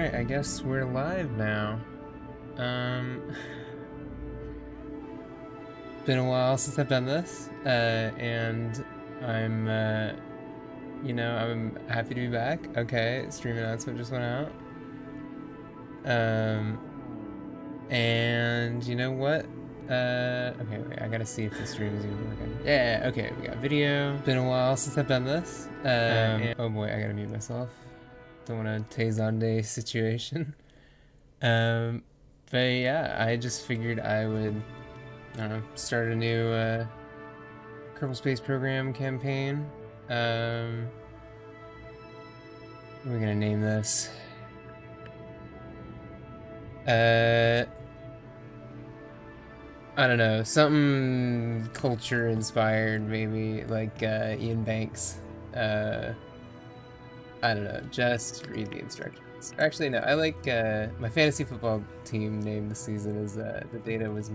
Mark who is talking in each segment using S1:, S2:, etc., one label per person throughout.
S1: Alright, I guess we're live now. Been a while since I've done this, and I'm, I'm happy to be back. Okay, stream announcement just went out. And you know what? Okay, wait, I gotta see if the stream is even working. Yeah, okay, we got video. Been a while since I've done this. And, oh boy, I gotta mute myself. Don't want to Tezande situation. But yeah, I just figured I would, I don't know, start a new Kerbal Space Program campaign. What are we gonna name this? I don't know, something culture inspired, maybe, like Ian Banks. I don't know, just read the instructions. Actually, no, I like, my fantasy football team name this season is, the data was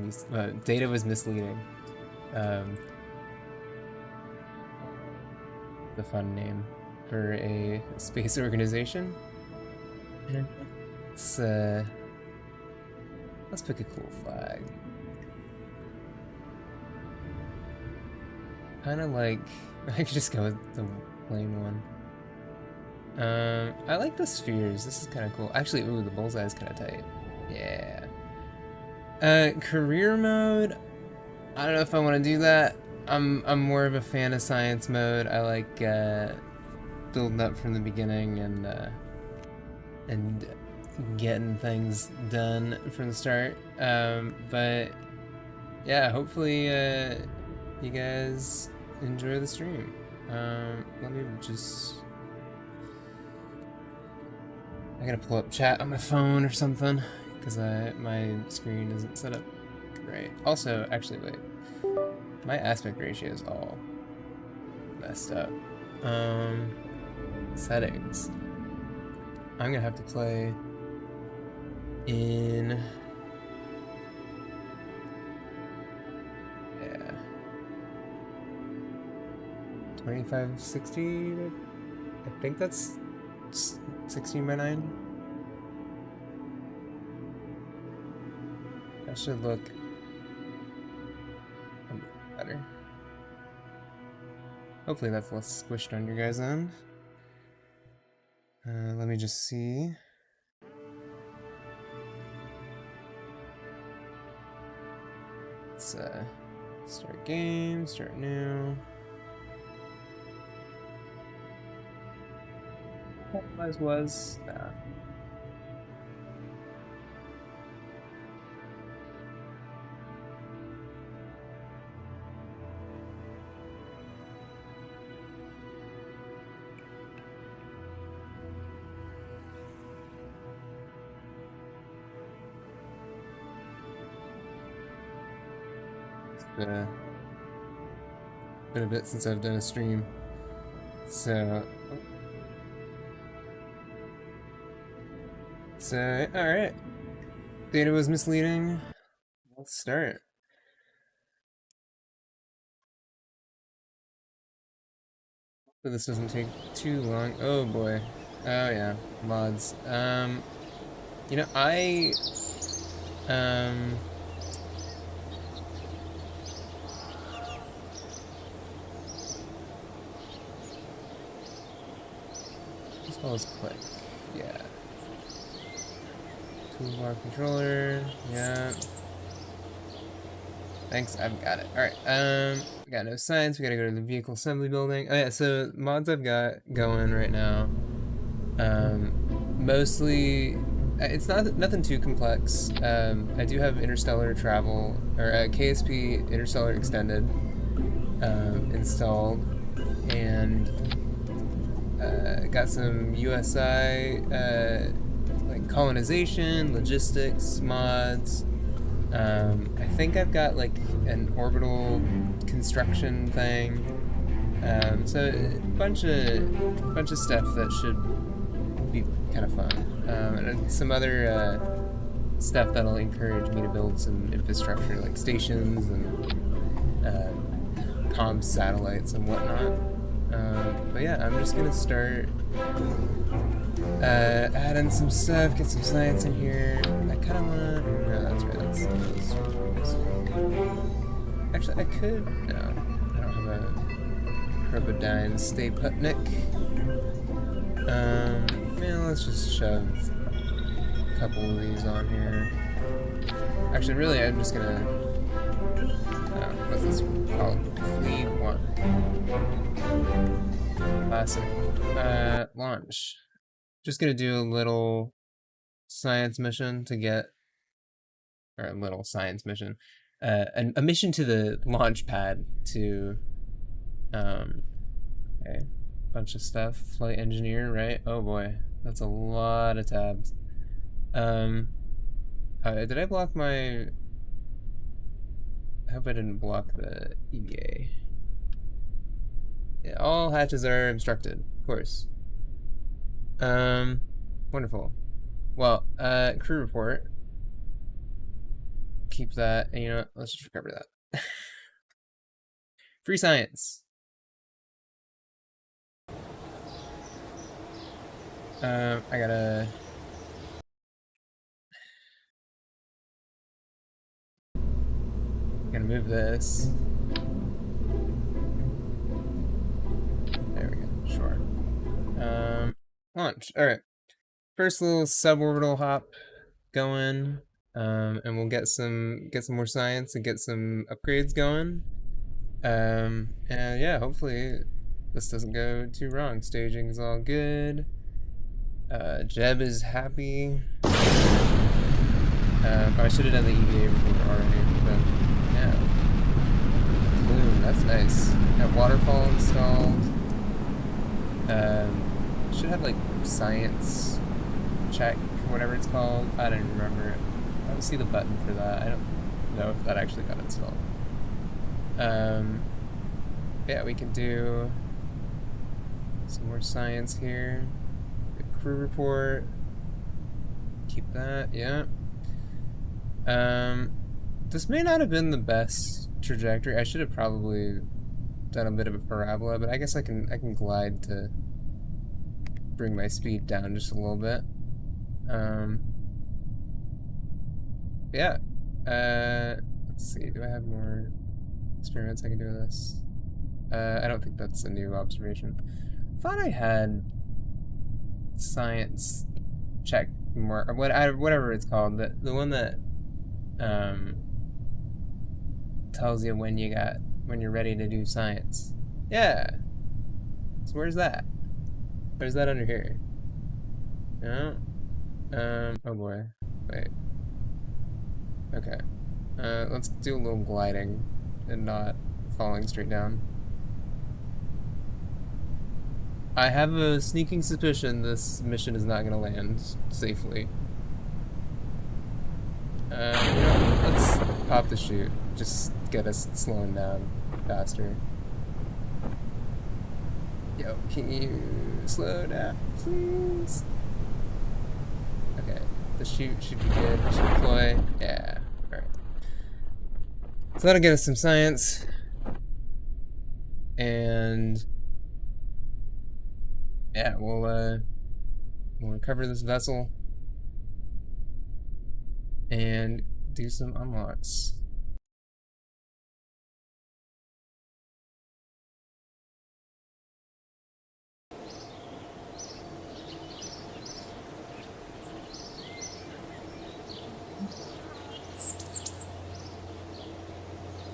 S1: misleading. The fun name for a space organization. Let's pick a cool flag. Kinda like, I could just go with the plain one. I like the spheres. This is kind of cool. Actually, ooh, the bullseye is kind of tight. Yeah. Career mode. I don't know if I want to do that. I'm more of a fan of science mode. I like building up from the beginning and getting things done from the start. But yeah, hopefully you guys enjoy the stream. Let me just. I gotta pull up chat on my phone or something, because my screen isn't set up right. Also, actually, wait. My aspect ratio is all messed up. Settings. I'm gonna have to play in... Yeah. 2560? I think that's 16 by 9. That should look better. Hopefully that's less squished on your guys' end. Let me just see. Let's start game, start new. Was nah. It's been a bit since I've done a stream, so. Alright. Data was misleading. Let's start. But this doesn't take too long. Oh boy. Oh yeah. Mods. You know, this one was quick. Yeah. Toolbar controller, yeah. Thanks, I've got it. Alright, we got no science, we gotta go to the vehicle assembly building. Oh yeah, so mods I've got going right now. Mostly, it's nothing too complex. I do have interstellar travel, or KSP interstellar extended installed, and got some USI colonization, logistics, mods. I think I've got like an orbital construction thing. So a bunch of stuff that should be kind of fun. And some other stuff that'll encourage me to build some infrastructure like stations and comms satellites and whatnot. But yeah, I'm just gonna start Add in some stuff, get some science in here. I kind of want to... No, that's right, that's actually, I could... No, I don't have a Herbodine Stay Putnik. Man, let's just shove a couple of these on here. Actually, really, I'm just gonna... what's this called? Fleet 1. Classic. Launch. Just gonna do a little science mission to get... Or a little science mission. A mission to the launch pad to... okay. Bunch of stuff. Flight engineer, right? Oh boy. That's a lot of tabs. Did I block my... I hope I didn't block the EVA. Yeah, all hatches are obstructed, of course. Wonderful. Well, crew report. Keep that, and you know what? Let's just recover that. Free science. I gotta move this. There we go. Sure. Launch. All right. First little suborbital hop going, and we'll get some more science and get some upgrades going. And yeah, hopefully this doesn't go too wrong. Staging is all good. Jeb is happy. I should have done the EVA report already, but yeah. Bloom, that's nice. Got waterfall installed. Should have like science check, whatever it's called. I don't remember. I don't see the button for that. I don't know if that actually got installed. Yeah, we can do some more science here. Good crew report. Keep that, yeah. This may not have been the best trajectory. I should have probably done a bit of a parabola, but I guess I can glide to bring my speed down just a little bit. Yeah. Let's see. Do I have more experiments I can do with this? I don't think that's a new observation. I thought I had science check more, or whatever it's called. The one that tells you when you're ready to do science. Yeah. So where's that? Where's that under here? No. Oh boy. Wait. Okay. Let's do a little gliding and not falling straight down. I have a sneaking suspicion this mission is not gonna land safely. You know, let's pop the chute. Just get us slowing down faster. Yo, can you slow down, please? Okay, the chute should be good. Should deploy. Yeah, alright. So that'll get us some science. And yeah, we'll recover this vessel and do some unlocks.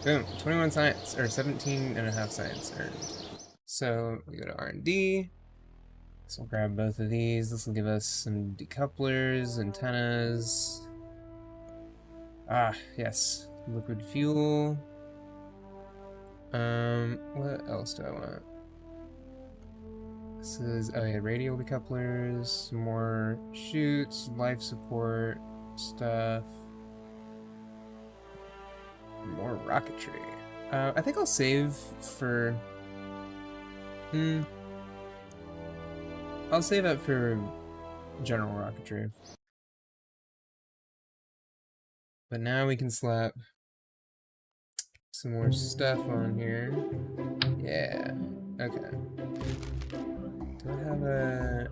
S1: Boom, 21 science, or 17.5 science earned. So we go to R&D. So we'll grab both of these. This will give us some decouplers, antennas. Ah, yes. Liquid fuel. What else do I want? This is, oh yeah, radial decouplers, some more chutes, life support stuff. More rocketry. I think I'll save for... I'll save it for general rocketry. But now we can slap some more stuff on here. Yeah. Okay. Do I have a...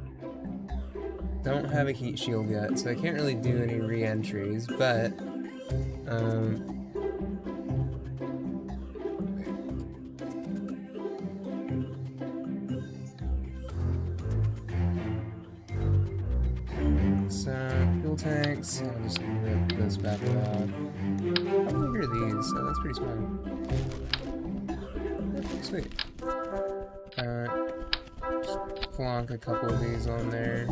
S1: don't have a heat shield yet, so I can't really do any re-entries, but so fuel tanks, I'll just rip those back out. How big are these? Oh, that's pretty small. Sweet. Just plonk a couple of these on there.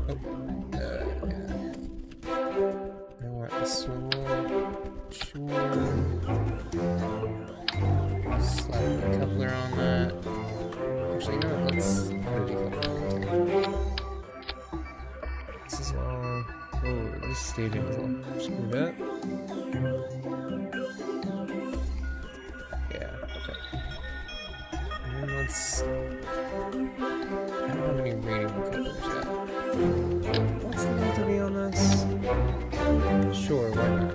S1: Oh, yeah. I want a swivel. Sure. Slap a coupler on that. Actually, you know what? Let's put a decoupler. This is all. Oh, this staging is all screwed up. Yeah, okay. And then let's. I don't have any radial couplers yet. What's the need to be on this? Sure, why not?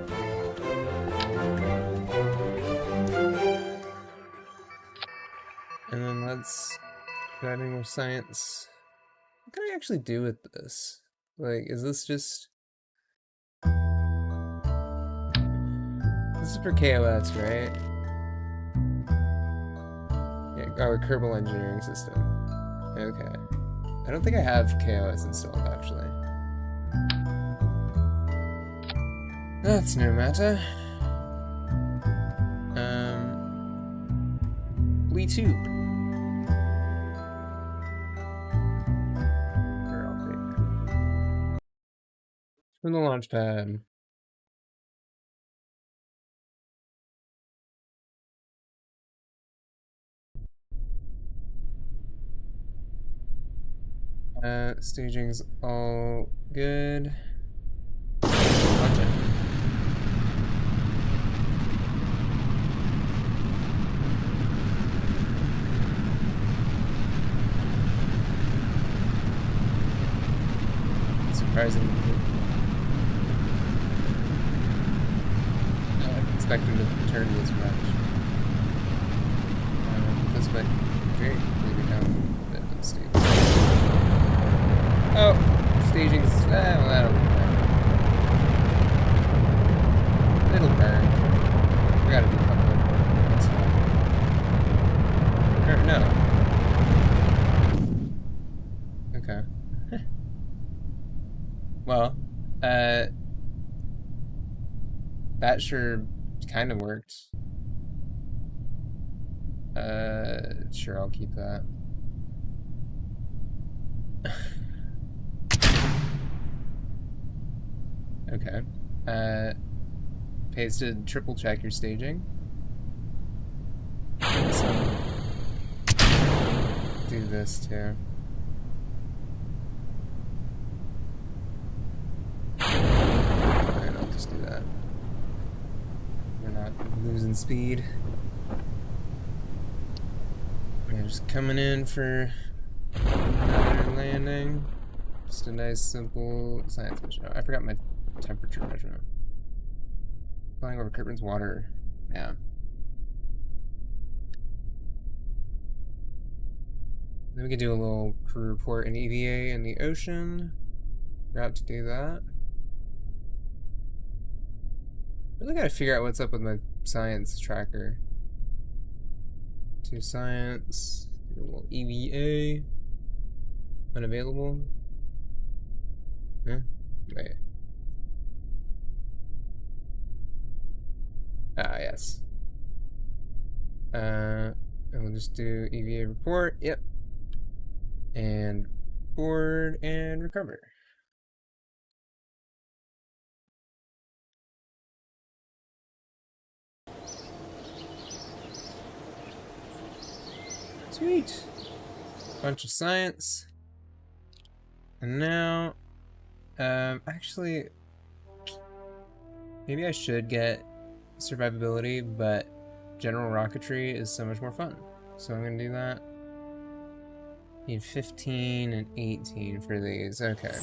S1: And then let's add any more science. What can I actually do with this? Like, is this just... This is for KOS, right? Yeah, oh, a Kerbal engineering system. Okay. I don't think I have KOS installed, actually. That's no matter. Lee 2. From the launch pad. Staging's all good. Launch it. Surprisingly. I didn't expect him to turn this much. This might very maybe down a bit of stage. Oh! Staging's. Well, that'll burn. It'll burn. We gotta do a couple of. No. Okay. Well, that sure kind of worked. Sure, I'll keep that. Okay. Pays to triple check your staging. So, do this too. Alright, I'll just do that. We're not losing speed. We're just coming in for another landing. Just a nice, simple science mission. Oh, I forgot my temperature measurement. Flying over Kirtland's water. Yeah. Then we can do a little crew report in EVA in the ocean. Forgot to do that. Really gotta figure out what's up with my science tracker. To science. Do a little EVA. Unavailable. Huh? Wait. Ah, yes. And we'll just do EVA report. Yep. And board and recover. Sweet. Bunch of science. And now, actually, maybe I should get survivability, but general rocketry is so much more fun. So I'm gonna do that. Need 15 and 18 for these. Okay.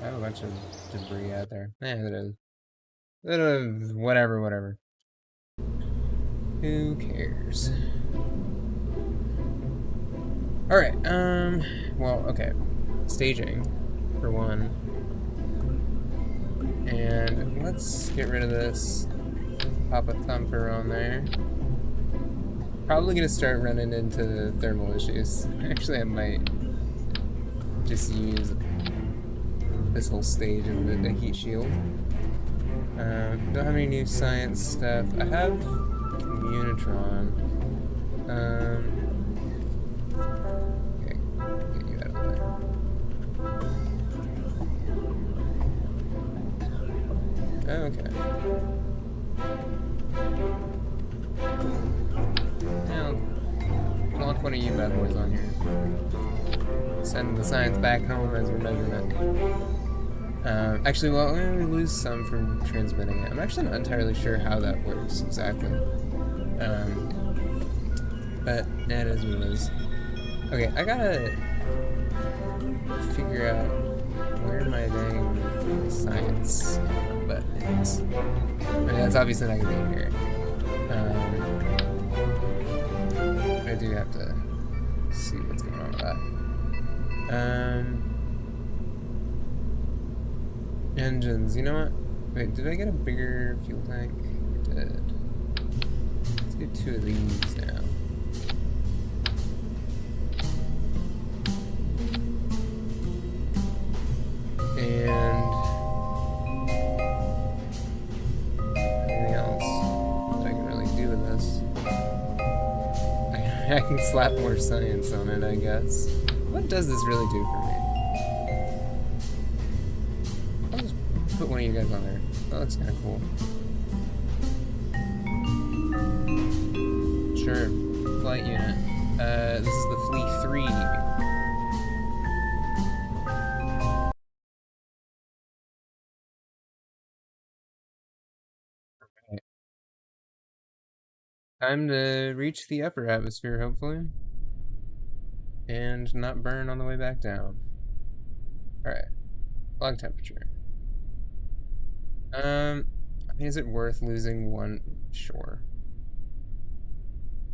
S1: I have a bunch of debris out there. Whatever. Who cares? Alright, well, okay. staging, for one. And let's get rid of this. Pop a thumper on there. Probably gonna start running into thermal issues. Actually, I might just use this whole stage of a heat shield. Don't have any new science stuff. I have Communitron. Okay, get you out of there. Okay. Now, plonk one of you bad boys on here. Send the science back home as we're measuring it. Actually, well, we lose some from transmitting it. I'm actually not entirely sure how that works exactly. But that is what it is. Okay, I gotta figure out where my dang science button is. I mean, that's obviously not gonna be here. I do have to see what's going on with that. Engines, you know what? Wait, did I get a bigger fuel tank? I did. Let's get 2 of these now. And anything else that I can really do with this? I can slap more science on it, I guess. What does this really do for me? I'll just put one of you guys on there. That looks kind of cool. Sure. Flight unit. This is the Fleet 3. Okay. Time to reach the upper atmosphere, hopefully. And not burn on the way back down. Alright. Log temperature. I mean, is it worth losing one? Sure.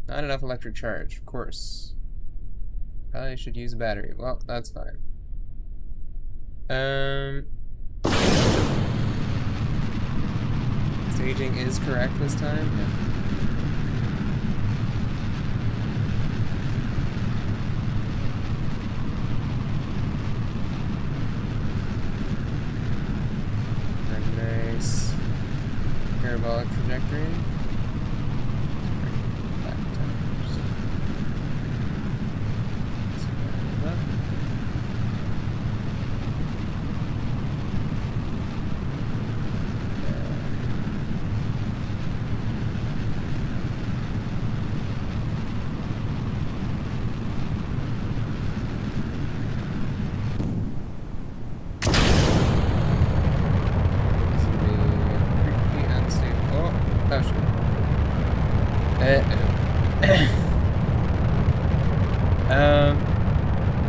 S1: Not enough electric charge, of course. Probably should use a battery. Well, that's fine. Staging is correct this time? Yeah. Nice parabolic trajectory.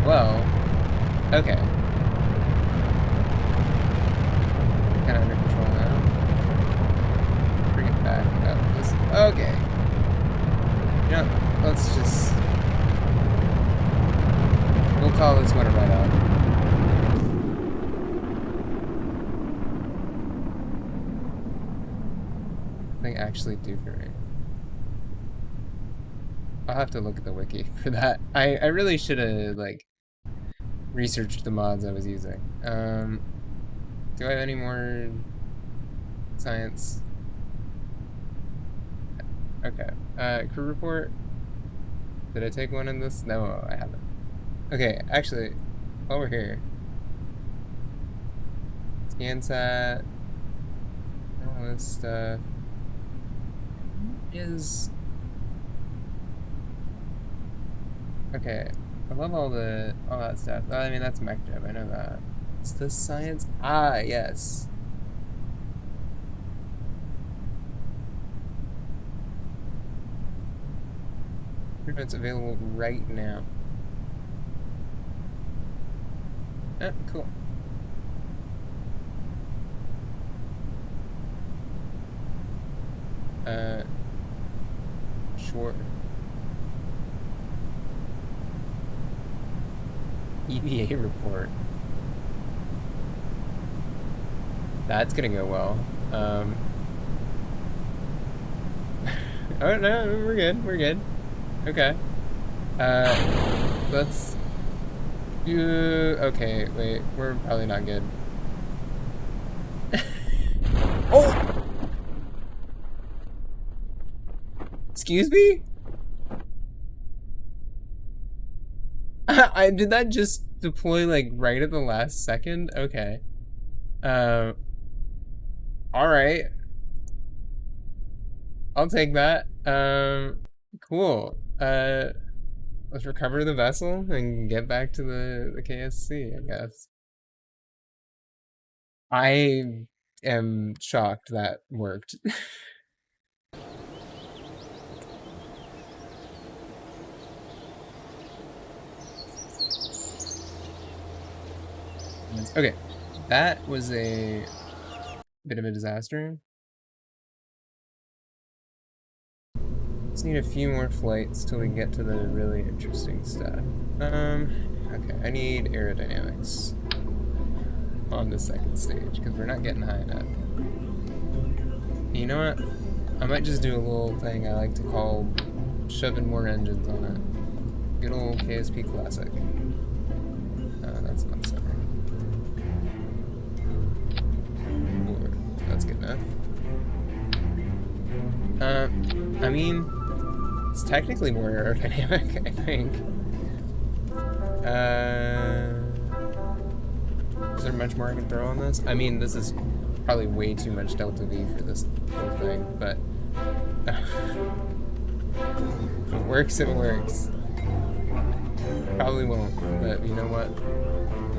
S1: Well, okay. Kind of under control now. Bring it back up. Okay. Yeah, let's just... We'll call this one right out. Thing actually do for me. I'll have to look at the wiki for that. I really should have, like, researched the mods I was using. Do I have any more science? Okay. Crew report. Did I take one in this? No, I haven't. Okay, actually, while we're here. ScanSat. All this stuff. Okay, I love all that stuff. I mean, that's MechDev, I know that. It's the science. Ah, yes. It's available right now. Ah, cool. Sure. EVA report. That's gonna go well. Oh no, we're good. We're good. Okay. Let's do. Okay, wait. We're probably not good. Oh! Excuse me? I did that just deploy like right at the last second? Okay. All right. I'll take that. Cool. Let's recover the vessel and get back to the KSC, I guess. I am shocked that worked. Okay, that was a bit of a disaster. Just need a few more flights till we get to the really interesting stuff. Okay, I need aerodynamics on the second stage because we're not getting high enough. You know what? I might just do a little thing I like to call shoving more engines on it. Good old KSP classic. That's not summer. That's good enough. I mean, it's technically more aerodynamic, I think. Is there much more I can throw on this? I mean, this is probably way too much delta V for this whole thing, but if it works, it works. Probably won't, but you know what?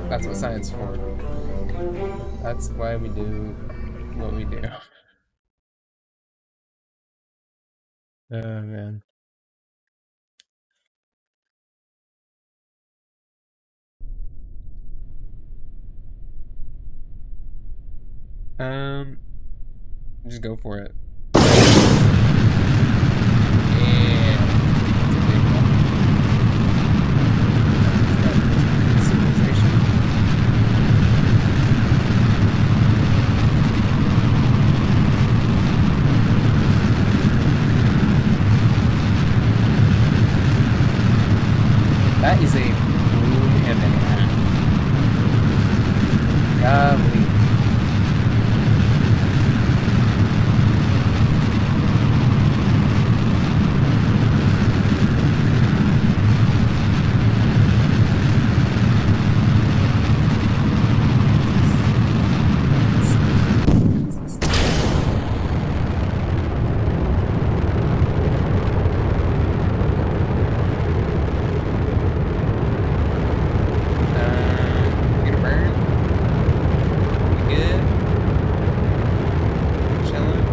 S1: That's what science is for. That's why we do what we do. Oh man. Just go for it. Yeah. That's a big one. Civilization. That is a boom and a half. Golly. Gonna burn? We good? Chilling?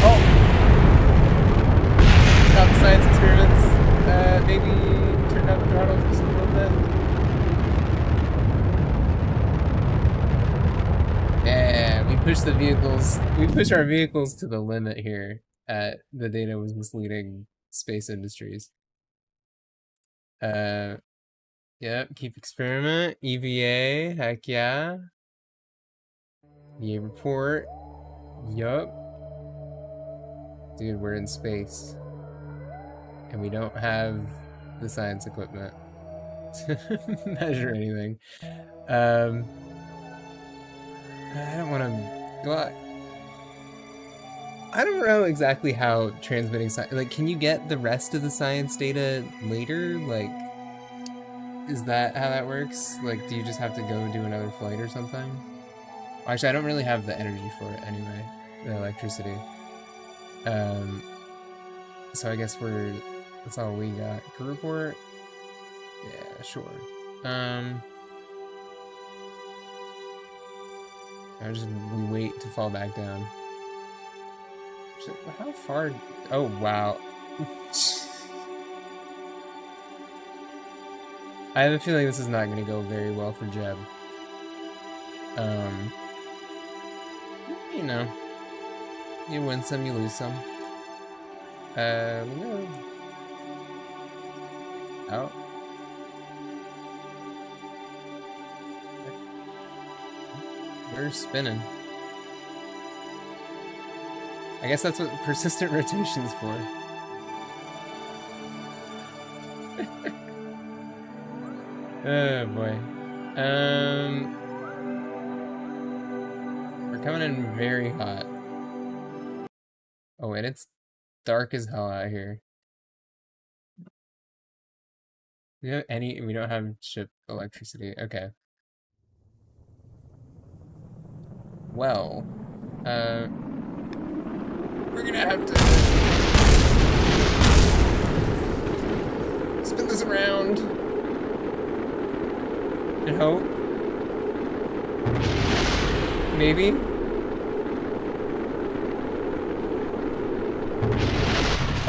S1: Oh! Stop the science experiments. Maybe turn down the throttle just a little bit. Yeah, we pushed the vehicles. We pushed our vehicles to the limit here. The data was misleading space industries. Yep, keep experiment. EVA, heck yeah. EVA report. Yup. Dude, we're in space. And we don't have the science equipment to measure anything. I don't want to... Well, I don't know exactly how transmitting science... Like, can you get the rest of the science data later? Like, is that how that works? Like, do you just have to go do another flight or something? Actually, I don't really have the energy for it anyway. The electricity. So I guess that's all we got. Crew report? Yeah, sure. We wait to fall back down. How far? Oh, wow. I have a feeling this is not going to go very well for Jeb. You know, you win some, you lose some. No. Out. We're spinning. I guess that's what persistent rotation's for. Oh boy. We're coming in very hot. Oh, and it's dark as hell out here. We don't have ship electricity. Okay. Well, we're gonna have to spin this around and hope. Maybe.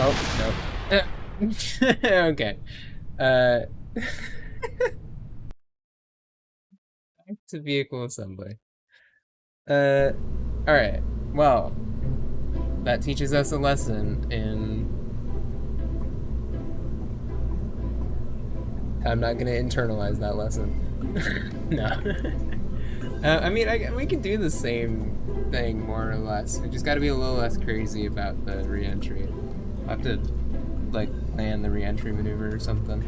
S1: Oh, no. Okay. Back to vehicle assembly. Alright. Well, that teaches us a lesson in... I'm not gonna internalize that lesson. No. I mean, we can do the same thing, more or less. We just gotta be a little less crazy about the re-entry. I'll have to, like, plan the re-entry maneuver or something.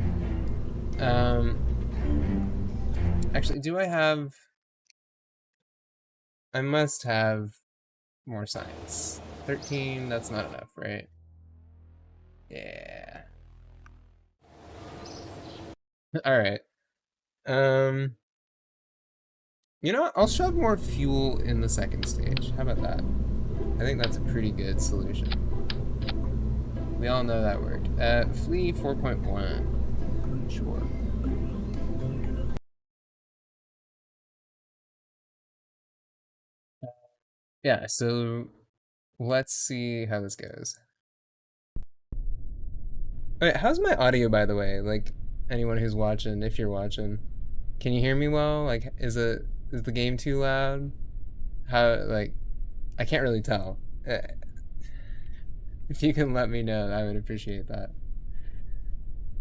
S1: Actually, do I have... I must have more science. 13, that's not enough, right? Yeah. Alright. You know what? I'll shove more fuel in the second stage. How about that? I think that's a pretty good solution. We all know that word. Flee 4.1. Sure. Yeah, so let's see how this goes. Wait, how's my audio, by the way? Like, anyone who's watching, if you're watching, can you hear me well? Like, is the game too loud? How, like, I can't really tell. If you can let me know, I would appreciate that.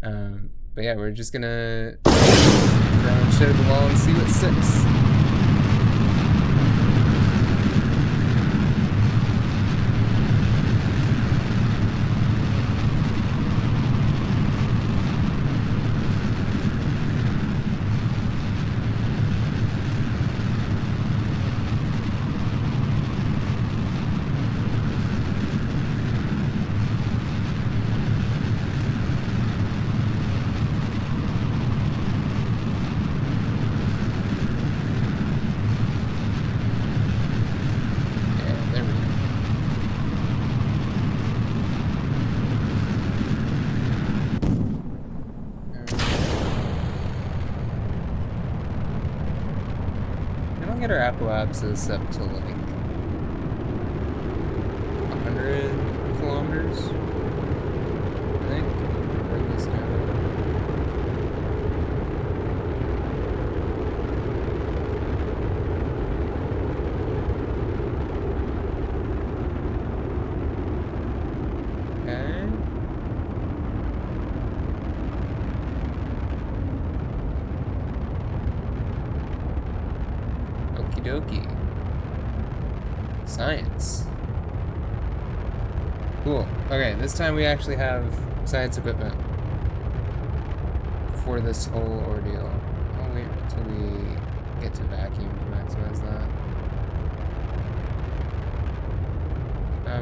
S1: But yeah, we're just gonna throw shit at the wall and see what sticks. Get our apoapsis up to like 100 kilometers, I think. Bring this down. Okay. Okie dokie. Science. Cool. Okay, this time we actually have science equipment for this whole ordeal. I'll wait until we get to vacuum to maximize that.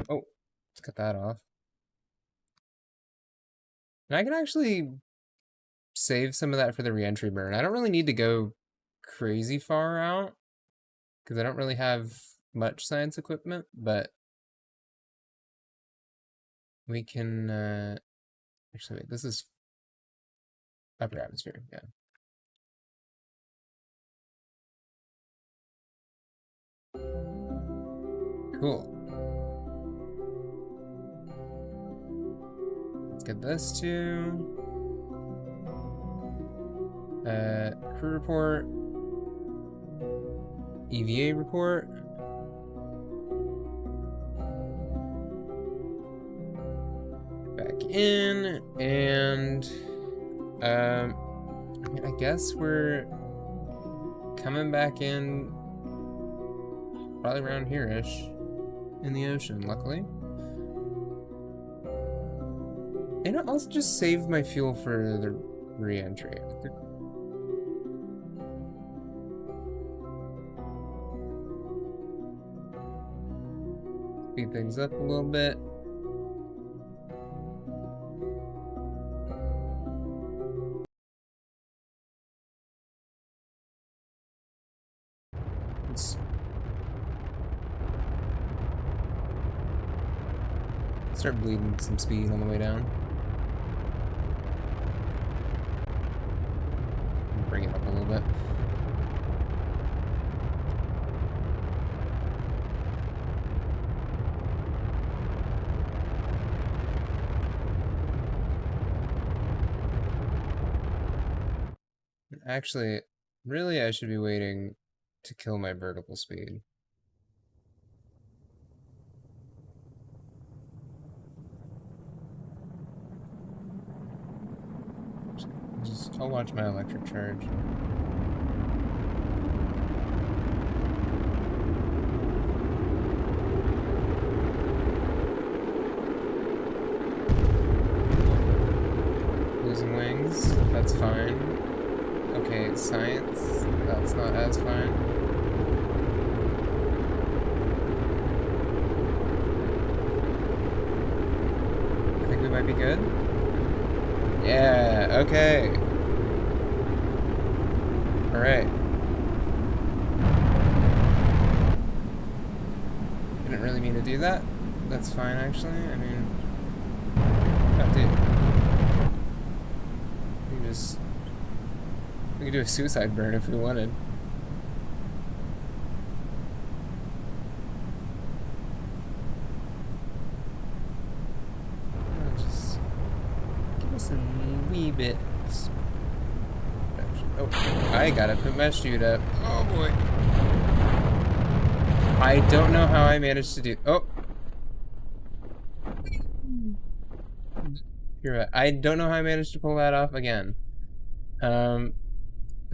S1: Oh, let's cut that off. And I can actually save some of that for the reentry burn. I don't really need to go crazy far out because I don't really have much science equipment, but we can actually wait, this is upper atmosphere, yeah. Cool. Let's get this too. Crew report. EVA report. Back in, and I mean, I guess we're coming back in probably around here-ish in the ocean, luckily. And it also just saved my fuel for the re-entry. Speed things up a little bit. Let's start bleeding some speed on the way down. Bring it up a little bit. Actually, really I should be waiting to kill my vertical speed. I'll watch my electric charge. Losing wings, that's fine. Okay, science, that's not as fine. I think we might be good. Yeah, okay. Alright. Didn't really mean to do that. That's fine, actually. I mean... Oh, dude. We could do a suicide burn if we wanted. Just give us a wee bit. Oh, I gotta put my chute up. Oh boy. I don't know how I managed to do. Oh. You're right. I don't know how I managed to pull that off again. But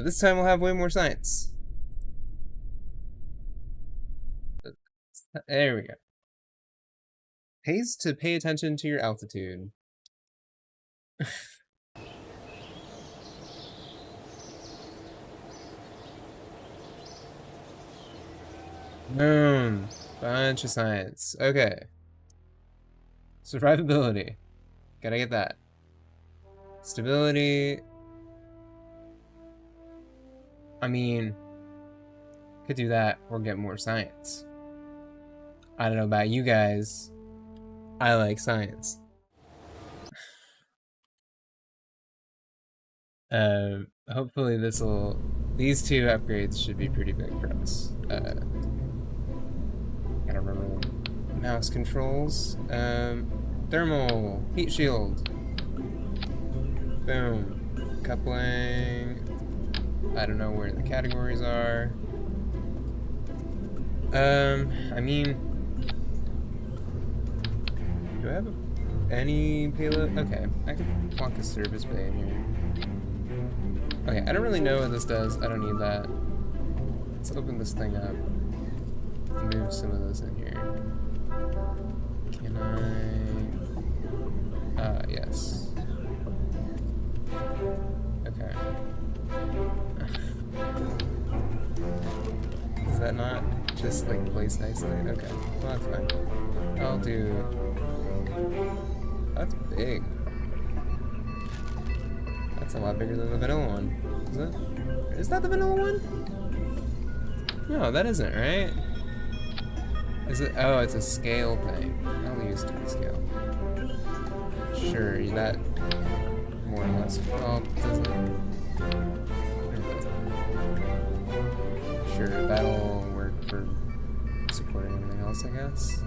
S1: this time we'll have way more science. There we go. Pays to pay attention to your altitude. Boom. Bunch of science. Okay. Survivability. Gotta get that. Stability. I mean, could do that or get more science. I don't know about you guys. I like science. Hopefully these two upgrades should be pretty big for us. Gotta remember mouse controls. Thermal, heat shield. Boom. Coupling. I don't know where the categories are. I mean, do I have any payload? Okay, I can plonk a service bay in here. Okay, I don't really know what this does. I don't need that. Let's open this thing up. Move some of this in here. Can I? Yes. Okay. Does that not just like place nicely? Okay, well that's fine. I'll do. That's big. That's a lot bigger than the vanilla one. Is it? Is that the vanilla one? No, that isn't, right? Is it? Oh, it's a scale thing. I'll use to the scale. Sure, that more or less. Well, does it? Sure, that'll work for supporting everything else, I guess.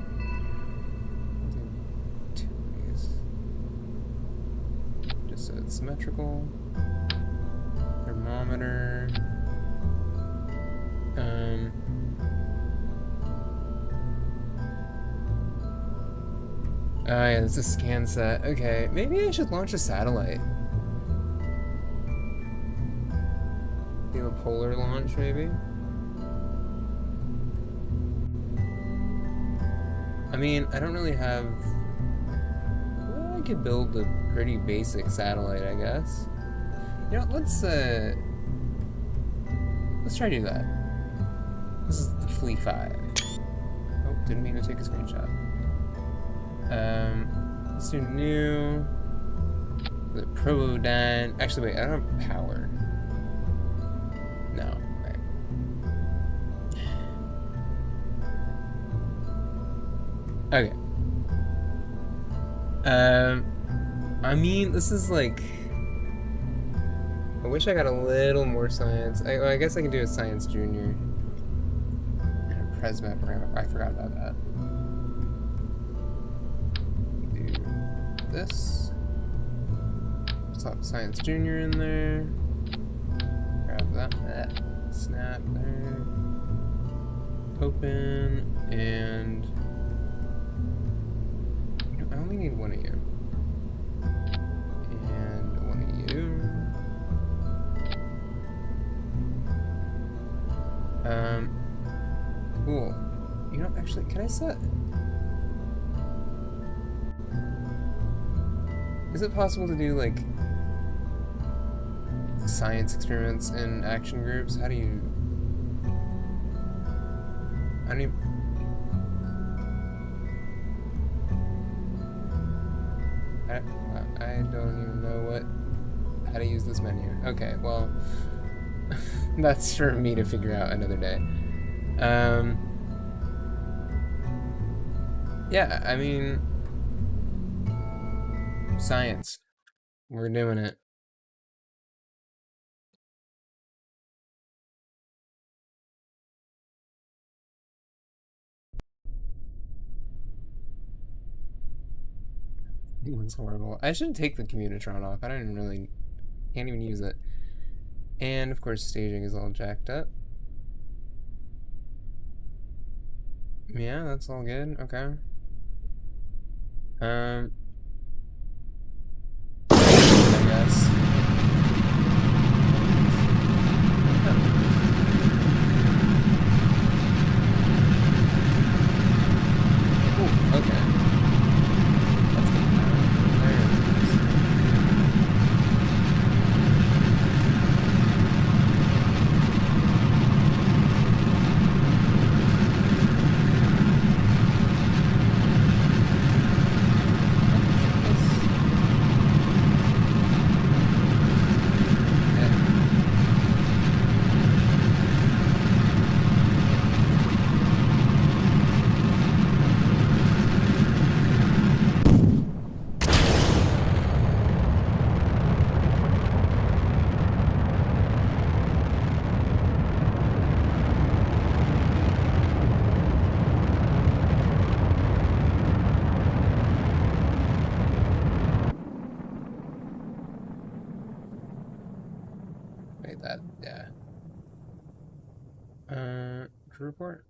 S1: Two of these. Just so it's symmetrical. Thermometer. Oh yeah, it's a scan set. Okay, maybe I should launch a satellite. Do a polar launch, maybe? I mean, I don't really have... Well, I could build a pretty basic satellite, I guess. You know, let's try to do that. This is the Flea 5. Oh, didn't mean to take a screenshot. Let's do new. The Probodyne. Actually, wait, I don't have power. No. Right. Okay. I mean, this is like... I wish I got a little more science. I guess I can do a science junior. And a Presmap ramp. I forgot about that. Do this. Slap science junior in there. Grab that. Snap there. Open. And... I only need one of you. And one of you. Cool. You know, actually, can I set... Is it possible to do, like, science experiments in action groups? How do you... I don't even... I don't even know how to use this menu. Okay, well, that's for me to figure out another day. Yeah, I mean, science. We're doing it. It's horrible. I should take the Communitron off. I don't even really... Can't even use it. And, of course, staging is all jacked up. Yeah, that's all good. Okay. I guess. Ooh, okay. Let's get that. There it is. That, yeah. Crew report?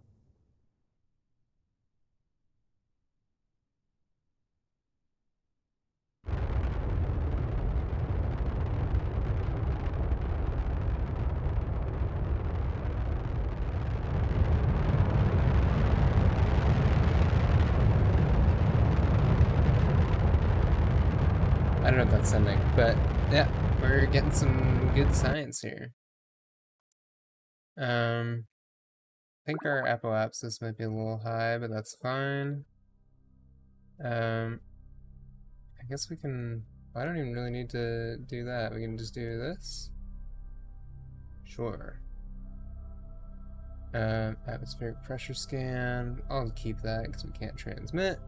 S1: I don't know if that's sending, but yeah, we're getting some good science here. I think our apoapsis might be a little high, but that's fine. I guess we can... I don't even really need to do that. We can just do this. Sure. Atmospheric pressure scan. I'll keep that because we can't transmit.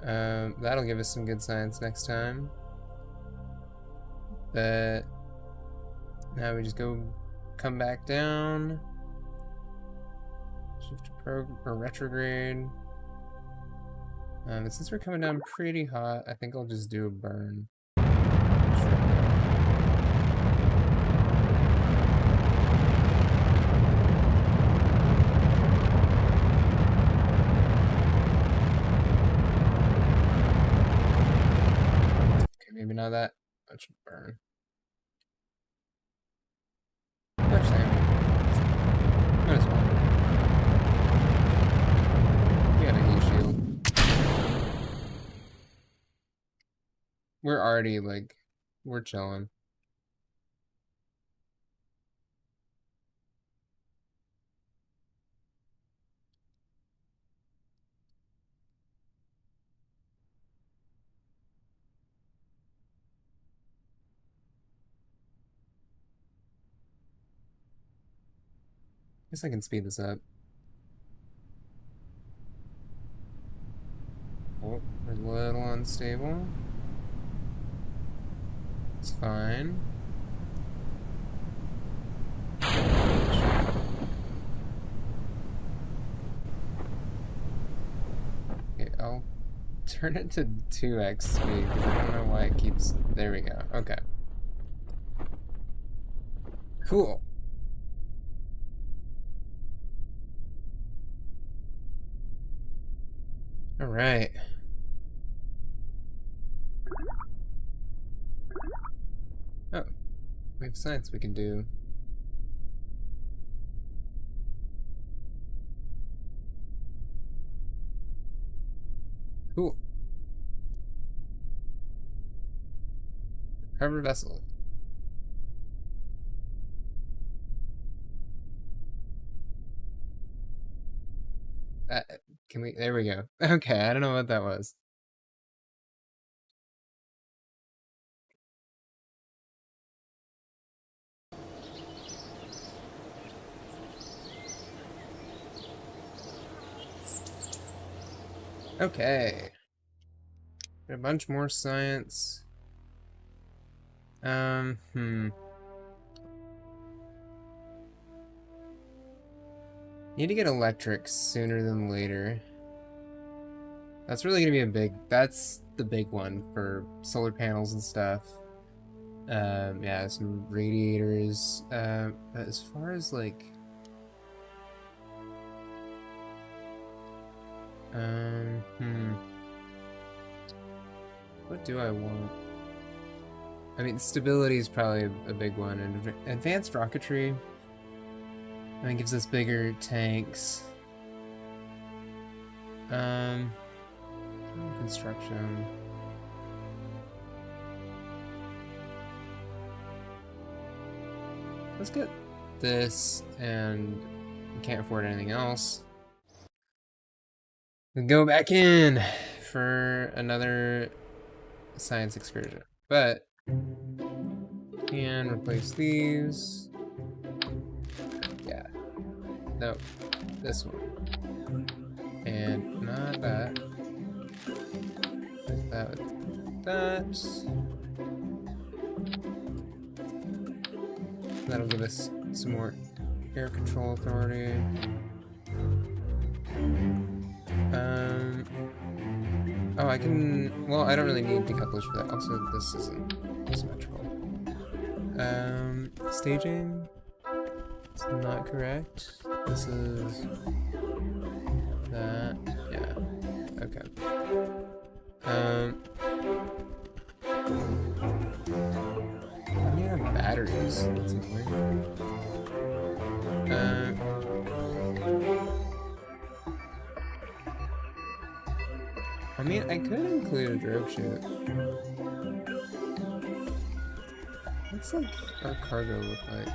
S1: That'll give us some good science next time. But now we just come back down. Shift to retrograde. And since we're coming down pretty hot, I think I'll just do a burn. Okay, maybe not that much burn. We're already, like, we're chilling. Guess I can speed this up. Oh, we're a little unstable. It's fine. Okay, I'll turn it to 2x speed because I don't know why it keeps. There we go. Okay. Cool. All right. Oh, we have science we can do. Cool. Harbor vessel. Can we? There we go. Okay, I don't know what that was. Okay. A bunch more science. Need to get electric sooner than later. That's really gonna be that's the big one for solar panels and stuff. Yeah, some radiators. But as far as like, what do I want? I mean, stability is probably a big one, and advanced rocketry. I mean, gives us bigger tanks. Construction. Let's get this, and we can't afford anything else. We go back in for another science excursion, but can replace these. Yeah. No, this one. And not that. Like that with that. That'll give us some more air control authority. Oh, I can. Well, I don't really need decouplers for that. Also, this isn't symmetrical. Staging. It's not correct. This is that. Yeah. Okay. I need have batteries. That's annoying. I mean, I could include a drogue ship. What's like our cargo look like?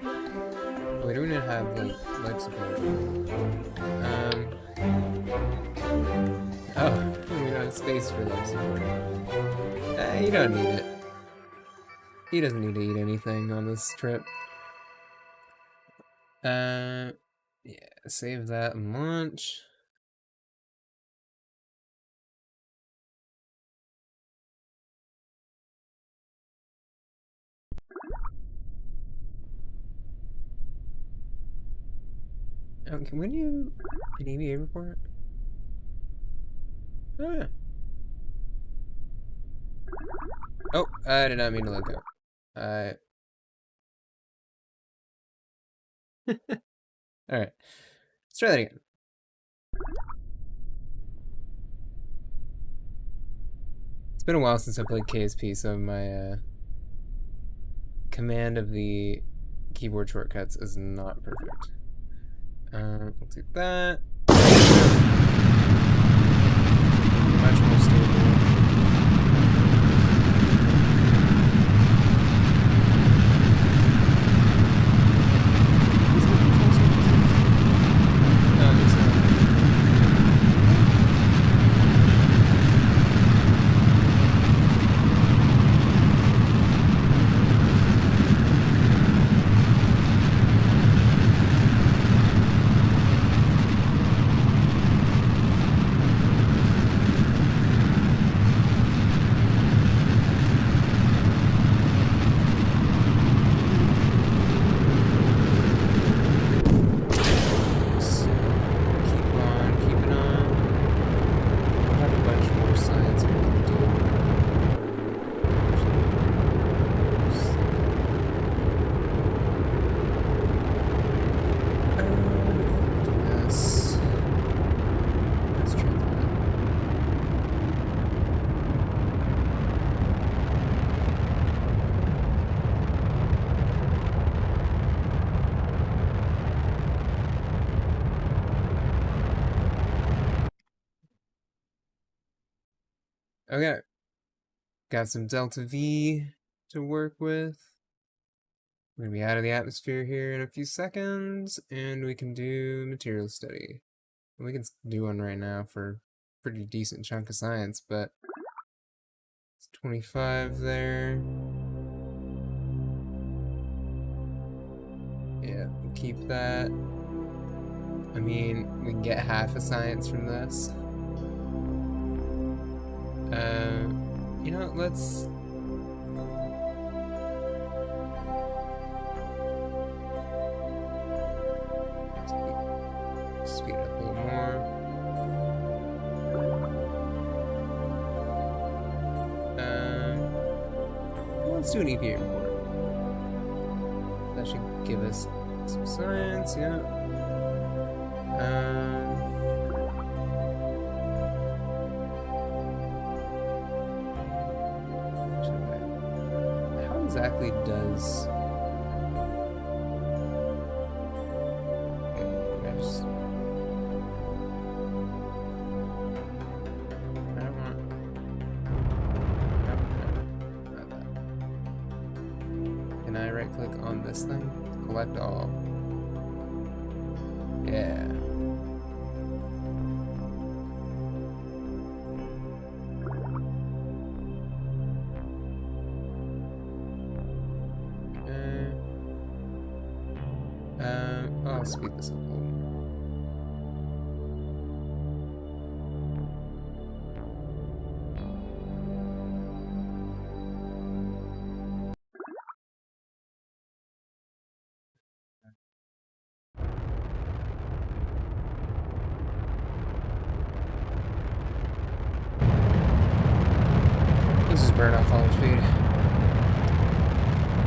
S1: Oh, we don't even have like life support. Oh, we don't have space for life support. You don't need it. He doesn't need to eat anything on this trip. Yeah, save that and launch. When you an EVA report? Oh yeah. Oh, I did not mean to let go. Alright. Let's try that again. It's been a while since I played KSP, so my command of the keyboard shortcuts is not perfect. We'll do that. Much more stable. Okay. Got some delta V to work with. We're gonna be out of the atmosphere here in a few seconds, and we can do material study. We can do one right now for a pretty decent chunk of science, but it's 25 there. Yeah, we'll keep that. I mean, we can get half a science from this. You know, let's speed up a little more. Let's do an EPA report. That should give us some science, yeah. How exactly does... Can I right click on this thing? Collect all. Yeah. I'll speed this up a little more. This is burnout follow speed.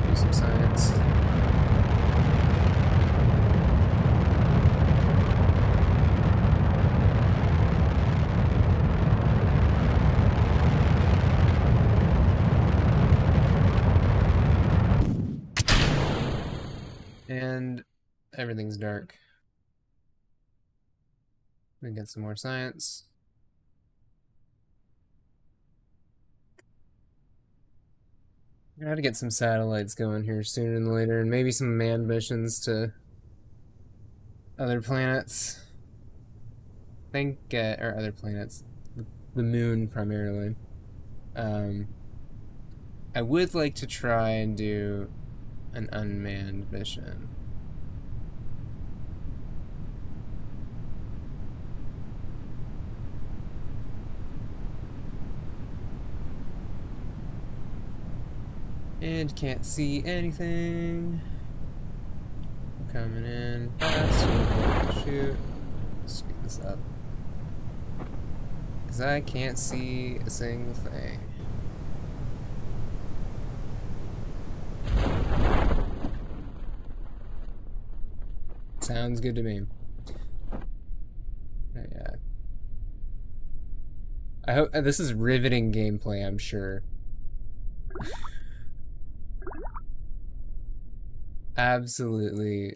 S1: Do some science. And everything's dark. We get some more science. We're gonna have to get some satellites going here sooner than later, and maybe some manned missions to other planets. I think, or other planets, the moon primarily. I would like to try and do an unmanned mission. And can't see anything. Coming in fast. Shoot. Speed this up. Because I can't see a single thing. Sounds good to me. Yeah. I hope this is riveting gameplay, I'm sure. Absolutely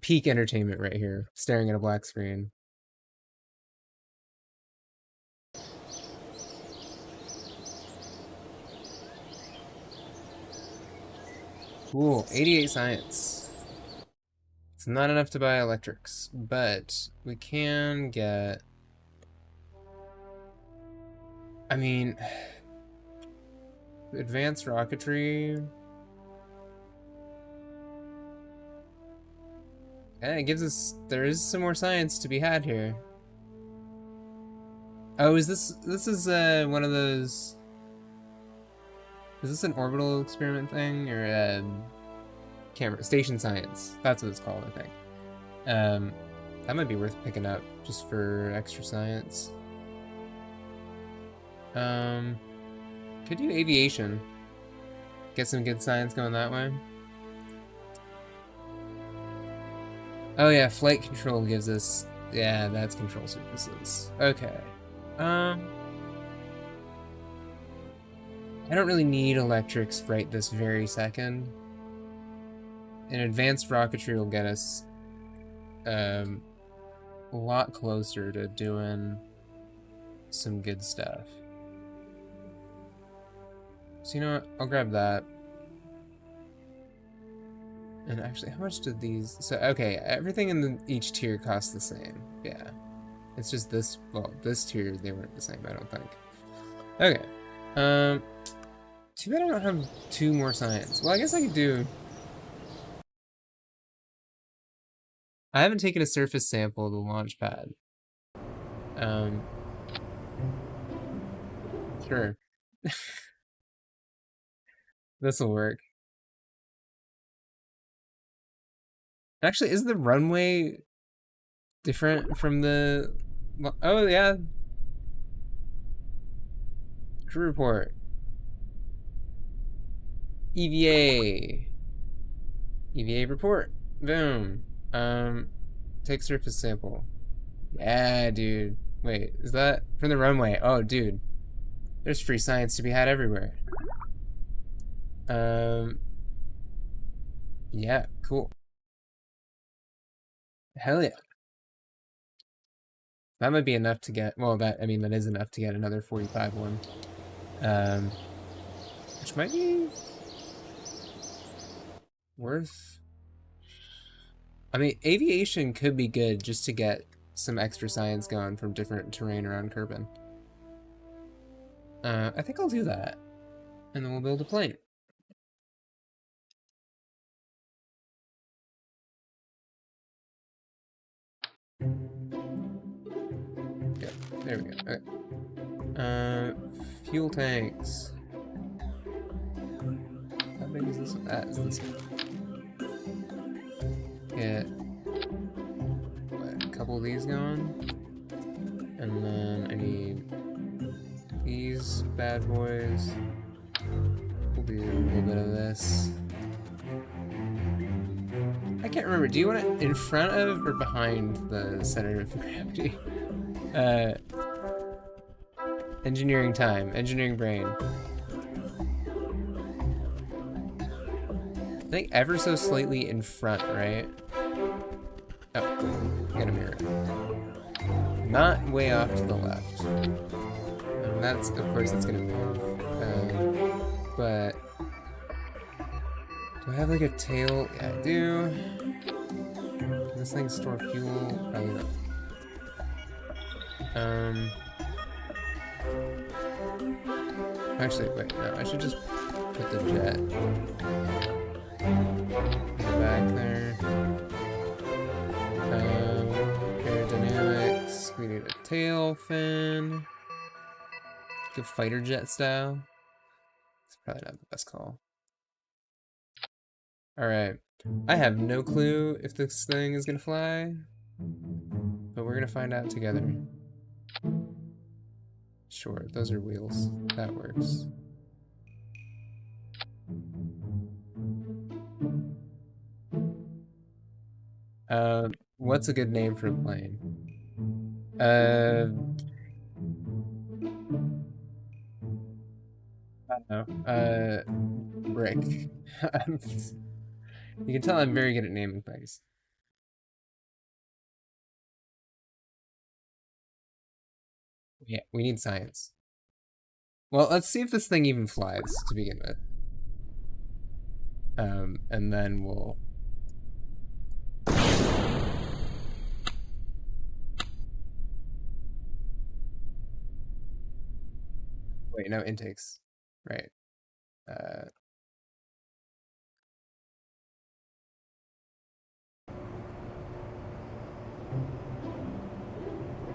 S1: peak entertainment right here, staring at a black screen. Cool, 88 science. It's not enough to buy electrics, but we can get... I mean... advanced rocketry... Yeah, it gives us... there is some more science to be had here. Oh, is this... this is one of those... is this an orbital experiment thing? Or camera... station science. That's what it's called, I think. That might be worth picking up just for extra science. Could do aviation. Get some good science going that way. Oh yeah, flight control gives us... yeah, that's control surfaces. Okay. I don't really need electrics right this very second. An advanced rocketry will get us a lot closer to doing some good stuff. So you know what? I'll grab that. And actually, how much did these... So, okay, everything in each tier costs the same. Yeah. It's just this... Well, this tier, they weren't the same, I don't think. Okay. Too bad I don't have 2 more science. Well, I guess I could do... I haven't taken a surface sample of the launch pad. Sure. This'll work. Actually, is the runway different from the... Oh, yeah. Crew report. EVA. EVA report. Boom. Take surface sample. Yeah, dude. Wait, is that from the runway? Oh, dude. There's free science to be had everywhere. Yeah, cool. Hell yeah. That might be enough to get, well, that is enough to get another 45 one. Which might be worth... I mean, aviation could be good just to get some extra science going from different terrain around Kerbin. I think I'll do that. And then we'll build a plane. Yeah, there we go. Okay. Fuel tanks. How big is this one? That is this one. Get a couple of these going. And then I need these bad boys. We'll do a little bit of this. I can't remember. Do you want it in front of or behind the center of gravity? Engineering time. Engineering brain. I think ever so slightly in front, right? Oh, got a mirror. Not way off to the left. And that's, of course, that's gonna move. But do I have like a tail? Yeah, I do. Can this thing store fuel? Probably not. Actually, wait, no, I should just put the jet back there. Aerodynamics, we need a tail fin. Go fighter jet style. It's probably not the best call. Alright, I have no clue if this thing is gonna fly, but we're gonna find out together. Sure, those are wheels. That works. What's a good name for a plane? I don't know. Brick. You can tell I'm very good at naming things. Yeah, we need science. Well, let's see if this thing even flies to begin with. And then we'll... Wait, no, intakes. Right.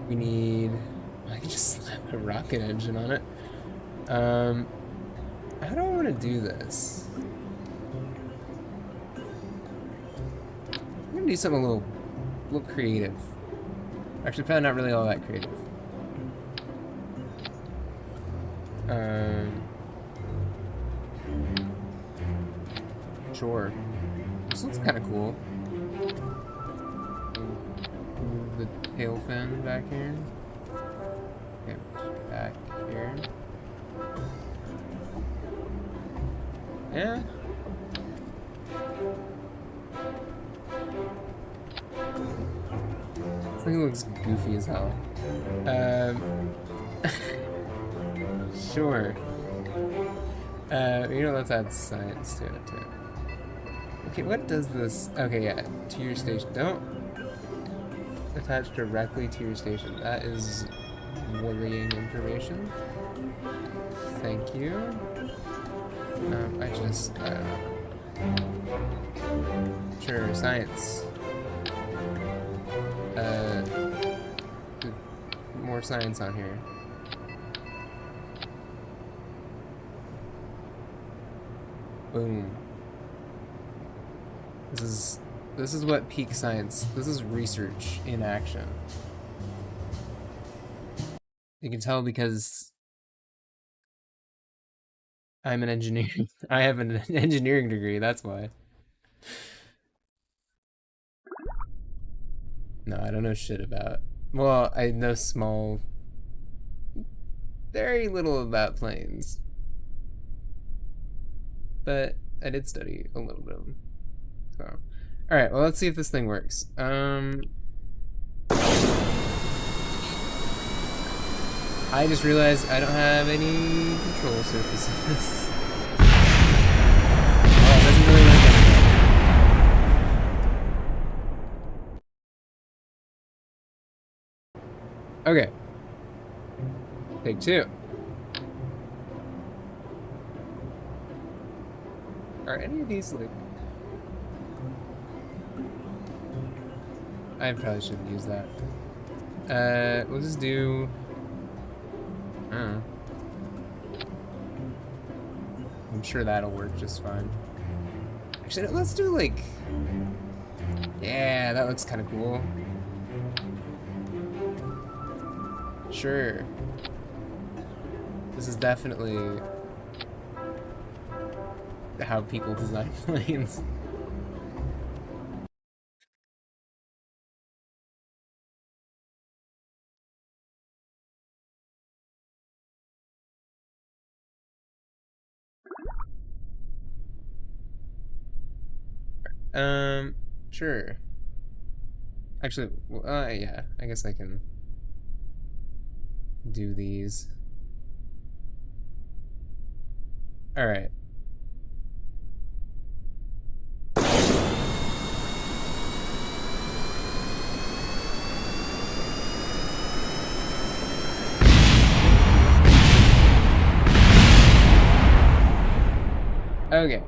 S1: We need... I can just slap a rocket engine on it. How do I want to do this? I'm gonna do something a little creative. Actually, probably not really all that creative. Sure. This looks kind of cool. Move the tail fin back here. Okay, back here. Yeah. This thing looks goofy as hell. Sure. Let's add science to it too. Okay, what does this? Okay, yeah, to your station. Don't attach directly to your station. That is worrying information. Thank you. I don't know. Sure, science. More science on here. Boom. This is what peak science. This is research in action. You can tell because I'm an engineer. I have an engineering degree, that's why. No, I don't know shit about. Well, I know very little about planes. But I did study a little bit of them. So, all right, well, let's see if this thing works. I just realized I don't have any control surfaces. Oh, it doesn't really work anymore. Okay. Take two. Are any of these like... I probably shouldn't use that. We'll just do... I don't know. I'm sure that'll work just fine. Actually, let's do like... Yeah, that looks kind of cool. Sure. This is definitely how people design planes. Sure. Actually, yeah, I guess I can do these. All right. Okay.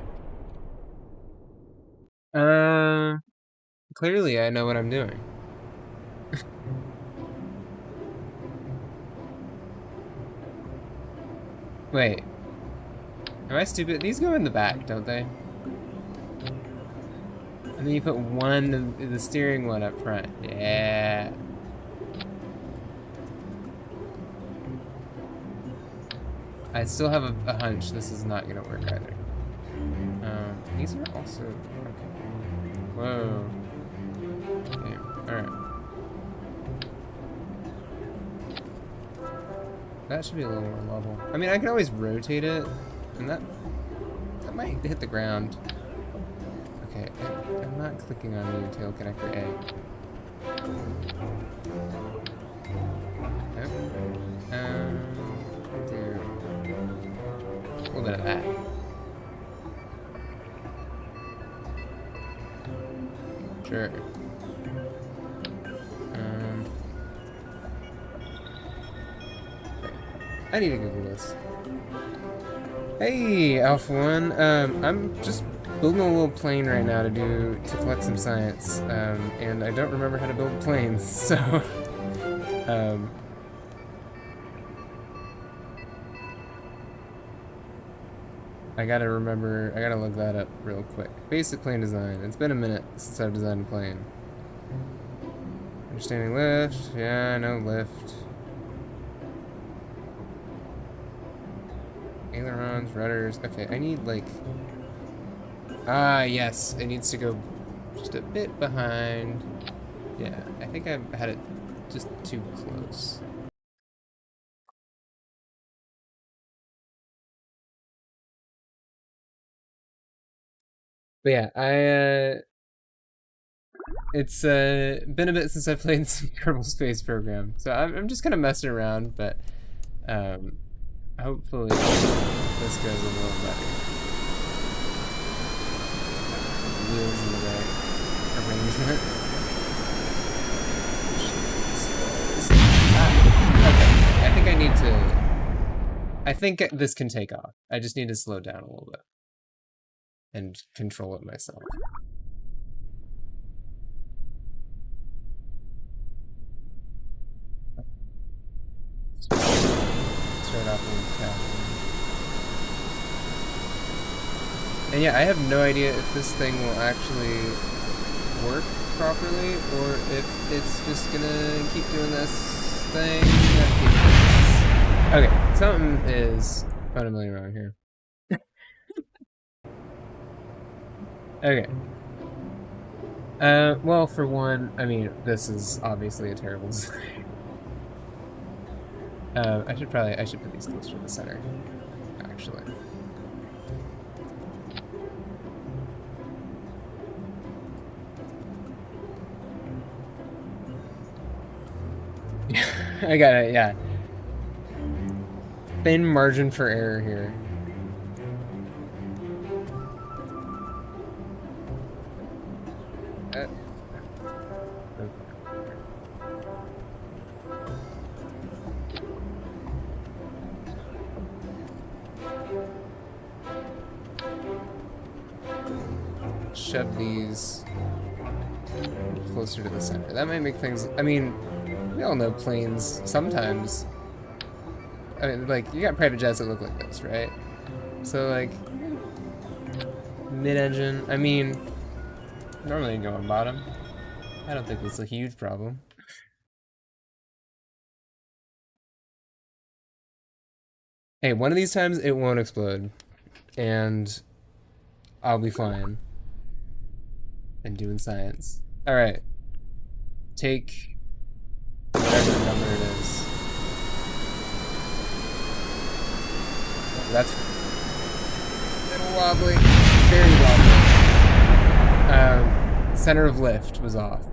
S1: Clearly I know what I'm doing. Wait. Am I stupid? These go in the back, don't they? And then you put the steering one up front. Yeah. I still have a hunch this is not gonna work either. These are also... Okay. Whoa. Okay, alright. That should be a little more level. I mean, I can always rotate it, and that might hit the ground. Okay, I'm not clicking on the tail connector A. Nope. Do a little bit of that. Sure. I need to Google this. Hey, Alpha One. I'm just building a little plane right now to collect some science. And I don't remember how to build planes, so I gotta look that up real quick. Basic plane design. It's been a minute since I've designed a plane. Understanding lift. Yeah, I know lift. Ailerons, rudders. Okay, I need like... Ah, yes. It needs to go just a bit behind. Yeah, I think I had it just too close. But yeah, it's been a bit since I played some Kerbal Space Program, so I'm just kind of messing around, but Hopefully this goes a little better. Wheels in the right arrangement. Okay, I think I need to... I think this can take off. I just need to slow down a little bit. And control it myself. Start off with casual. And yeah, I have no idea if this thing will actually work properly, or if it's just gonna keep doing this thing that keeps doing this. Okay, something is fundamentally wrong here. Okay. Well, for one, I mean, this is obviously a terrible design. I should put these closer to the center, actually. I got it, yeah. Thin margin for error here. Shove these closer to the center. That might make things... I mean, we all know planes sometimes... I mean, like, you got private jets that look like this, right? So, like, mid-engine... I mean, normally you go on bottom. I don't think it's a huge problem. Hey, one of these times it won't explode. And I'll be fine. And doing science. Alright. Take whatever number it is. That's a little wobbly. Very wobbly. Center of lift was off.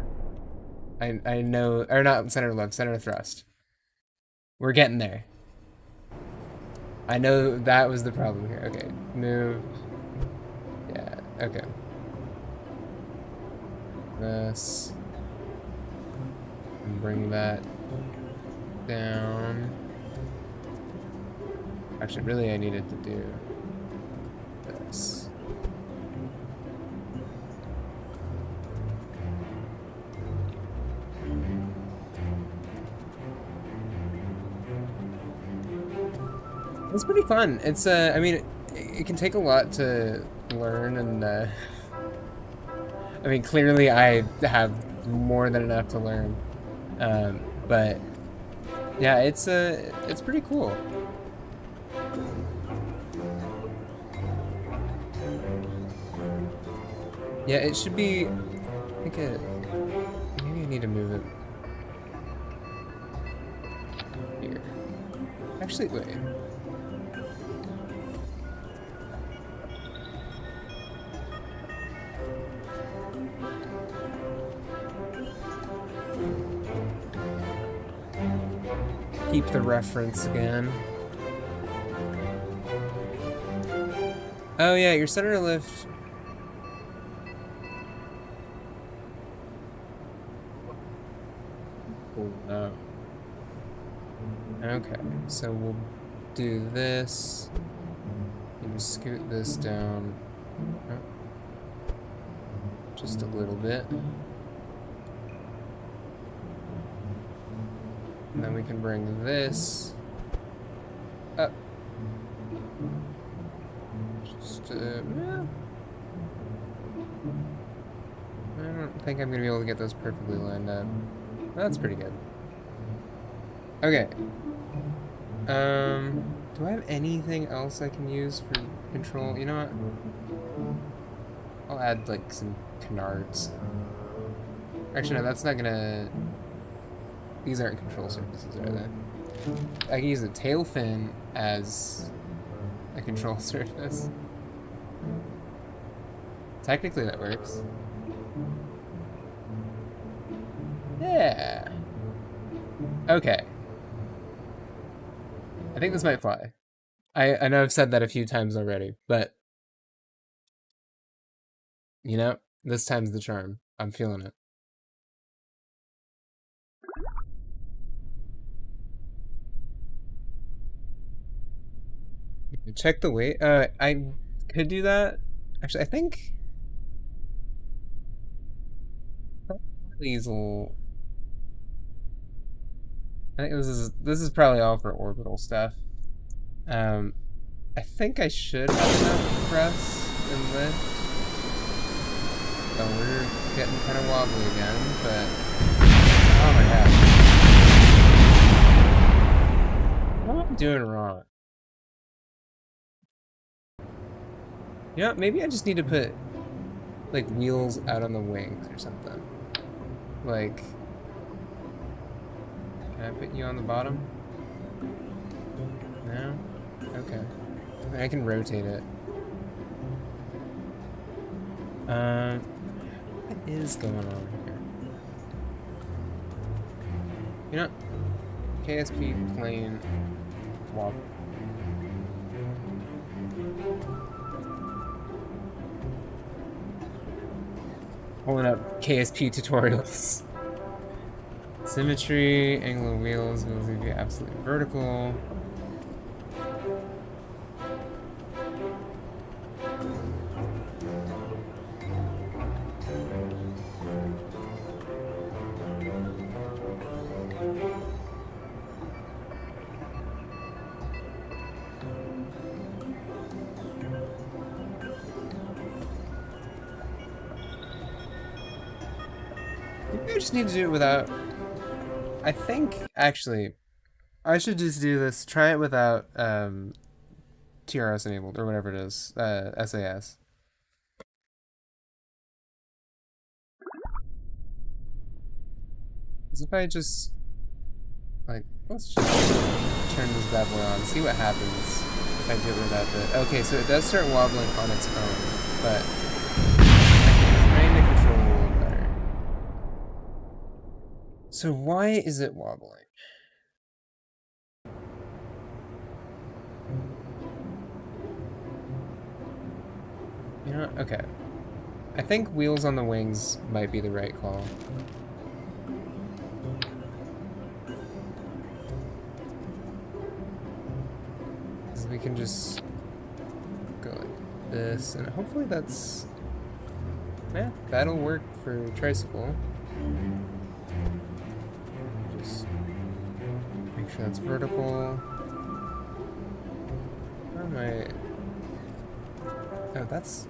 S1: I know, or not center of lift, center of thrust. We're getting there. I know that was the problem here. Okay, move. Yeah, okay. This. And bring that down. Actually, really I needed to do this. It's pretty fun. It's I mean, it can take a lot to learn, and I mean, clearly I have more than enough to learn, but yeah, it's pretty cool. Yeah, it should be. I think maybe I need to move it here. Actually, wait. Keep the reference again. Oh yeah, your center of lift. Oh. Okay, so we'll do this. And scoot this down. Oh. Just a little bit. And then we can bring this up. Just, yeah. I don't think I'm gonna be able to get those perfectly lined up. That's pretty good. Okay. Do I have anything else I can use for control? You know what? I'll add, like, some canards. Actually, no, that's not gonna... These aren't control surfaces, are they? I can use the tail fin as a control surface. Technically that works. Yeah. Okay. I think this might fly. I know I've said that a few times already, but you know, this time's the charm. I'm feeling it. Check the weight. I could do that. Actually, I think these will. I think this is probably all for orbital stuff. I think I should have enough press and lift. So we're getting kind of wobbly again, but oh my god, what am I doing wrong? You know, maybe I just need to put like wheels out on the wings or something. Like, can I put you on the bottom? No? Okay. I can rotate it. What is going on here? You know, KSP plane wobble. Pulling up KSP tutorials. Symmetry, angle of wheels will be absolutely vertical. Maybe I just need to do it without. I think, actually, I should just do this. Try it without TRS enabled, or whatever it is. SAS. As if I just, like, let's just turn this bad boy on, see what happens if I do it without the. Okay, so it does start wobbling on its own, but I'm trying to control it better. So why is it wobbling? You know, okay. I think wheels on the wings might be the right call. Because we can just go like this, and hopefully that's... Yeah, that'll work for tricycle. Just make sure that's vertical. Where am I? Oh, that's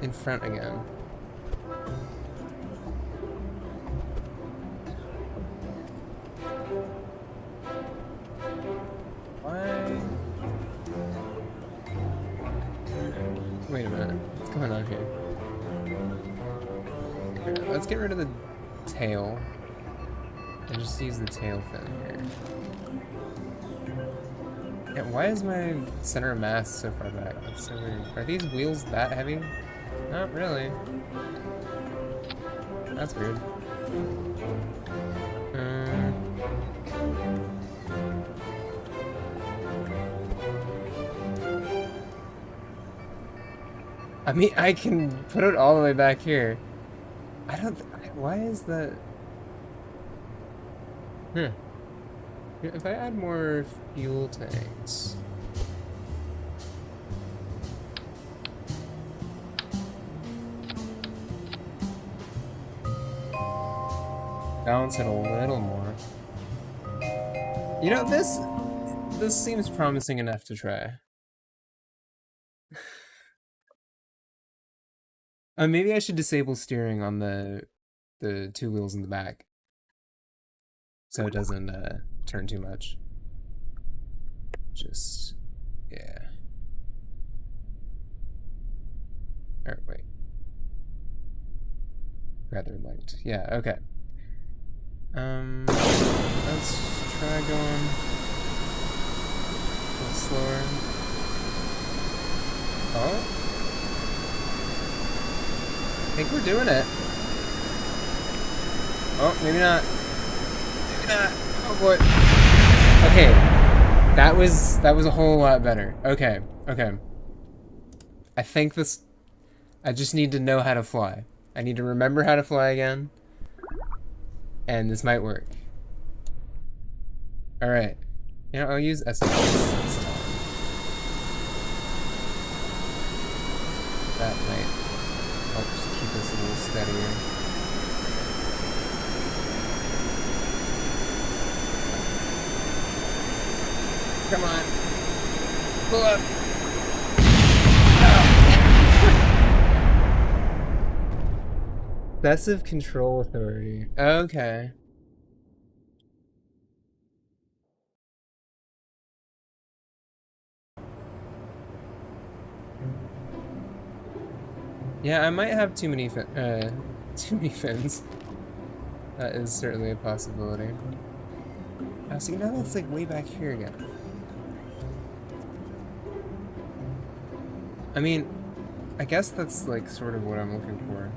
S1: in front again. Why? Wait a minute. What's going on here? Okay, let's get rid of the tail and just use the tail fin here. Yeah, why is my center of mass so far back? That's so weird. Are these wheels that heavy? Not really. That's weird. I mean, I can put it all the way back here. I don't. Why is that? If I add more fuel tanks. Balance it a little more. You know, this seems promising enough to try. Maybe I should disable steering on the two wheels in the back, so it doesn't turn too much. Just, yeah. Or wait. Rather light. Yeah, okay. Let's try going a little slower. Oh. I think we're doing it. Oh, maybe not. Maybe not. Oh boy. Okay. That was a whole lot better. Okay, okay. I think this... I just need to know how to fly. I need to remember how to fly again. And this might work. Alright. You know, I'll use SOS this time. That might help keep us a little steadier. Come on. Pull up. Excessive control authority. Okay. Yeah, I might have too many fins. That is certainly a possibility. Oh, see, now that's like way back here again. I mean, I guess that's like sort of what I'm looking for.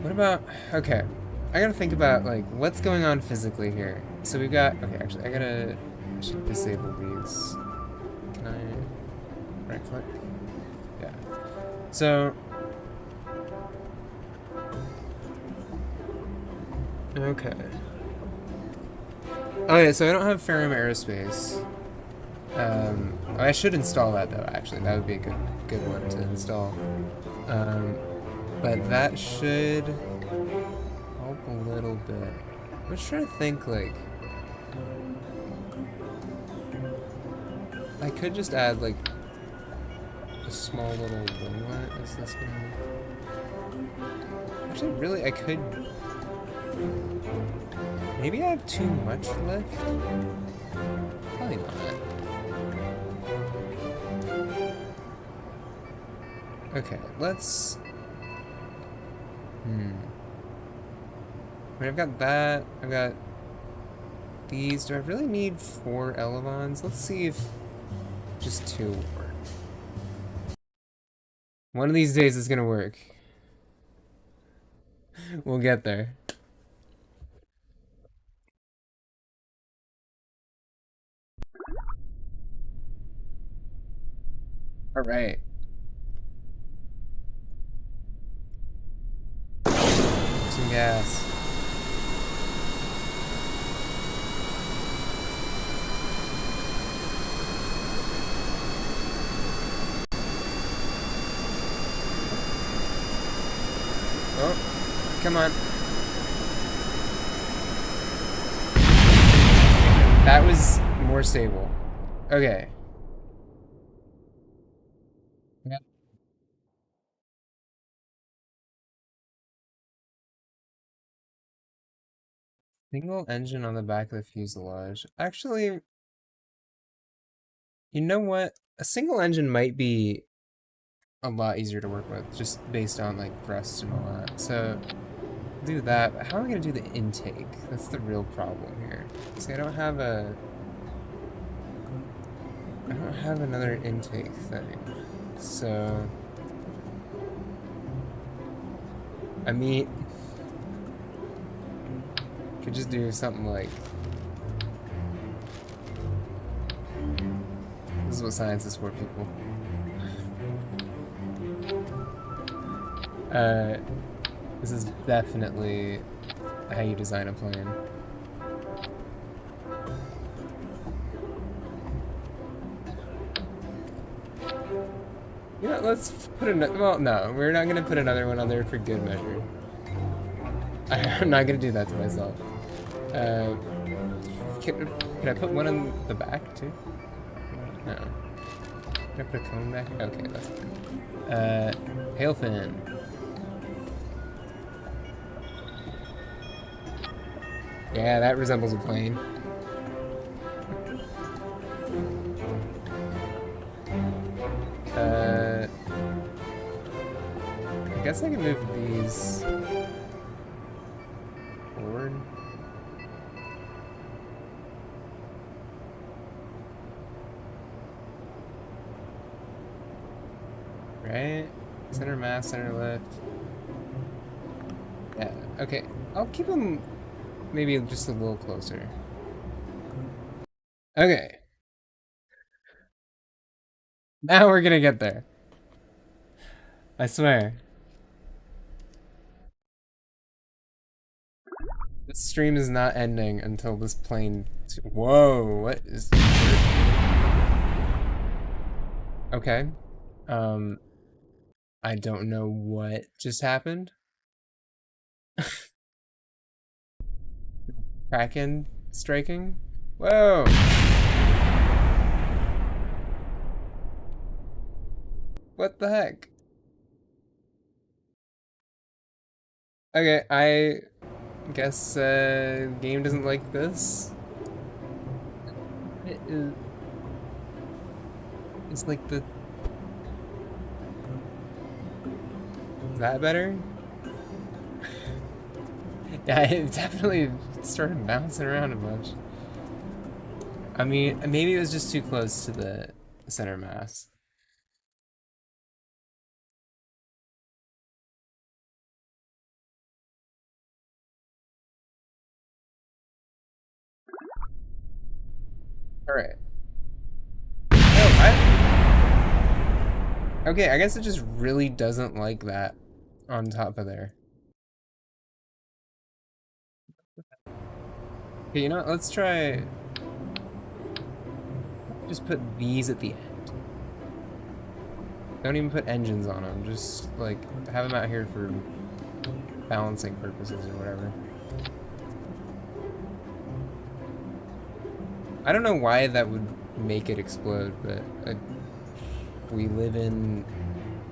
S1: What about, okay, I gotta think about like what's going on physically here. So we've got, okay, actually I should disable these. Can I right click? Yeah. So, okay. Okay, so I don't have Ferrum Aerospace. I should install that though, actually. That would be a good one to install. But that should help a little bit. I'm just trying to think, like... I could just add, like, a small little winglet. Is this gonna... Actually, really, I could... Maybe I have too much lift? Probably not. Okay, let's... I mean, I've got that, I've got these. Do I really need 4 elevons? Let's see if just 2 will work. One of these days it's gonna work. We'll get there. Alright. Some gas. Oh, come on. That was more stable. Okay. Yeah. Single engine on the back of the fuselage. Actually, you know what? A single engine might be a lot easier to work with, just based on like thrust and all that. So do that. But how am I gonna do the intake? That's the real problem here. See, I don't have another intake thing. So I mean, could just do something like, this is what science is for, people. This is definitely how you design a plane. You know, let's put another, well, no, we're not gonna put another one on there for good measure. I'm not gonna do that to myself. Can I put one on the back too? No. Can I put a cone back? Okay, that's fine. Hail fin. Yeah, that resembles a plane. I guess I can move these forward. Right? Center mass, center lift. Yeah, okay. I'll keep them maybe just a little closer. Okay. Now we're gonna get there. I swear. This stream is not ending until this plane... Whoa, what is... Okay. Um, I don't know what just happened. Kraken striking? Whoa! What the heck? Okay, I guess game doesn't like this. It is... It's like the... Is that better? Yeah, it definitely started bouncing around a bunch. I mean, maybe it was just too close to the center mass. Alright. Okay, I guess it just really doesn't like that on top of there. Okay, you know what? Let's try... Just put these at the end. Don't even put engines on them. Just, like, have them out here for balancing purposes or whatever. I don't know why that would make it explode, but we live in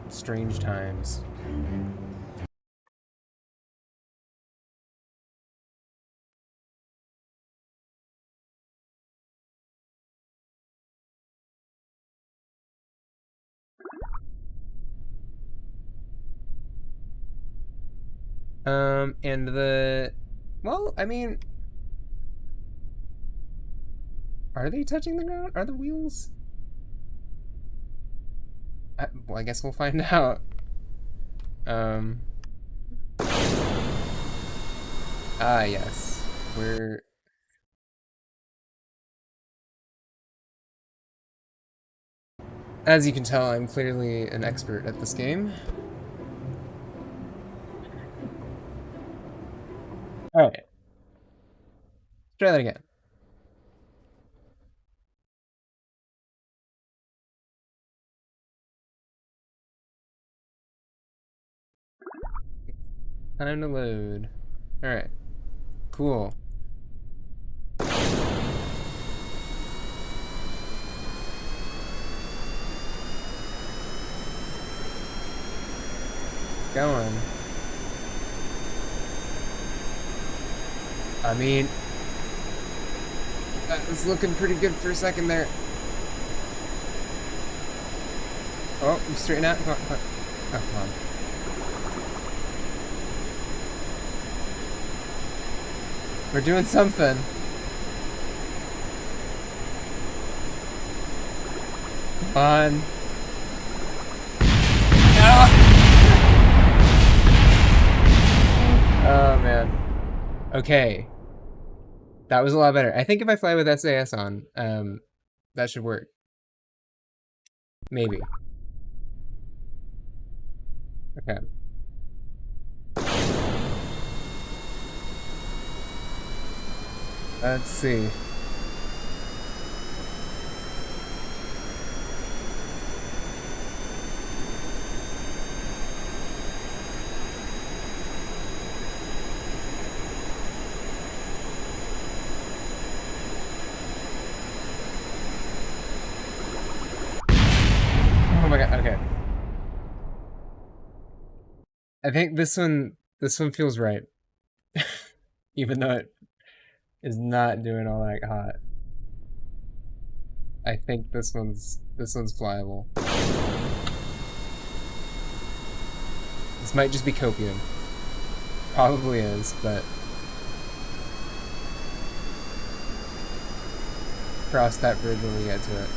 S1: strange times. And the... Well, I mean... Are they touching the ground? Are the wheels? Well, I guess we'll find out. Ah, yes. We're... As you can tell, I'm clearly an expert at this game. Alright. Try that again. Time to load. Alright. Cool. Going. I mean, that was looking pretty good for a second there. Oh, you straighten out. Come on, come on. Oh, come on. We're doing something. Come on. Oh, man. Okay. That was a lot better. I think if I fly with SAS on, that should work. Maybe. Okay. Let's see. Oh my god, okay. I think this one feels right. Even though it is not doing all that hot. I think this one's flyable. This might just be copium. Probably is, but cross that bridge when we get to it.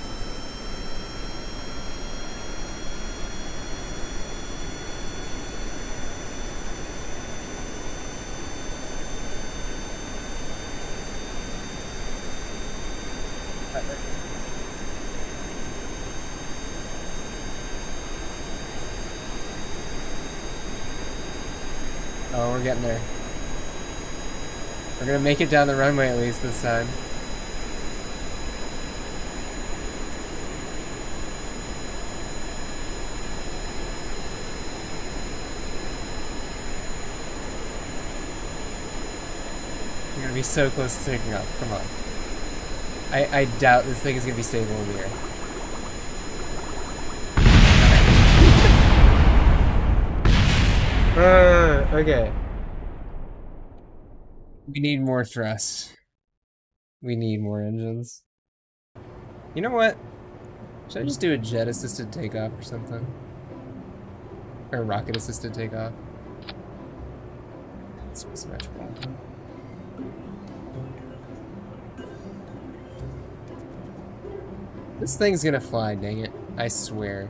S1: Oh, we're getting there. We're gonna make it down the runway at least this time. We're gonna be so close to taking off. Come on. I doubt this thing is gonna be stable in the air. Okay. We need more thrust. We need more engines. You know what? Should I just do a jet-assisted takeoff or something? Or rocket-assisted takeoff? It's symmetrical. This thing's gonna fly, dang it. I swear.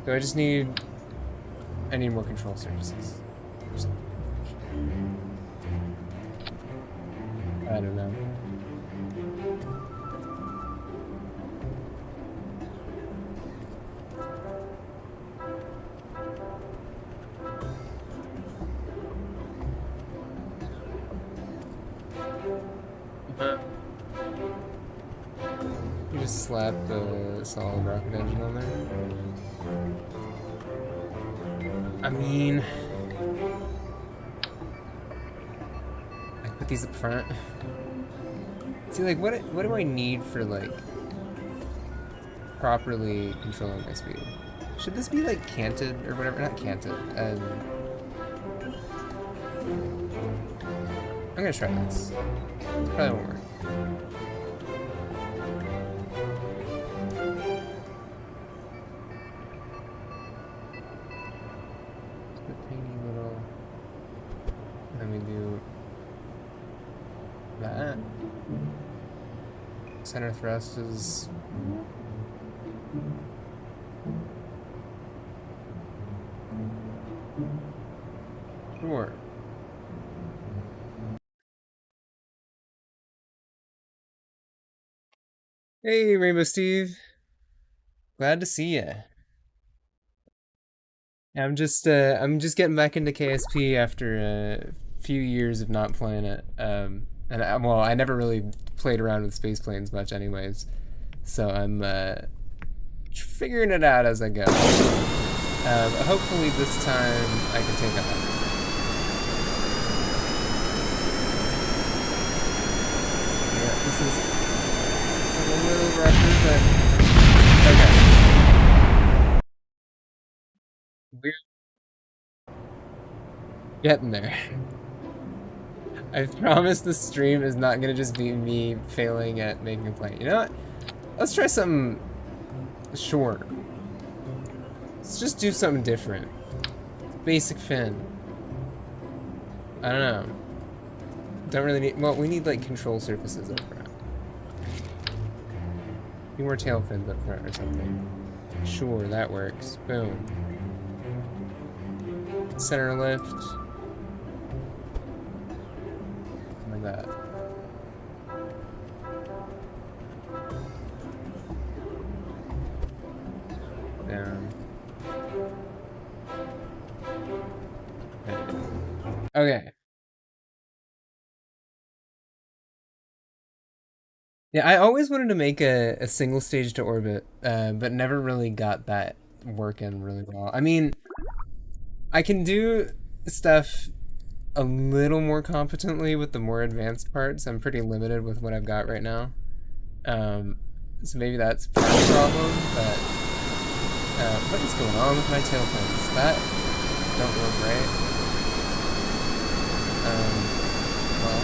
S1: So I just need... I need more control surfaces. I don't know. You just slap the solid rocket engine on there. I mean, I put these up front. See, like, what do I need for, like, properly controlling my speed? Should this be, like, canted or whatever? Not canted. I'm gonna try this. Probably won't work. Center thrust is sure. Hey, Rainbow Steve. Glad to see ya. I'm just getting back into KSP after a few years of not playing it. Well, I never really played around with space planes much anyways, so I'm figuring it out as I go. Hopefully this time I can take off. Yeah, this is a little rougher, but okay. We're getting there. I promise the stream is not gonna just be me failing at making a plane. You know what? Let's try something short. Let's just do something different. Basic fin. I don't know. Don't really need, well, we need like control surfaces up front. Need more tail fins up front or something. Sure, that works. Boom. Center lift. That. Down. Okay. Yeah, I always wanted to make a single stage to orbit, but never really got that working really well. I mean, I can do stuff a little more competently with the more advanced parts. I'm pretty limited with what I've got right now. So maybe that's part of the problem, but what is going on with my tail fins? That don't work right. Well,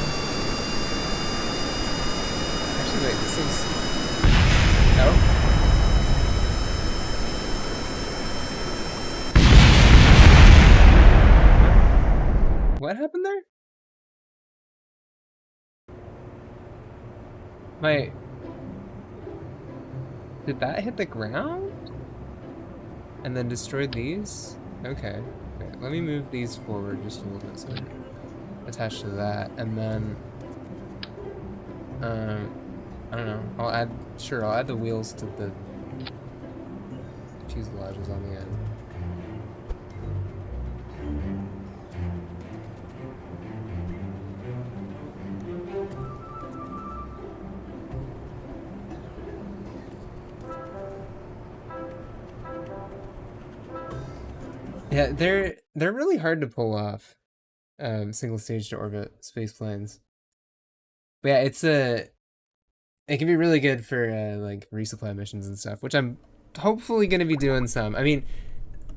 S1: actually wait, this is, no? What happened there? Did that hit the ground? And then destroy these? Okay. Okay, let me move these forward just a little bit so they're attached to that. And then, I don't know. I'll add the wheels to the fuselages on the end. Yeah, they're really hard to pull off. Single stage to orbit space planes. But yeah, it can be really good for like resupply missions and stuff, which I'm hopefully going to be doing some. I mean,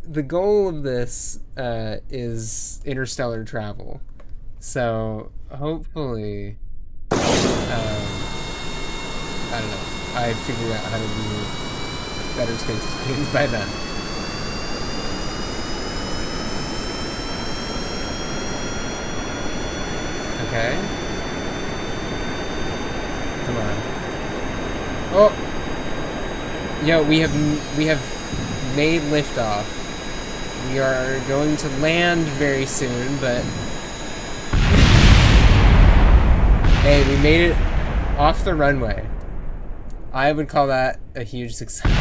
S1: the goal of this is interstellar travel, so hopefully, I don't know. I figured out how to do better space planes by then. Okay. Come on. Oh! Yo, we have made liftoff. We are going to land very soon, but hey, we made it off the runway. I would call that a huge success.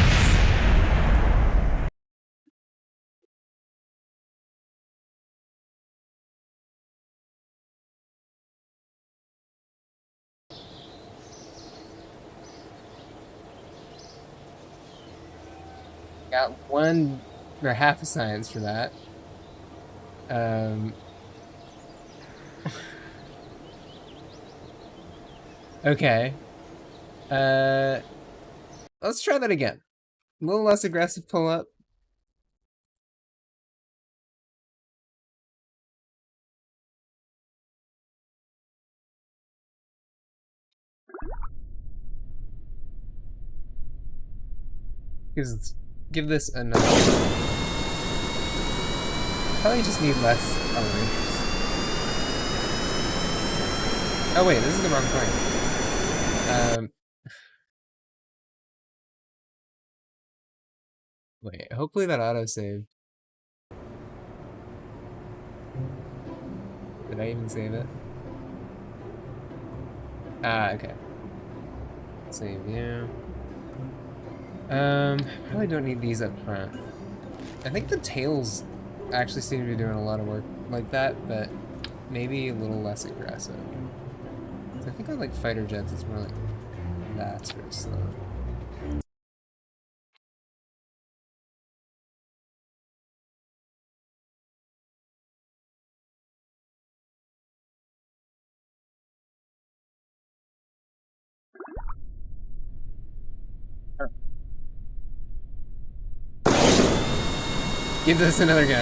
S1: Got 1 or half a science for that. Okay. Let's try that again. A little less aggressive pull up. Give this another. Probably just need less elevation. Oh wait, this is the wrong plane. Wait, hopefully that auto-saved. Did I even save it? Ah, okay. Save view. Probably don't need these up front. I think the tails actually seem to be doing a lot of work like that, but maybe a little less aggressive. So I think on like fighter jets, it's more like that sort of slow. Give this another go.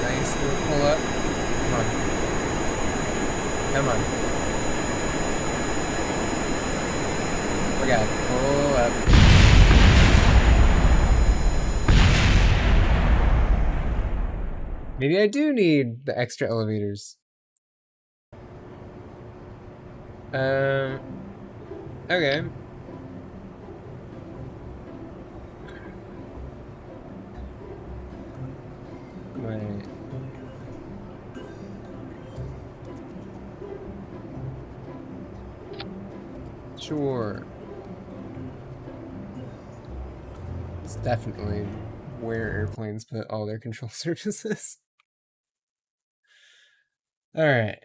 S1: Nice little pull up. Come on. Come on. We got it. Pull up. Maybe I do need the extra elevators. Okay. Wait. Sure. It's definitely where airplanes put all their control surfaces. All right.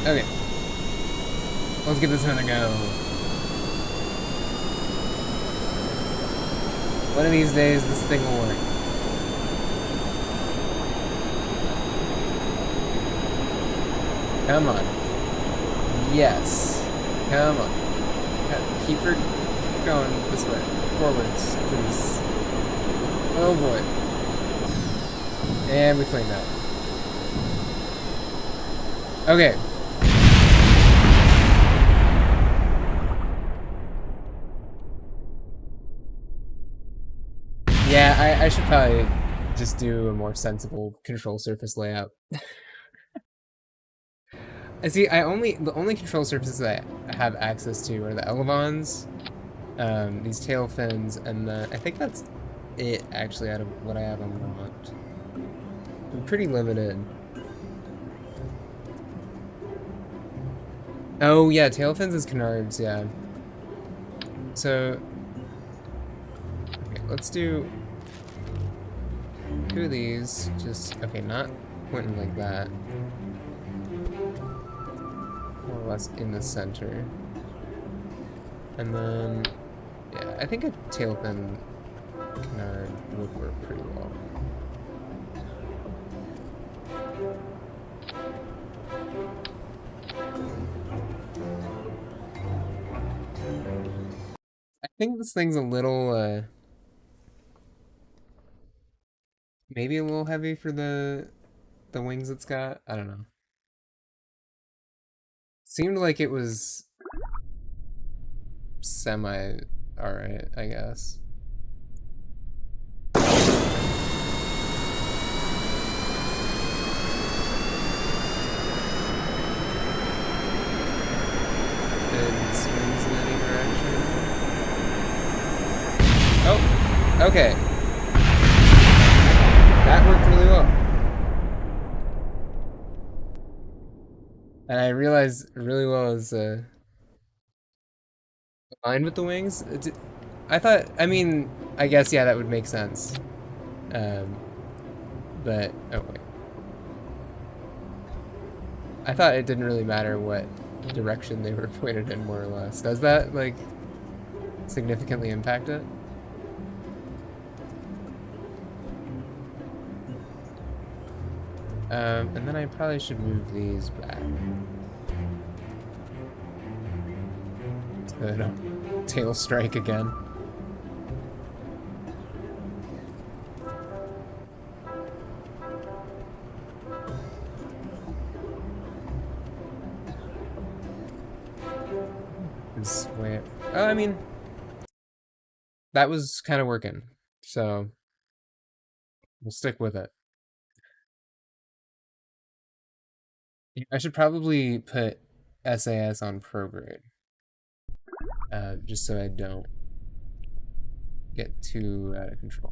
S1: Okay. Let's give this another go. One of these days, this thing will work. Come on. Yes. Come on. Keep her going this way. Forwards, please. Oh boy. And we cleaned that. Okay. Yeah, I should probably just do a more sensible control surface layout. I see. The only control surfaces I have access to are the elevons, these tail fins, and I think that's it actually out of what I have unlocked. I'm pretty limited. Oh yeah, tail fins is canards. Yeah. So okay, let's do 2 of these. Just okay, not pointing like that. More or less in the center. And then, yeah, I think a tail fin canard would work pretty well. I think this thing's a little, maybe a little heavy for the wings it's got. I don't know. Seemed like it was semi alright, I guess. It swings in any direction. Oh, okay. That worked really well. And I realized really well is aligned with the wings. I thought, I mean, I guess, yeah, that would make sense. But, oh wait. I thought it didn't really matter what direction they were pointed in, more or less. Does that, like, significantly impact it? And then I probably should move these back. So they don't tail strike again. This way. Oh, I mean, that was kind of working, so we'll stick with it. I should probably put SAS on prograde, just so I don't get too out of control.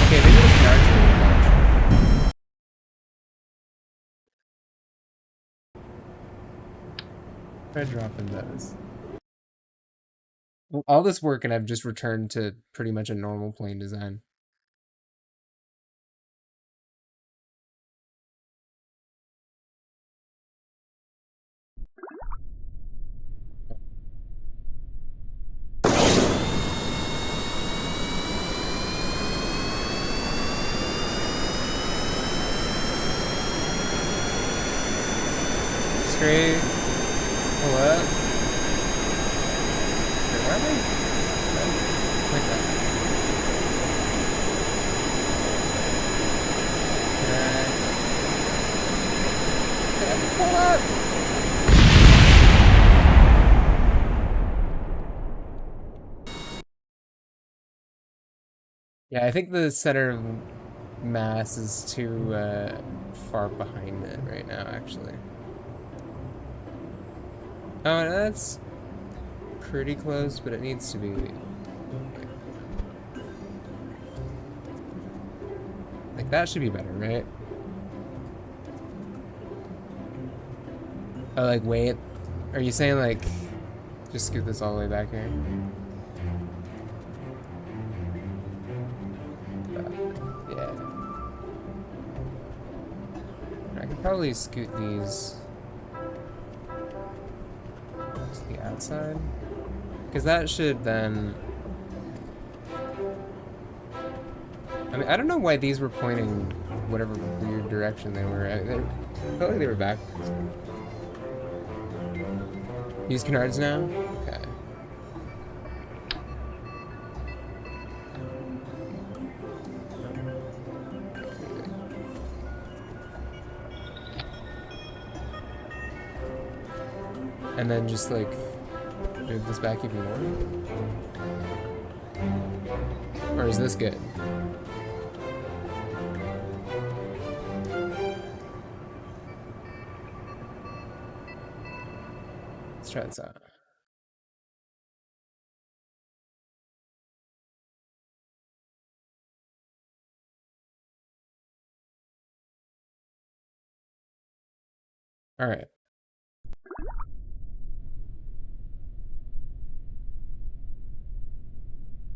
S1: Okay, maybe the canards are much. Try dropping those. Well, all this work and I've just returned to pretty much a normal plane design. Straight, pull up. Wait, why am I? Like that. Okay, pull up. Yeah, I think the center of mass is too far behind it right now, actually. Oh, that's pretty close, but it needs to be. Like, that should be better, right? Oh, like, wait. Are you saying, like, just scoot this all the way back here? Yeah. I could probably scoot these to the outside. Because that should then... I mean, I don't know why these were pointing whatever weird direction they were. I felt like they were backwards. Use canards now? Okay. And then just like move this back even more? Or is this good? Let's try this out. All right.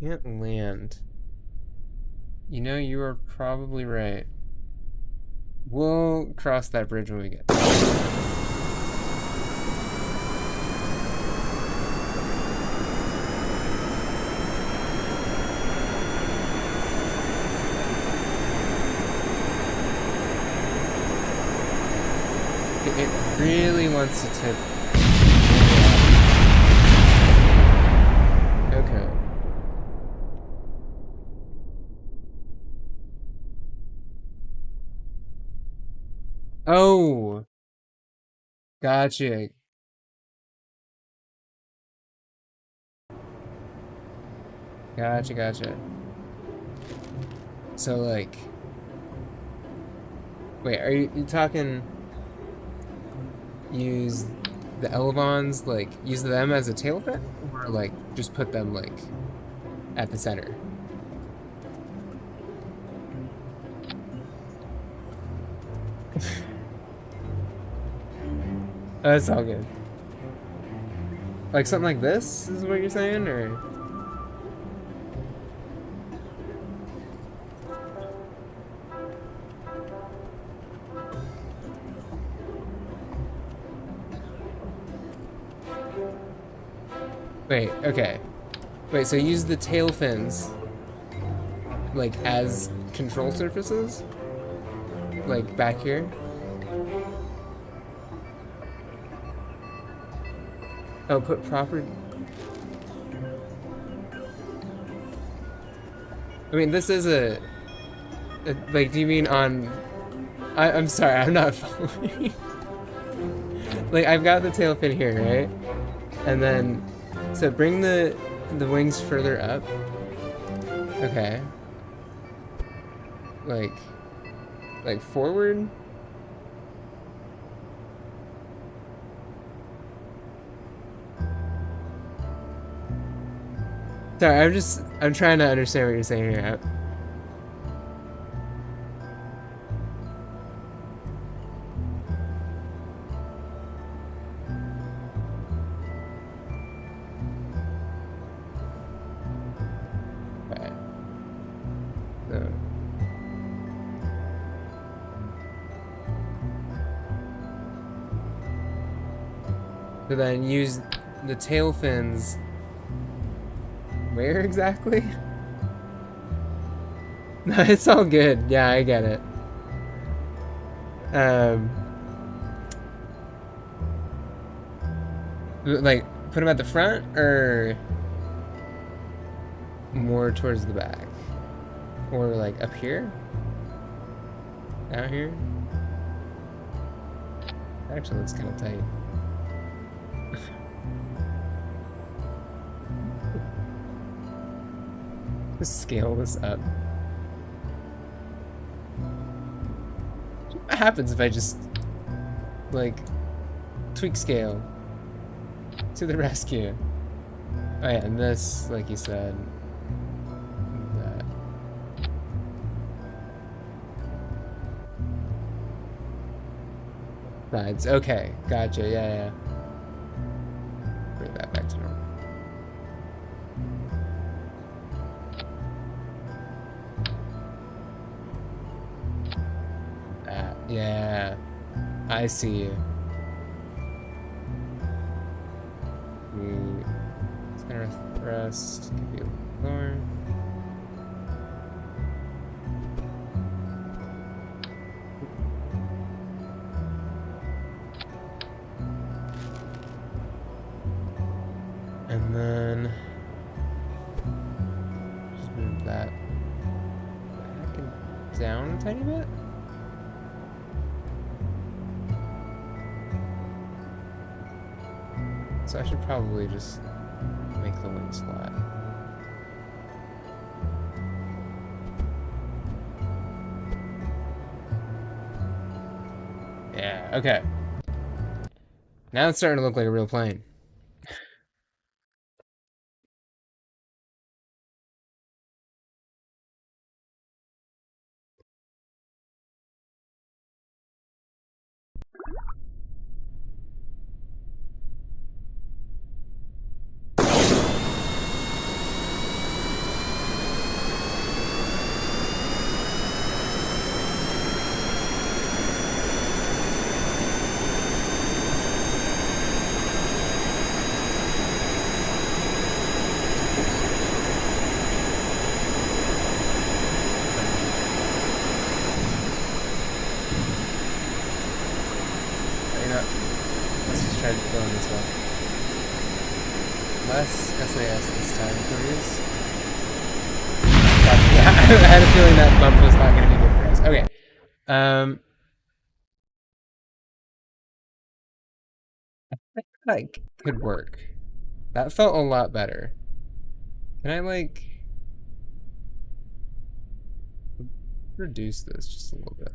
S1: Can't land. You know, you are probably right. We'll cross that bridge when we get there. It really wants to tip. Okay. Oh, gotcha. Gotcha. So like, wait, are you talking use the Elevons, like use them as a tail fin? Or like just put them like at the center? That's all good. Like something like this is what you're saying, or? Wait, okay. Wait, so use the tail fins like as control surfaces? Like back here? Oh, put proper... I mean, this is a like, do you mean on... I'm sorry, I'm not following. Like, I've got the tail fin here, right? And then... So bring the wings further up. Okay. Like forward? Sorry, I'm trying to understand what you're saying here. Okay. So then use the tail fins. Where exactly? No, it's all good. Yeah, I get it. Like, put them at the front or more towards the back? Or like up here? Out here? Actually, looks kind of tight. Just scale this up. What happens if I just, like, tweak scale to the rescue? Oh yeah, and this, like you said, that. Sides, okay, gotcha, yeah. Bring that back to normal. Yeah, I see you. Center of thrust could be a little lower. And then just move that back and down a tiny bit. So I should probably just make the wings flat. Yeah, okay. Now it's starting to look like a real plane. Let's just try to go in this way. Less SAS this time, please. Yeah, I had a feeling that bump was not going to be good for us. Okay. I think that could work. That felt a lot better. Can I, like, reduce this just a little bit?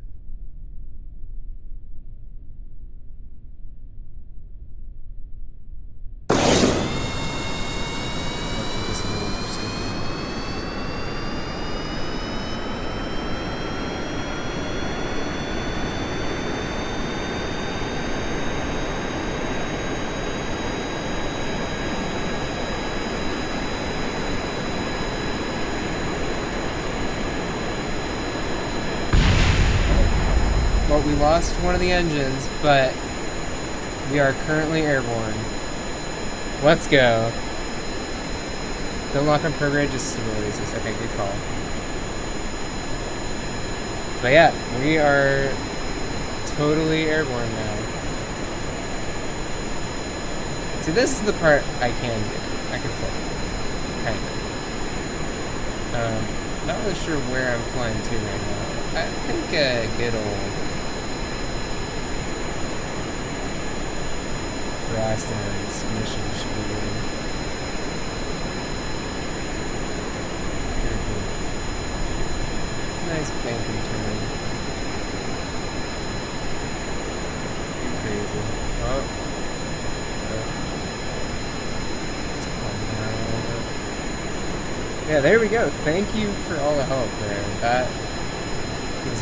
S1: Well, we lost one of the engines, but we are currently airborne. Let's go. Don't lock on prograde, just stability. Okay, good call. But yeah, we are totally airborne now. See, this is the part I can do. I can fly. Kind of. Not really sure where I'm flying to right now. I think good old grasslands mission should be good. Nice bank and turn. Crazy. Oh. Yeah, there we go. Thank you for all the help there. That was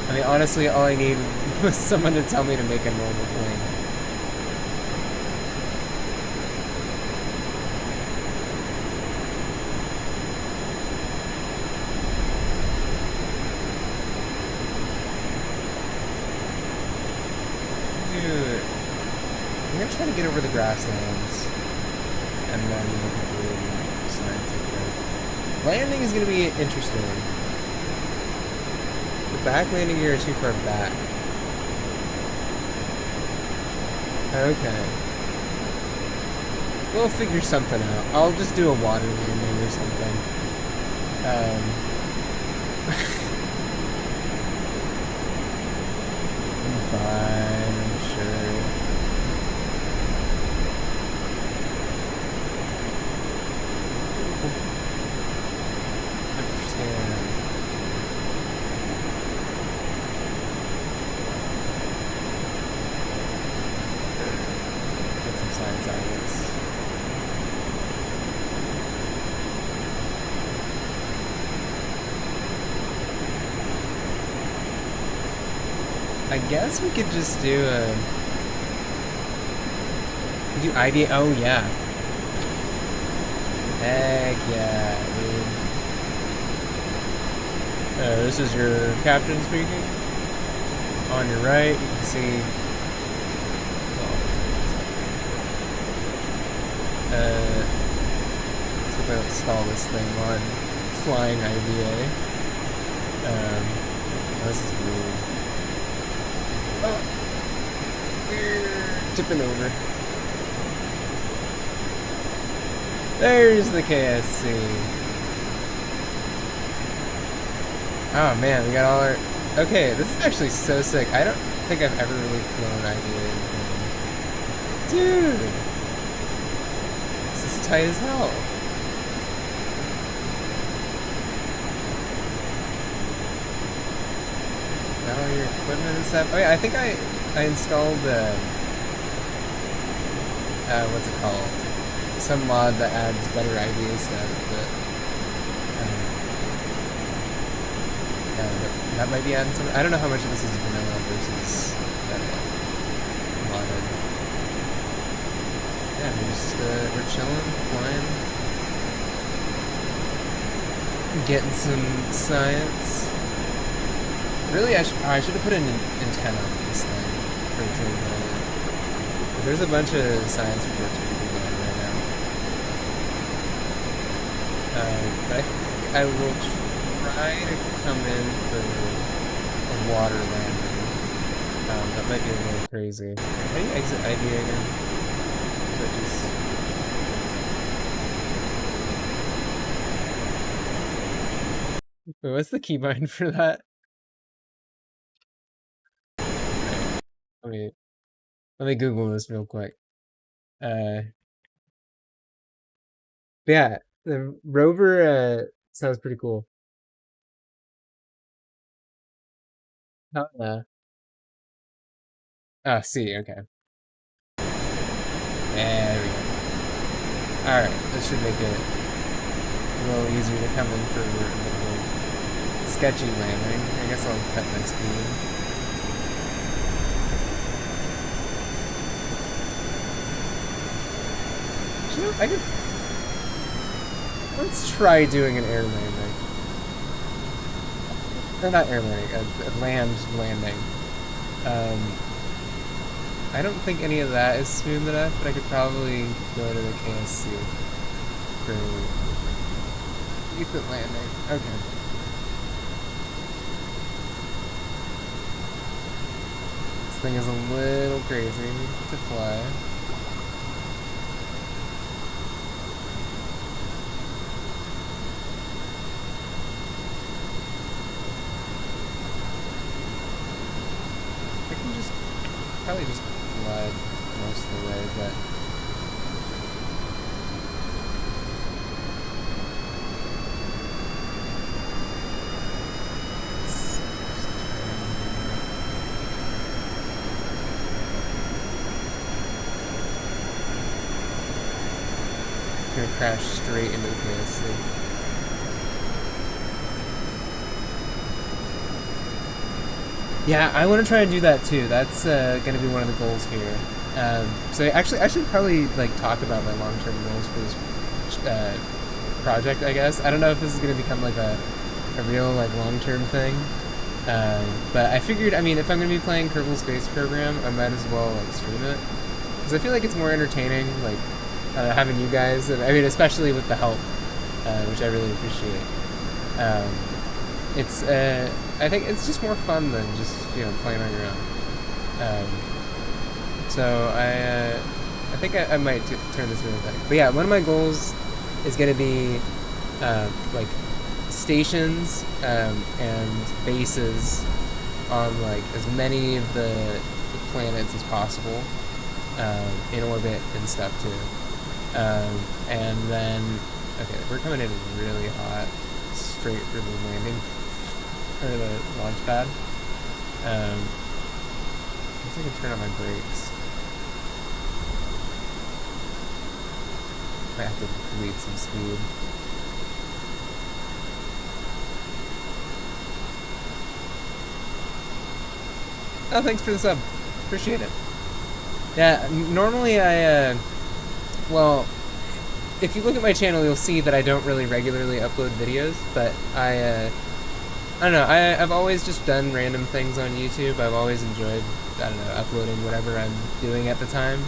S1: I mean, honestly, all I need was someone to tell me to make a normal plane. Dude, I'm gonna try to get over the grasslands, and then hopefully science it there. Landing is gonna be interesting. The back landing gear is too far back. Okay. We'll figure something out. I'll just do a water landing or something. I'm fine, I'm sure. I guess we could just do idea. Oh yeah. Heck yeah, dude. This is your captain speaking. On your right, you can see. Let's see if I don't stall this thing on flying IVA. This is weird. Oh, we're tipping over. There's the KSC. Oh man, we got all our... Okay, this is actually so sick. I don't think I've ever really flown IVA. Dude! This is tight as hell. Got all your equipment and stuff. Oh yeah, I think I installed what's it called? Some mod that adds better idea stuff, but yeah, that might be adding some. I don't know how much of this is vanilla versus modded. Yeah, we're chilling, flying, getting some science. Really, I should have put an antenna on this thing for it to there's a bunch of science reports we can do right now. But I will try to come in for a water landing. That might be a little crazy. How do you exit idea again? Wait, what's the keybind for that? Let me Google this real quick. Yeah, the rover sounds pretty cool. Oh, see, okay. There we go. Alright, this should make it a little easier to come in for a little sketchy landing. I guess I'll cut my speed. I could... Let's try doing an air landing. Or not air landing, a landing. I don't think any of that is smooth enough, but I could probably go to the KSP for decent landing. Okay. This thing is a little crazy to fly. I can probably just glide most of the way, but I'm gonna crash straight into the KSP. Yeah, I want to try and do that too. That's going to be one of the goals here. So actually, I should probably talk about my long-term goals for this project. I guess I don't know if this is going to become a real long-term thing. But I figured, I mean, if I'm going to be playing Kerbal Space Program, I might as well stream it because I feel like it's more entertaining. Having you guys, I mean, especially with the help, which I really appreciate. I think it's just more fun than just playing on your own. So I think I might turn this into a thing. But yeah, one of my goals is going to be stations and bases on as many of the planets as possible in orbit and stuff too. And then okay, we're coming in really hot, straight for the landing. Or the launch pad. I guess I can turn on my brakes. Might have to bleed some speed. Oh, thanks for the sub. Appreciate it. Yeah, normally well, if you look at my channel, you'll see that I don't really regularly upload videos, but I don't know, I've always just done random things on YouTube. I've always enjoyed, I don't know, uploading whatever I'm doing at the time.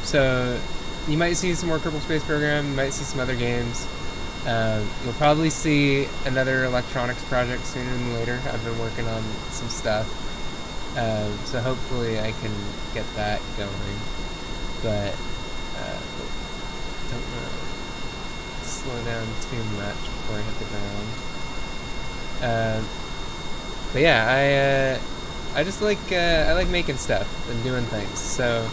S1: So you might see some more Kerbal Space Program, you might see some other games. You'll probably see another electronics project sooner than later. I've been working on some stuff. So hopefully I can get that going. But don't want to slow down too much before I hit the ground. But yeah, I just I like making stuff and doing things. So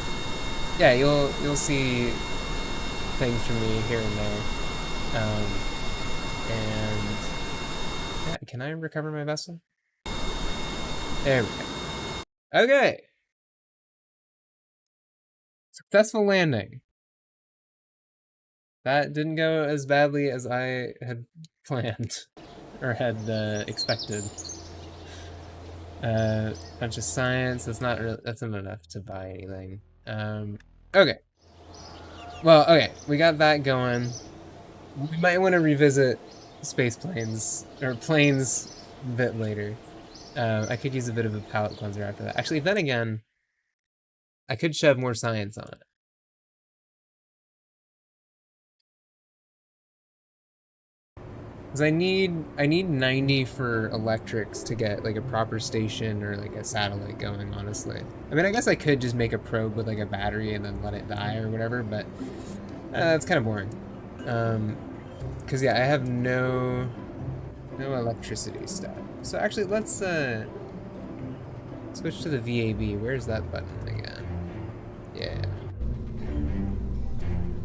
S1: yeah, you'll see things from me here and there. And yeah, can I recover my vessel? There we go. Okay. Successful landing. That didn't go as badly as I had planned or had expected. Bunch of science. That's not enough to buy anything. Okay. Well, okay, we got that going. We might want to revisit space planes or planes a bit later. I could use a bit of a palate cleanser after that. Actually, then again, I could shove more science on it. Because I need 90 for electrics to get like a proper station or like a satellite going, honestly. I mean, I guess I could just make a probe with like a battery and then let it die or whatever, but that's kind of boring. Because yeah, I have no electricity stuff. So actually, let's switch to the VAB. Where's that button again? Yeah.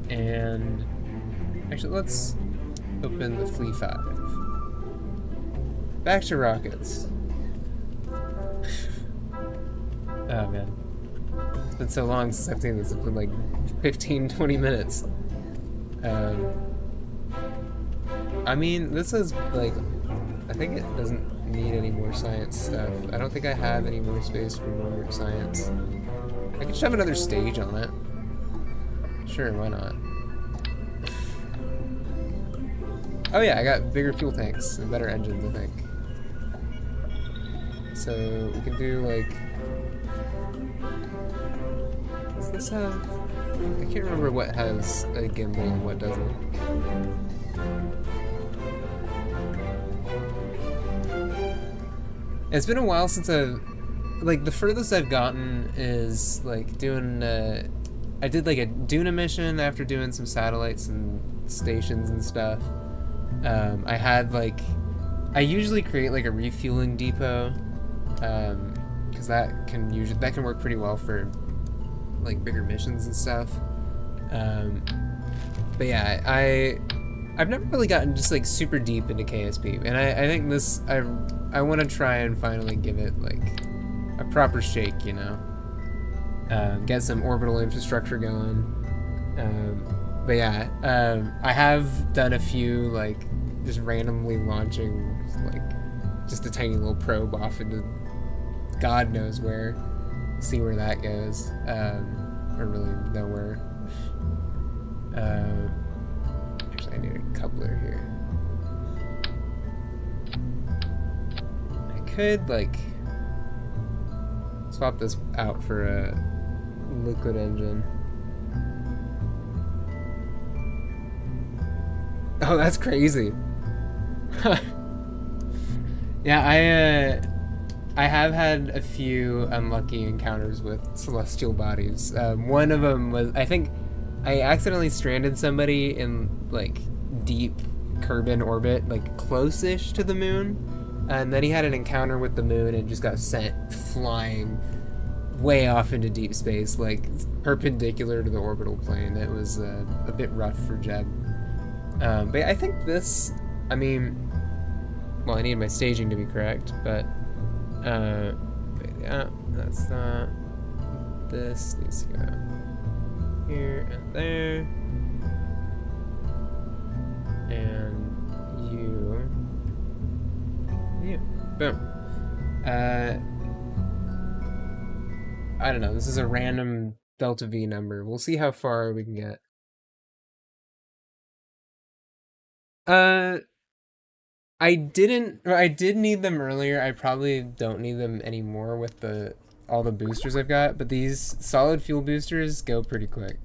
S1: And actually, let's open the Flea 5. Back to rockets. Oh man. It's been so long since I've seen this. It's been like 15-20 minutes. I mean, this is like, I think it doesn't need any more science stuff. I don't think I have any more space for more science. I could shove another stage on it. Sure, why not? Oh yeah, I got bigger fuel tanks and better engines, I think. So we can do like... Does this have... I can't remember what has a gimbal and what doesn't. It's been a while since I've... Like, the furthest I've gotten is, like, doing, I did, like, a Duna mission after doing some satellites and stations and stuff. I had, like... I usually create, like, a refueling depot, because that can work pretty well for, like, bigger missions and stuff. But yeah, I've never really gotten just, like, super deep into KSP, and I think this... I want to try and finally give it, like, a proper shake, you know? Get some orbital infrastructure going. But yeah, I have done a few, like, just randomly launching, like, just a tiny little probe off into God knows where. See where that goes. Or really nowhere. Actually, I need a coupler here. Could like swap this out for a liquid engine. Oh, that's crazy. Yeah, I have had a few unlucky encounters with celestial bodies. One of them was, I think I accidentally stranded somebody in like deep Kerbin orbit, like close-ish to the moon. And then he had an encounter with the moon and just got sent flying way off into deep space, like perpendicular to the orbital plane. It was a bit rough for Jeb. But I think this, I mean, well, I need my staging to be correct, but yeah, that's not, this needs to go here and there. And you. Yeah, boom. I don't know, this is a random delta V number. We'll see how far we can get. I did need them earlier. I probably don't need them anymore with all the boosters I've got, but these solid fuel boosters go pretty quick.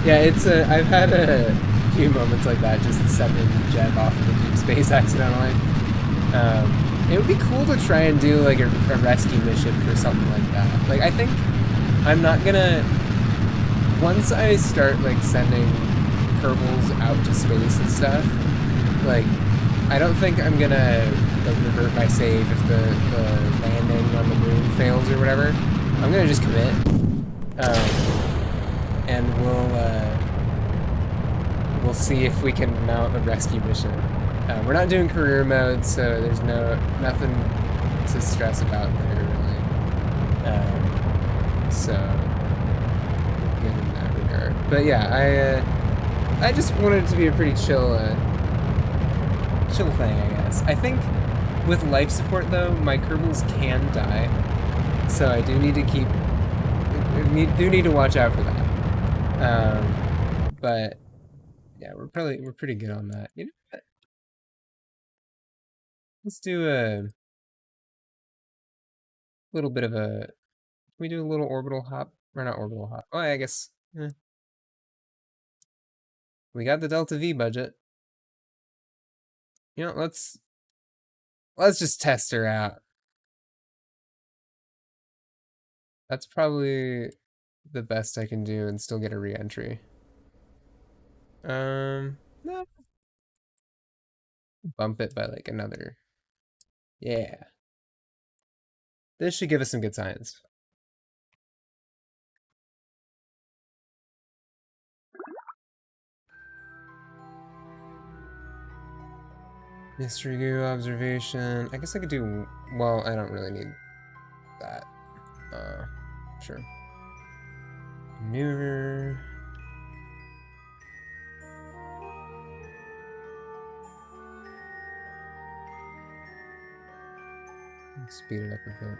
S1: Yeah, it's I've had a few moments like that, just sending Jeb off into deep space accidentally. It would be cool to try and do like a rescue mission for something like that. Like I think I'm not gonna once I start like sending Kerbals out to space and stuff, like I don't think I'm gonna like revert my save if the landing on the moon fails or whatever. I'm gonna just commit, and we'll see if we can mount a rescue mission. We're not doing career mode, so there's nothing to stress about there really. So we're good in that regard. But yeah, I just wanted it to be a pretty chill thing, I guess. I think with life support though, my Kerbals can die, so I do need to watch out for that. But yeah, we're pretty good on that. You know what? Let's do a little bit of a. Can we do a little orbital hop? Or not orbital hop? Oh, I guess. We got the Delta V budget. You know, let's just test her out. That's probably the best I can do and still get a re-entry. No. Bump it by like another. Yeah. This should give us some good science. Mystery goo observation. I guess I could do. Well, I don't really need that. Sure. Maneuver. Speed it up a bit.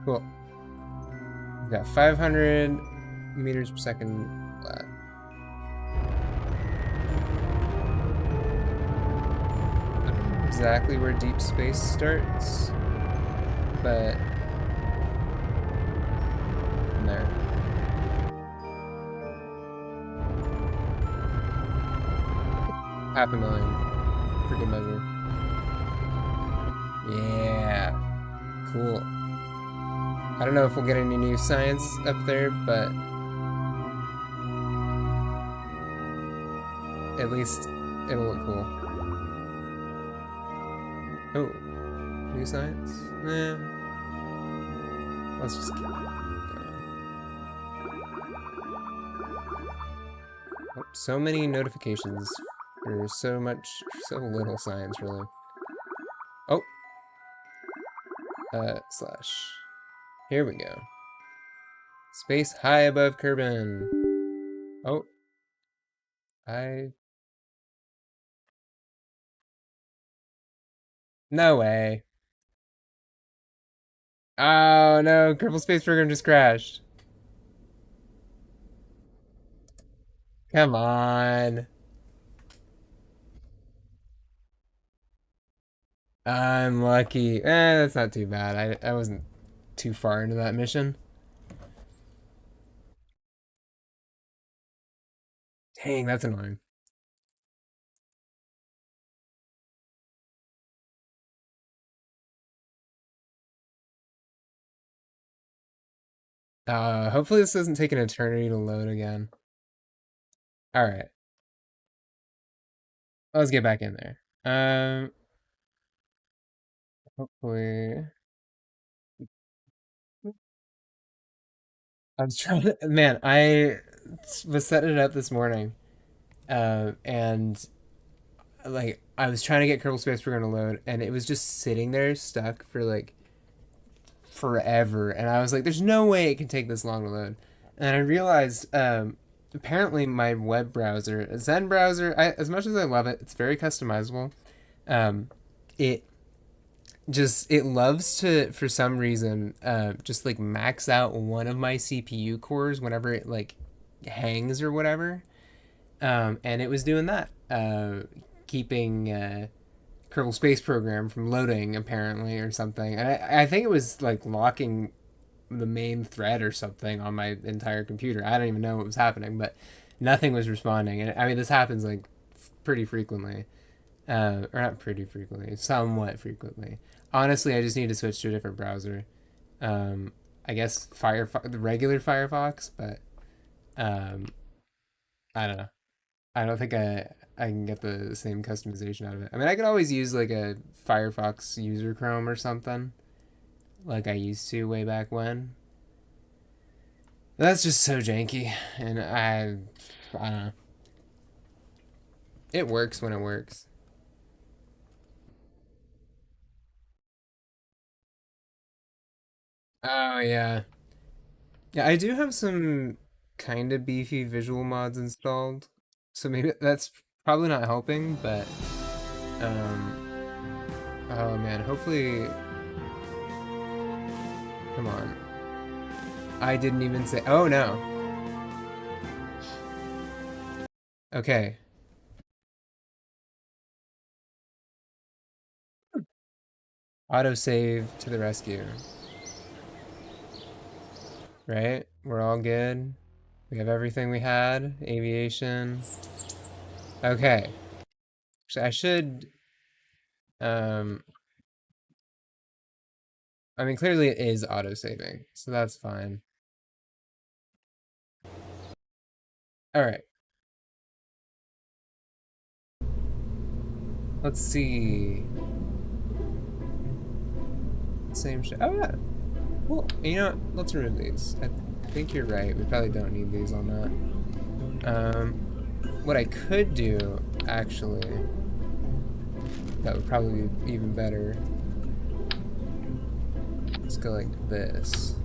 S1: Cool. We've got 500 meters per second left. I don't know exactly where deep space starts, but in there. $500,000 for good measure. Yeah. Cool. I don't know if we'll get any new science up there, but at least it'll look cool. Oh, new science? Nah. Let's just keep going. Oh, so many notifications for so little science, really. Oh. Slash. Here we go. Space high above Kerbin. Oh. No way. Oh no, Kerbal Space Program just crashed. Come on. I'm lucky. That's not too bad. I wasn't too far into that mission. Dang, that's annoying. Hopefully this doesn't take an eternity to load again. Alright. Let's get back in there. Hopefully. I was trying to, man, I was setting it up this morning, and like I was trying to get Kerbal Space Program to load, and it was just sitting there stuck for like forever, and I was like, "There's no way it can take this long to load." And I realized apparently my web browser, Zen browser, as much as I love it, it's very customizable. Um, it it loves to, for some reason, just like max out one of my CPU cores whenever it like hangs or whatever. And it was doing that, keeping Kerbal Space Program from loading apparently or something. And I think it was like locking the main thread or something on my entire computer. I don't even know what was happening, but nothing was responding. And I mean, this happens like pretty frequently, or not pretty frequently, somewhat frequently. Honestly, I just need to switch to a different browser. I guess Firefox, the regular Firefox, but um, I don't know. I don't think I can get the same customization out of it. I mean, I could always use like a Firefox user Chrome or something, like I used to way back when. That's just so janky, and I don't know. It works when it works. Oh yeah, yeah. I do have some kind of beefy visual mods installed, so maybe that's probably not helping. But um, oh man, hopefully, come on. I didn't even say. Oh no. Okay. Autosave to the rescue. Right? We're all good. We have everything we had. Aviation. Okay. So I should, um, I mean, clearly it is autosaving, so that's fine. All right. Let's see. Same shit. Oh yeah. Well, you know what? Let's remove these. I think you're right. We probably don't need these on that. What I could do, actually, that would probably be even better. Let's go like this.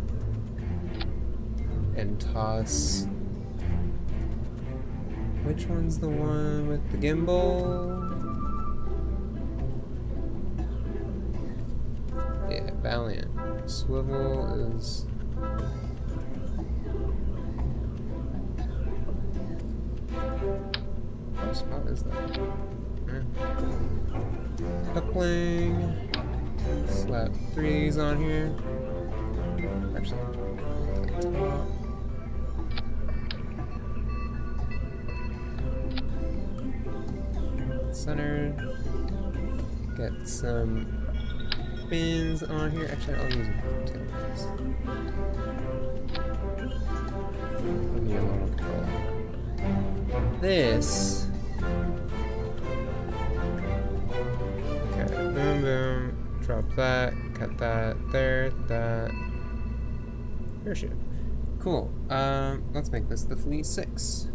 S1: And toss. Which one's the one with the gimbal? Yeah, Valiant. Swivel is. What spot is that? Coupling. Slap threes on here. Actually. Centered. Get some pins on here. Actually, I'll use tail pins. Give me a little control. This. Okay, boom, boom. Drop that. Cut that. There. That. Parachute. Cool. Let's make this the Fleet 6.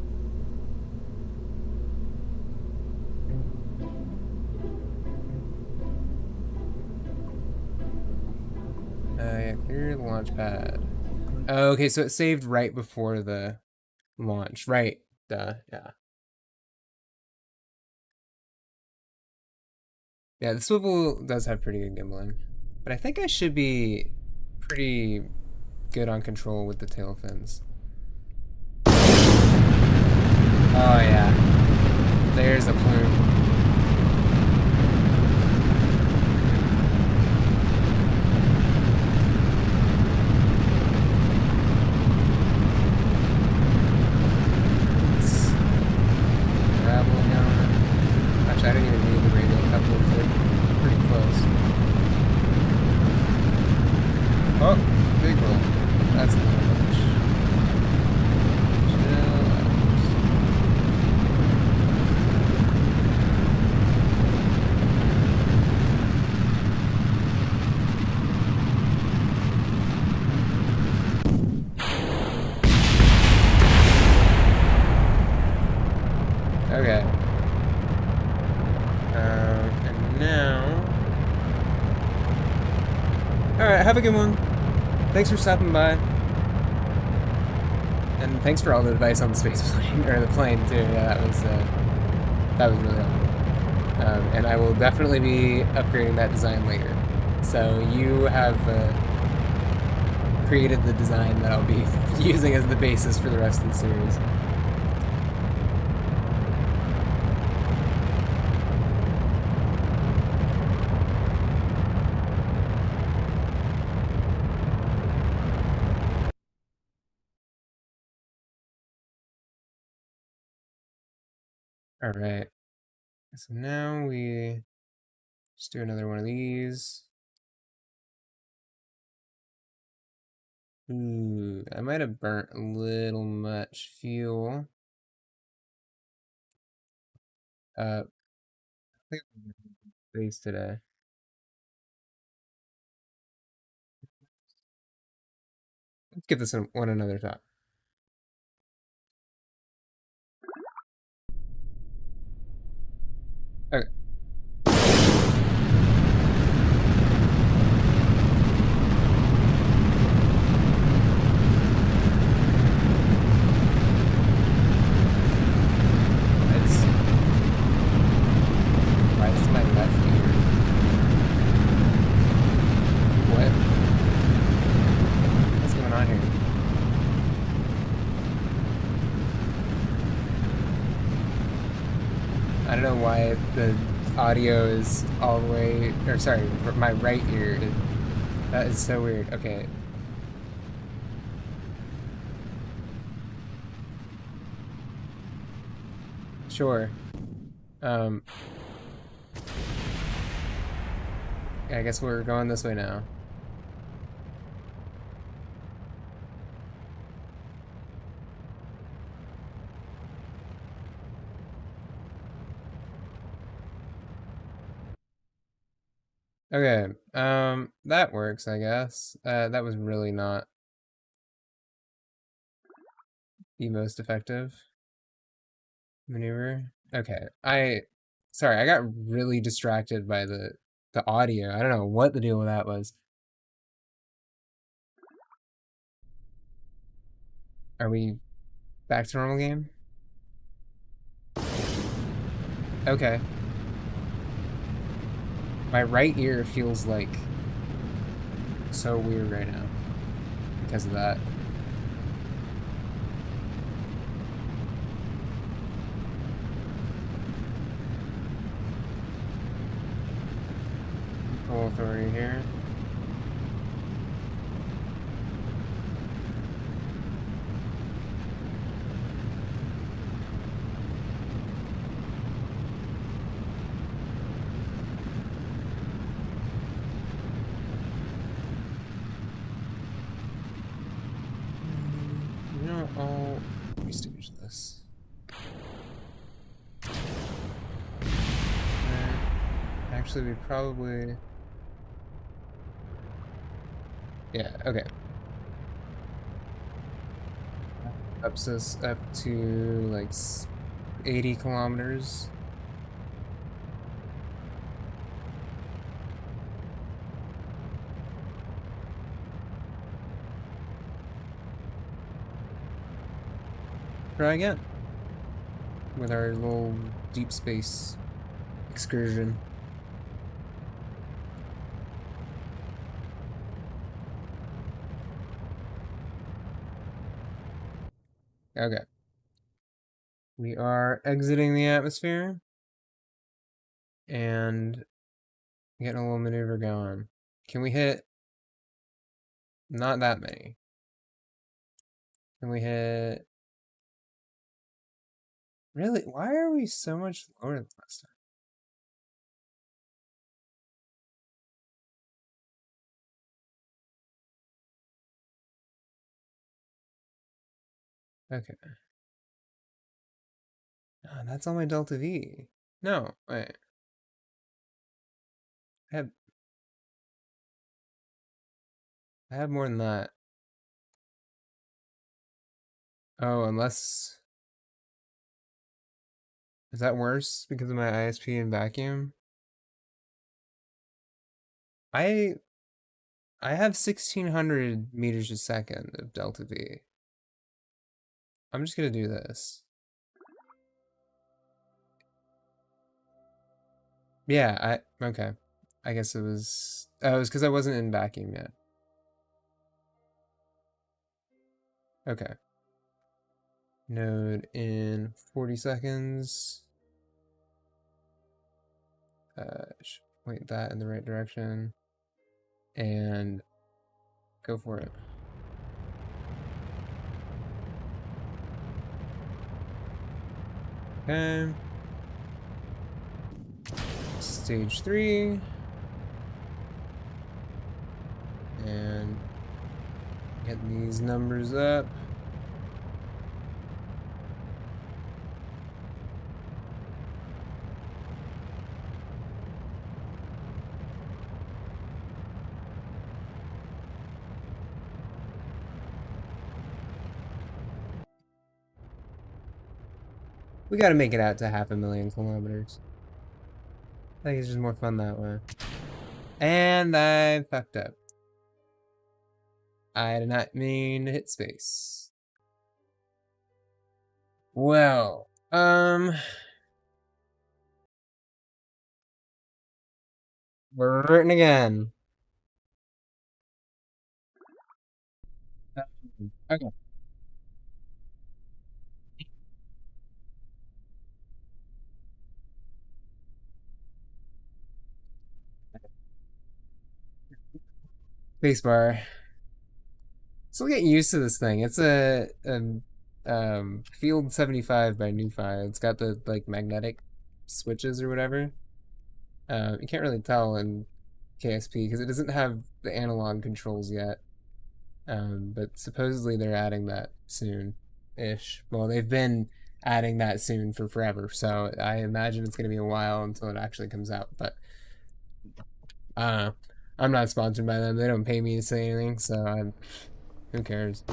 S1: Yeah, clear the launch pad. Oh, okay, so it saved right before the launch. Right. Duh, yeah. Yeah, the swivel does have pretty good gimbling. But I think I should be pretty good on control with the tail fins. Oh, yeah. There's a plume. I don't even need the radial couplings, they're pretty close. Oh, big roll. That's a little much. Chill out. Okay. And now... Alright, have a good one. Thanks for stopping by. And thanks for all the advice on the space plane, or the plane too. Yeah, that was really helpful. And I will definitely be upgrading that design later. So you have created the design that I'll be using as the basis for the rest of the series. All right. So now we just do another one of these. Ooh, I might have burnt a little much fuel. I think I'm space today. Let's give this one another thought. Okay. It's why is my left ear? What? What's going on here? I don't know why the audio is all the way, or sorry, my right ear. That is so weird. Okay. Sure. Um, I guess we're going this way now. Okay. That works, I guess. That was really not the most effective maneuver. Okay. Sorry, I got really distracted by the audio. I don't know what the deal with that was. Are we back to normal game? Okay. My right ear feels like so weird right now because of that. Full authority here. You know, I'll restage this. Actually, we probably... Yeah, okay. Ups us up to like 80 kilometers. Try again with our little deep space excursion. Okay. We are exiting the atmosphere and getting a little maneuver going. Can we hit? Not that many. Can we hit? Really? Why are we so much lower than last time? Okay. Oh, that's on my Delta V. No, wait. I have I have more than that. Oh, unless is that worse because of my ISP and vacuum? I I have 1600 meters a second of delta V. I'm just gonna do this. Yeah, okay. I guess it was, oh, it was because I wasn't in vacuum yet. Okay. Node in 40 seconds. Point that in the right direction. And go for it. Okay. Stage 3. And get these numbers up. We gotta make it out to 500,000 kilometers. I think it's just more fun that way. And I fucked up. I did not mean to hit space. Well, we're hurting again. Okay. Spacebar. Still getting used to this thing. It's a Field 75 by NuFi. It's got the like magnetic switches or whatever. You can't really tell in KSP because it doesn't have the analog controls yet. But supposedly they're adding that soon-ish. Well, they've been adding that soon for forever, so I imagine it's going to be a while until it actually comes out. But I'm not sponsored by them. They don't pay me to say anything, so who cares?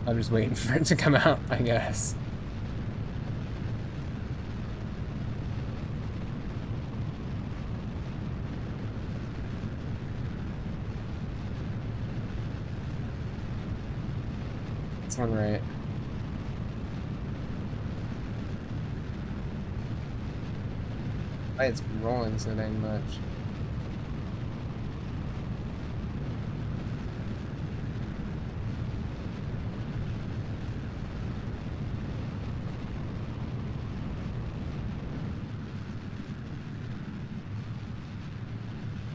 S1: I'm just waiting for it to come out, I guess. This one right. Why it's rolling so dang much.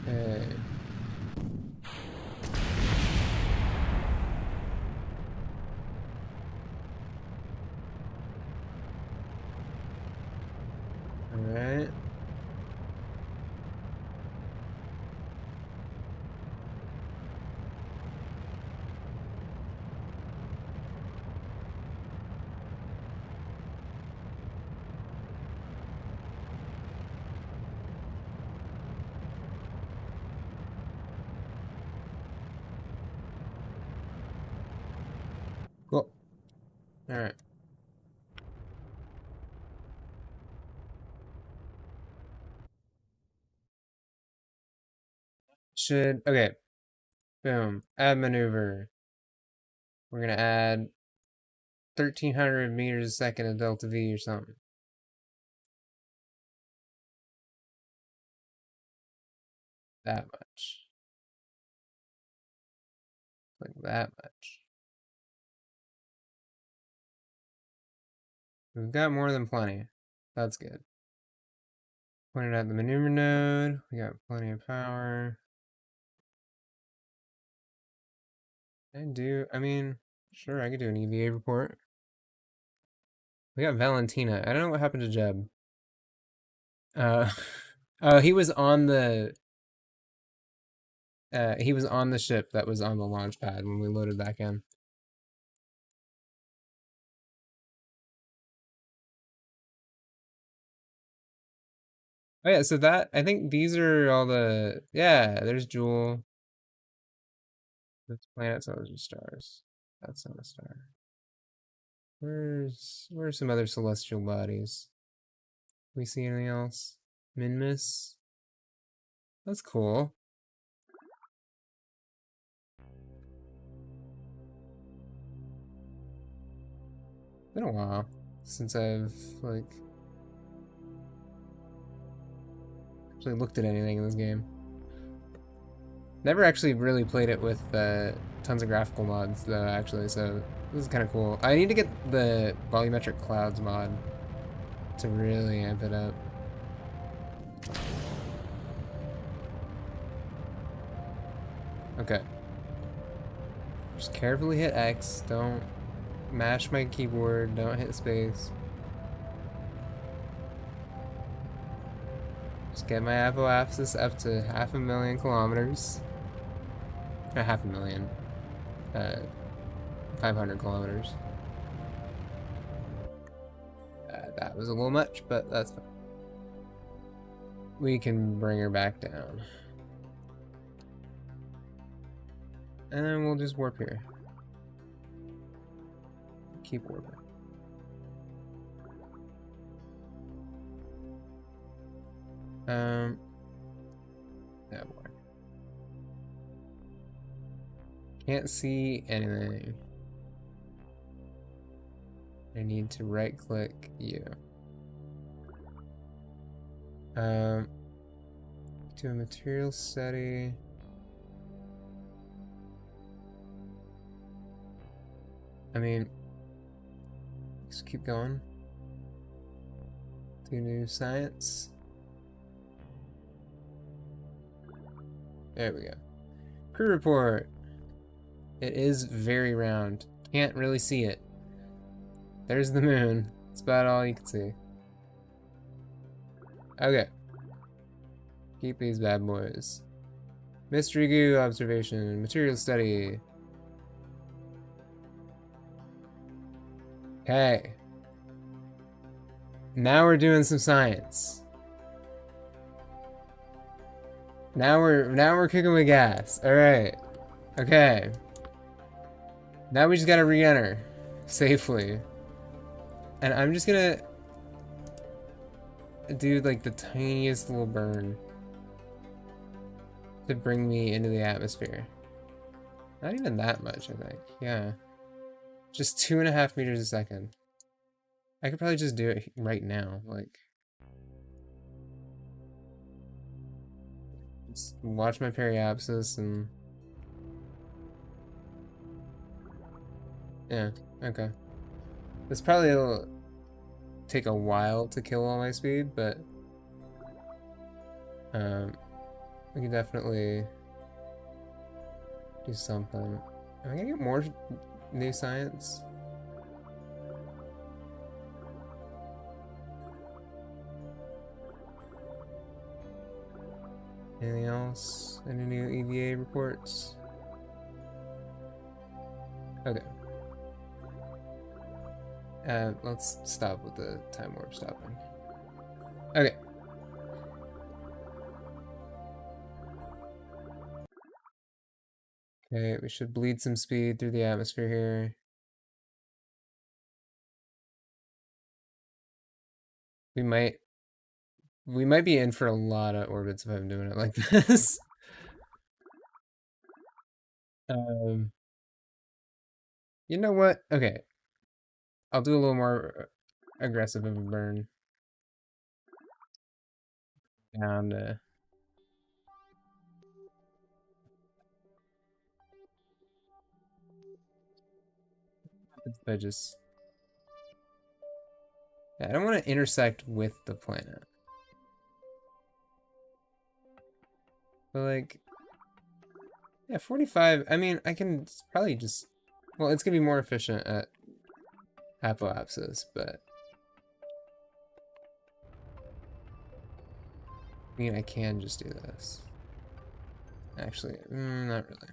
S1: Okay. Alright. Cool. Alright. Okay. Boom. Add maneuver. We're gonna add 1300 meters a second of delta V or something. That much. Like that much. We've got more than plenty. That's good. Pointed at the maneuver node. We got plenty of power. I mean, sure, I could do an EVA report. We got Valentina. I don't know what happened to Jeb. He was on the ship that was on the launch pad when we loaded back in. Oh yeah, so I think these are all yeah, there's Jewel. This planets, others are stars. That's not a star. Where's some other celestial bodies? We see anything else? Minmus? That's cool. Been a while since I've like actually looked at anything in this game. Never actually really played it with tons of graphical mods though, actually, so this is kind of cool. I need to get the volumetric clouds mod to really amp it up. Okay. Just carefully hit X, don't mash my keyboard, don't hit space. Just get my apoapsis up to 500,000 kilometers. Or 500,000. 500 kilometers. That was a little much, but that's fine. We can bring her back down. And then we'll just warp here. Keep warping. That work. Can't see anything. I need to right click you. Do a material study. I mean, just keep going. Do new science. There we go. Crew report. It is very round. Can't really see it. There's the moon. That's about all you can see. Okay. Keep these bad boys. Mystery goo observation. Material study. Okay. Now we're doing some science. Now we're kicking with gas. Alright. Okay. Now we just gotta re-enter safely. And I'm just gonna do like the tiniest little burn to bring me into the atmosphere. Not even that much, I think. Yeah. Just 2.5 meters a second. I could probably just do it right now. Like, just watch my periapsis and yeah, okay. This probably will take a while to kill all my speed, but we can definitely do something. Am I gonna get more new science? Anything else? Any new EVA reports? Okay. Let's stop with the time warp stopping. Okay. Okay, we should bleed some speed through the atmosphere here. We might be in for a lot of orbits if I'm doing it like this. You know what? Okay. I'll do a little more aggressive of a burn. Down to... If I just... Yeah, I don't want to intersect with the planet. But like... Yeah, 45... I mean, I can probably just... Well, it's gonna be more efficient at apoapsis, but... I mean, I can just do this. Actually, not really.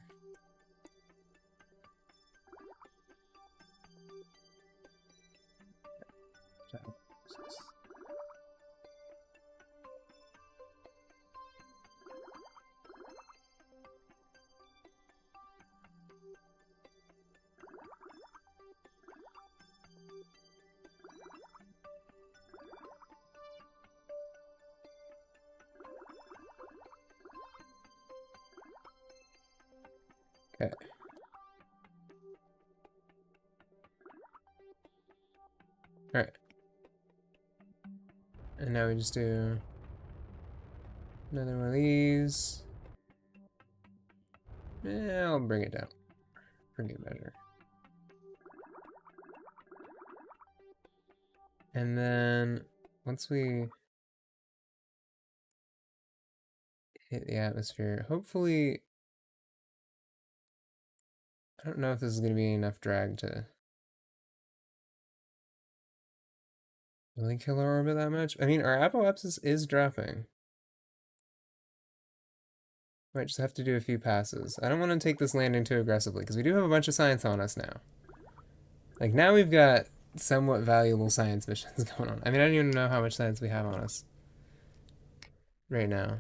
S1: Okay. And now we just do another one of these. I'll bring it down for good measure. And then once we hit the atmosphere, hopefully, I don't know if this is going to be enough drag to really kill our orbit that much. I mean, our apoapsis is dropping. Might just have to do a few passes. I don't want to take this landing too aggressively, because we do have a bunch of science on us now. Like, now we've got somewhat valuable science missions going on. I mean, I don't even know how much science we have on us right now.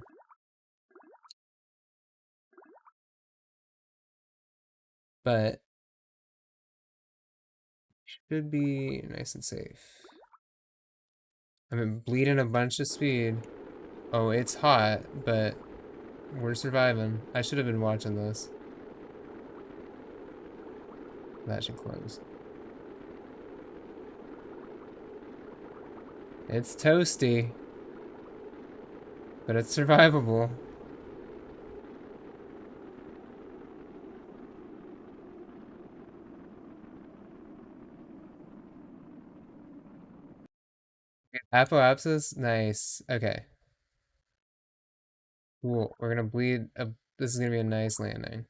S1: But should be nice and safe. I've been bleeding a bunch of speed. Oh, it's hot, but we're surviving. I should have been watching this. That should close. It's toasty, but it's survivable. Apoapsis? Nice. Okay. Cool. We're gonna bleed. This is gonna be a nice landing.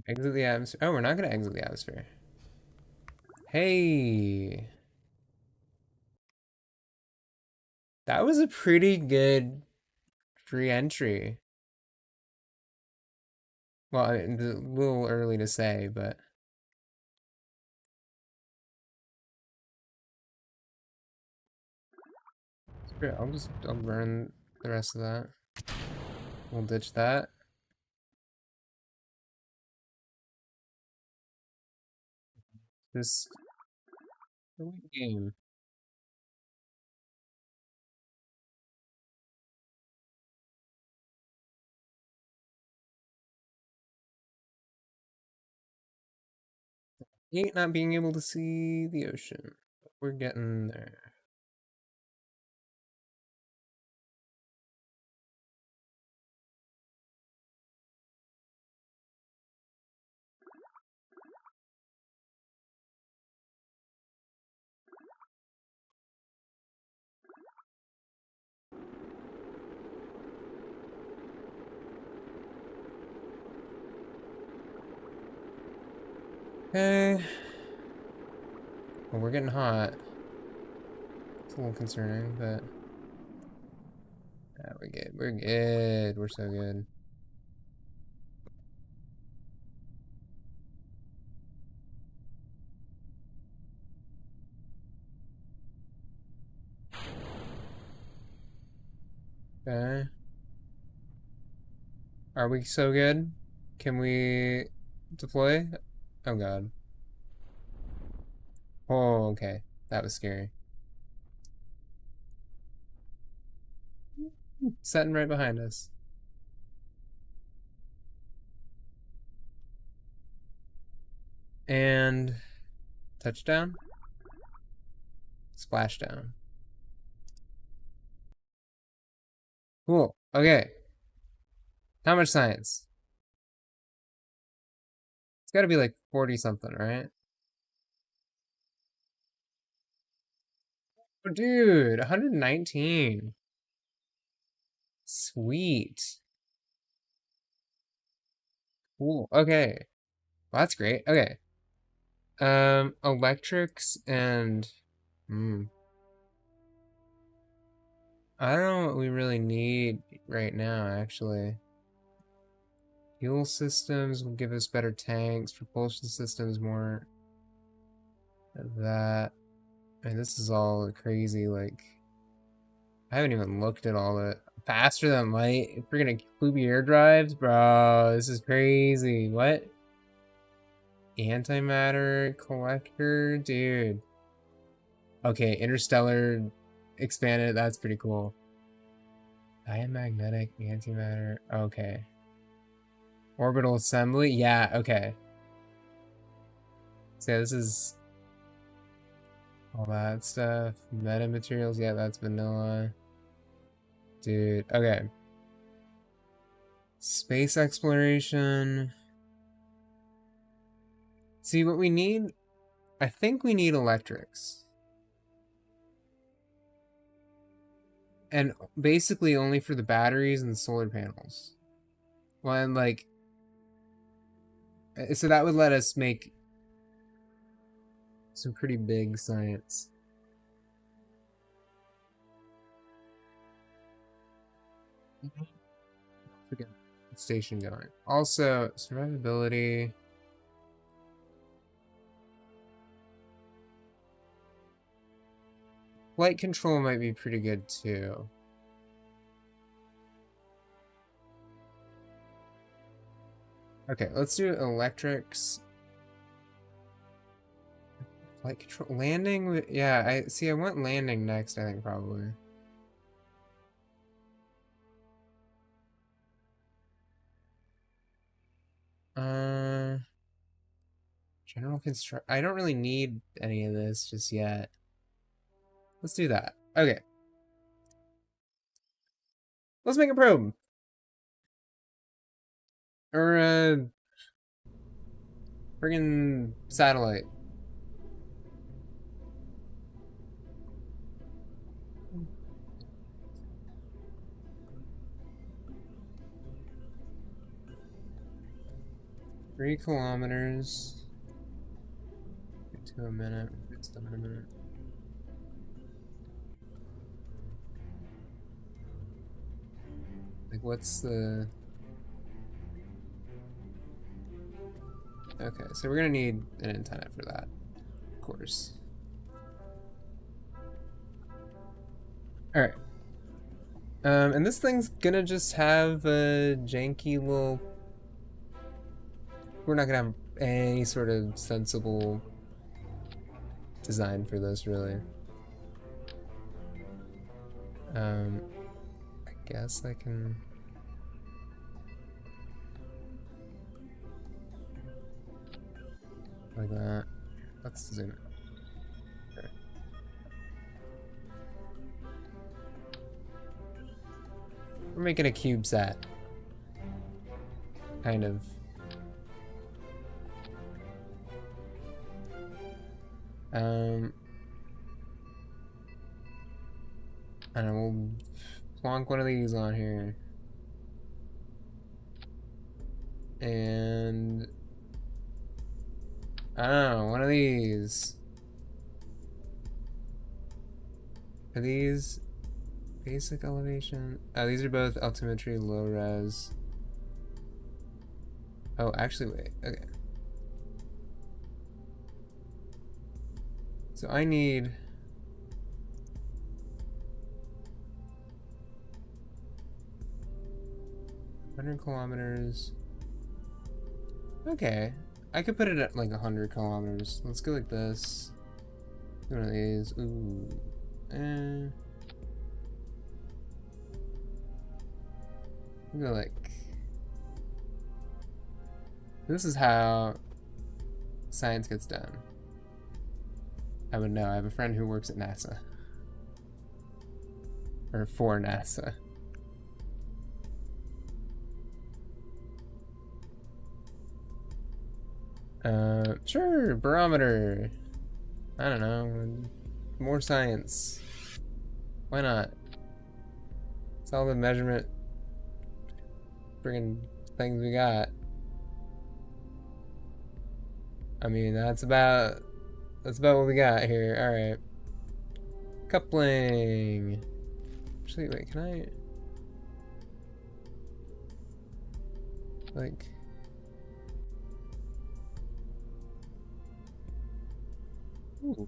S1: Exit the atmosphere. Oh, we're not gonna exit the atmosphere. Hey. That was a pretty good re-entry. Well, I mean, a little early to say, but... Screw it, I'll burn the rest of that. We'll ditch that. Just a weak game. Hate not being able to see the ocean. But we're getting there. Okay. Well, we're getting hot. It's a little concerning, but... Yeah, we're good. We're good. We're so good. Okay. Are we so good? Can we deploy? Oh god. Oh, okay. That was scary. Setting right behind us. And touchdown. Splashdown. Cool. Okay. How much science? It's got to be like 40 something, right? Oh, dude, 119. Sweet. Cool. Okay. Well, that's great. Okay. Electrics and I don't know what we really need right now, actually. Fuel systems will give us better tanks. Propulsion systems, more of that. And this is all crazy, like... I haven't even looked at all the... Faster than light? Freaking Kubi air drives? Bro, this is crazy. What? Antimatter collector? Dude. Okay, interstellar expanded. That's pretty cool. Diamagnetic antimatter. Okay. Orbital assembly? Yeah, okay. So yeah, this is All that stuff. Meta materials, yeah, that's vanilla. Dude, okay. Space exploration. See, what we need, I think we need electrics. And basically only for the batteries and the solar panels. Well, and like, so that would let us make some pretty big science. Get the station going. Also, survivability. Flight control might be pretty good too. Okay, let's do electrics. Flight control. Landing? Yeah, I see. I want landing next, I think, probably. General construct. I don't really need any of this just yet. Let's do that. Okay. Let's make a probe. Or a friggin' satellite. Three kilometers. To a minute. It's done in a minute. Like, what's the... Okay, so we're gonna need an antenna for that, of course. Alright. And this thing's gonna just have a janky little... We're not gonna have any sort of sensible design for this, really. I guess I can... Like that. Let's zoom in. Okay. We're making a CubeSat. Kind of. And we'll plonk one of these on here. And I don't know, one of these. Are these basic elevation? Oh, these are both altimetry, low res. Oh, actually, wait. Okay. So I need... $100 kilometers. Okay. I could put it at like 100 kilometers. Let's go like this. One of these. Ooh. We'll go like... This is how science gets done. I would know. I have a friend who works at NASA. Or for NASA. Sure, barometer. I don't know. More science. Why not? It's all the measurement friggin' things we got. I mean, that's about what we got here. Alright. Coupling. Actually, wait, can I... Like... Ooh.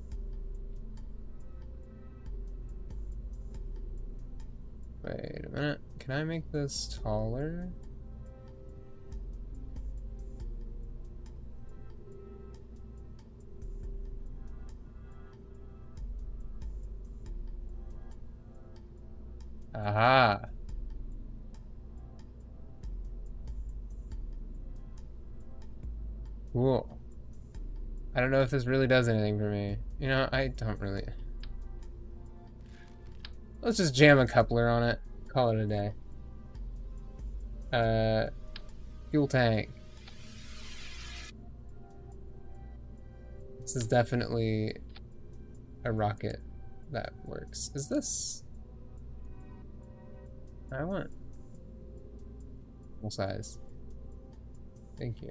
S1: Wait a minute. Can I make this taller? Aha. Cool. I don't know if this really does anything for me. You know, I don't really. Let's just jam a coupler on it. Call it a day. Uh, fuel tank. This is definitely a rocket that works. Is this? I want full size. Thank you.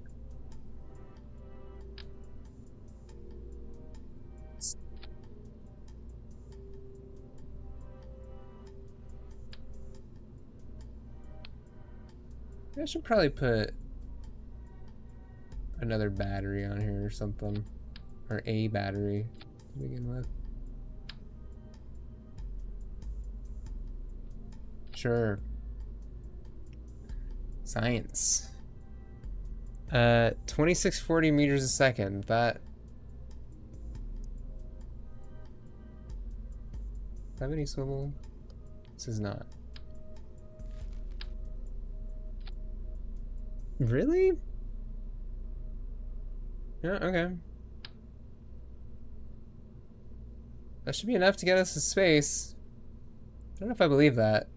S1: I should probably put another battery on here or something. Or a battery to begin with. Sure. Science. 2640 meters a second. That have any swivel? This is not. Really? Yeah, okay. That should be enough to get us to space. I don't know if I believe that.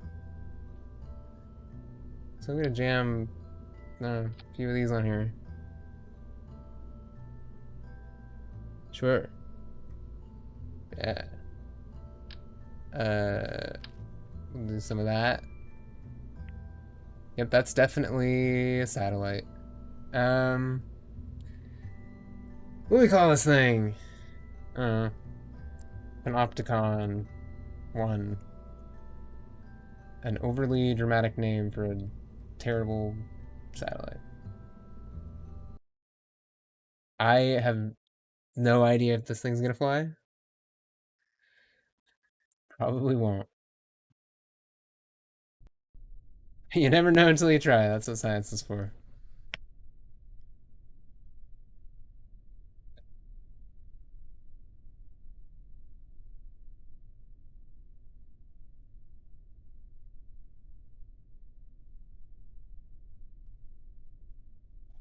S1: So I'm gonna jam a few of these on here. Sure. Yeah. We'll do some of that. Yep, that's definitely a satellite. What do we call this thing? An Opticon 1. An overly dramatic name for a terrible satellite. I have no idea if this thing's gonna fly. Probably won't. You never know until you try. That's what science is for.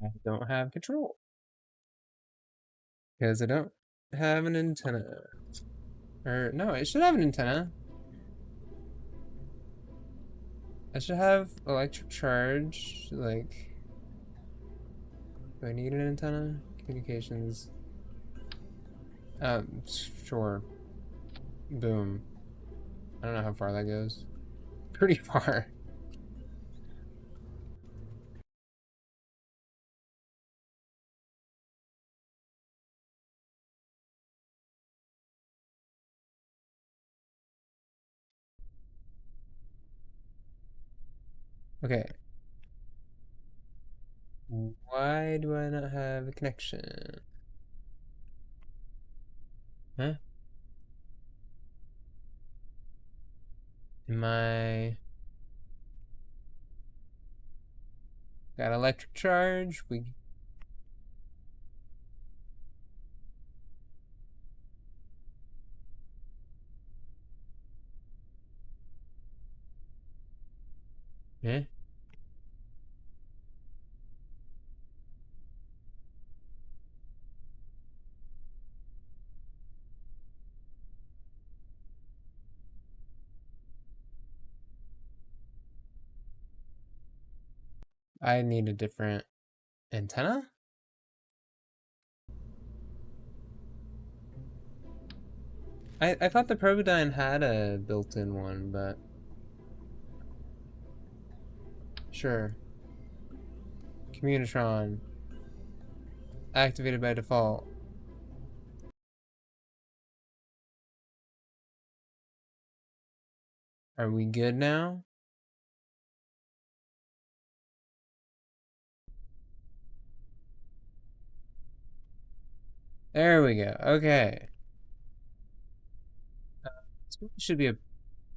S1: I don't have control because I don't have an antenna. Or no, it should have an antenna. I should have electric charge. Like, do I need an antenna? Communications. Sure. Boom. I don't know how far that goes. Pretty far. Okay. Why do I not have a connection? Huh? Am I got electric charge? Eh? I need a different antenna? I thought the Providyne had a built-in one, but sure. Communitron activated by default. Are we good now? There we go. Okay. This should be a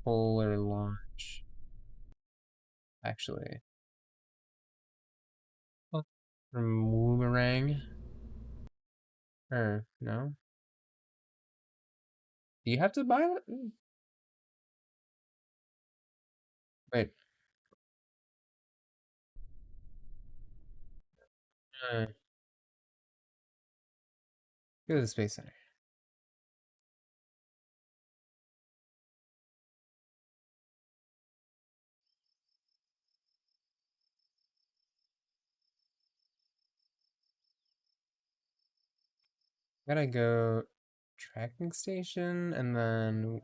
S1: polar launch, actually. Oh, from Boomerang. Or no? Do you have to buy it? Wait. Uh, Go to the Space Center. Gotta go tracking station and then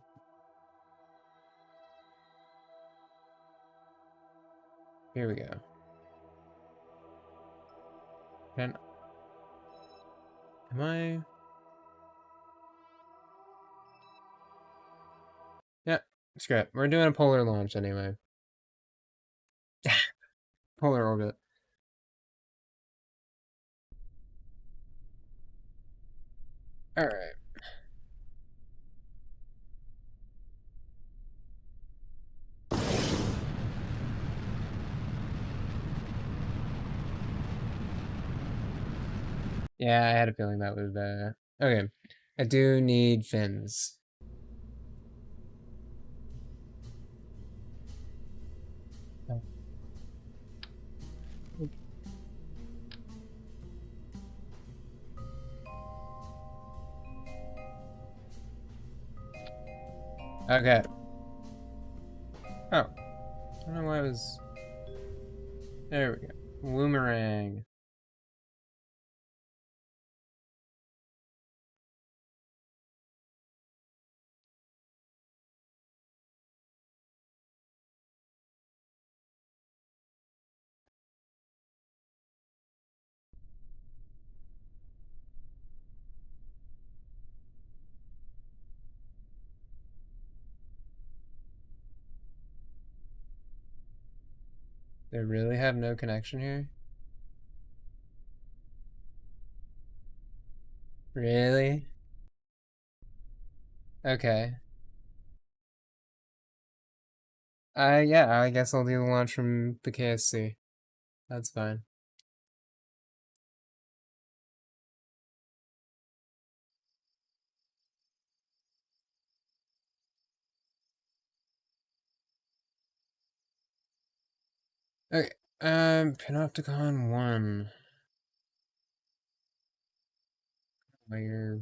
S1: here we go. And am I? Yeah, screw it. We're doing a polar launch anyway. Polar orbit. All right. Yeah, I had a feeling that would. Okay, I do need fins. Okay. Oh, I don't know why I was. There we go. Boomerang. They really have no connection here? Really? Okay. Yeah, I guess I'll do the launch from the KSC. That's fine. Okay. Panopticon 1. Layer.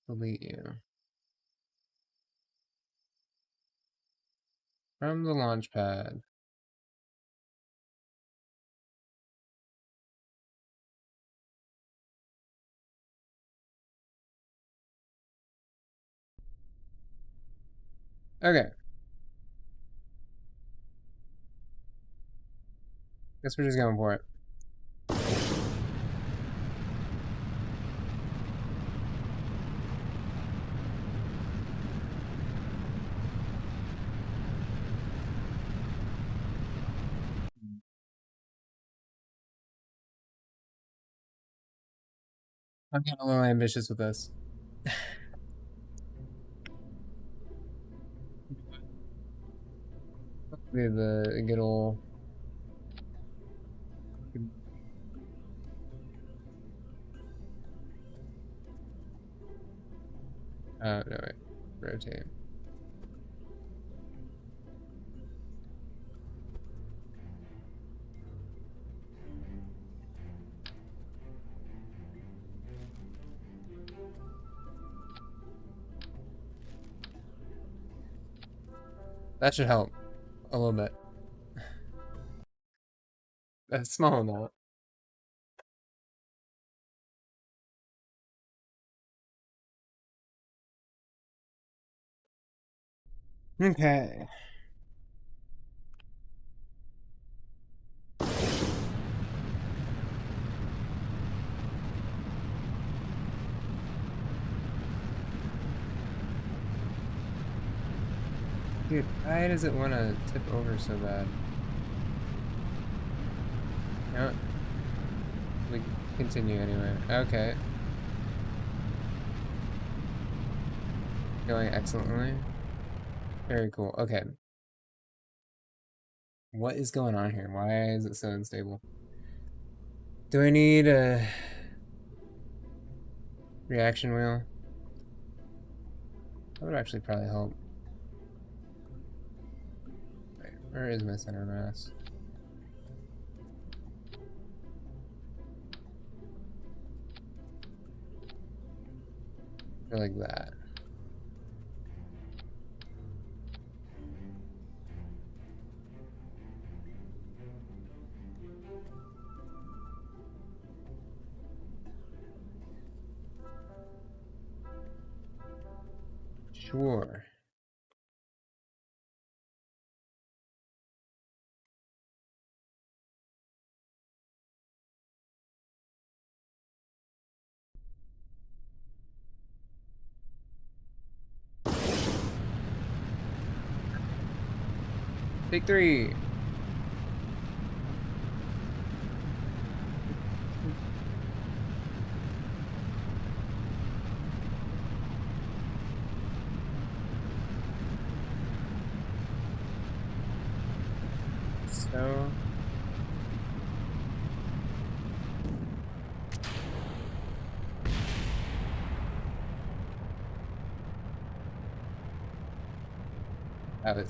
S1: Delete you. From the launch pad. Okay. Guess we're just going for it. I'm getting a little ambitious with this. We have the good old. No, wait. Rotate. That should help a little bit. A small amount. Okay. Dude, why does it want to tip over so bad? No. We continue anyway. Okay. Going excellently. Very cool. Okay. What is going on here? Why is it so unstable? Do I need a reaction wheel? That would actually probably help. Wait, where is my center mass? Or like that. Sure. Take 3. So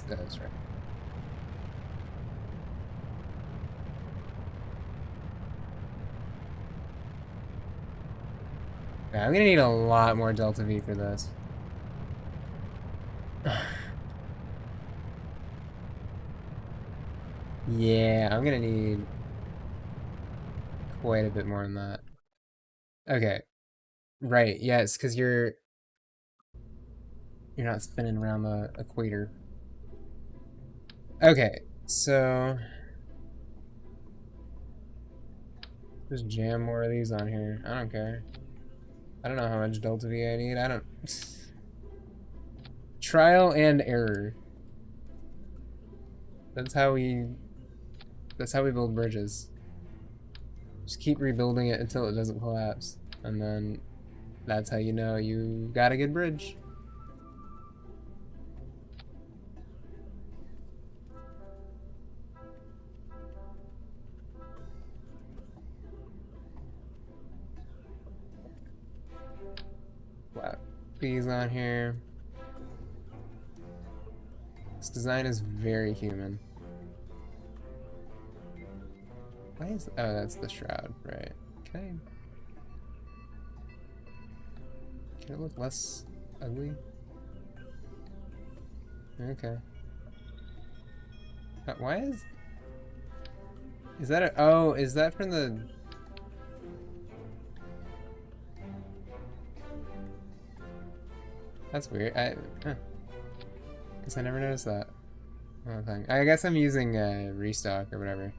S1: that was right. Yeah, I'm gonna need a lot more Delta V for this. Yeah, I'm gonna need quite a bit more than that. Okay. Right, yes, because you're not spinning around the equator. Okay, so just jam more of these on here. I don't care. I don't know how much Delta V I need. I don't. Trial and error. That's how we. That's how we build bridges. Just keep rebuilding it until it doesn't collapse, and then that's how you know you got a good bridge. Wow, these on here. This design is very human. Why is... Oh, that's the shroud, right. Can it look less ugly? Okay. Why is... Is that a... Oh, is that from the... That's weird. Guess I never noticed that. Oh, thing. I guess I'm using restock or whatever.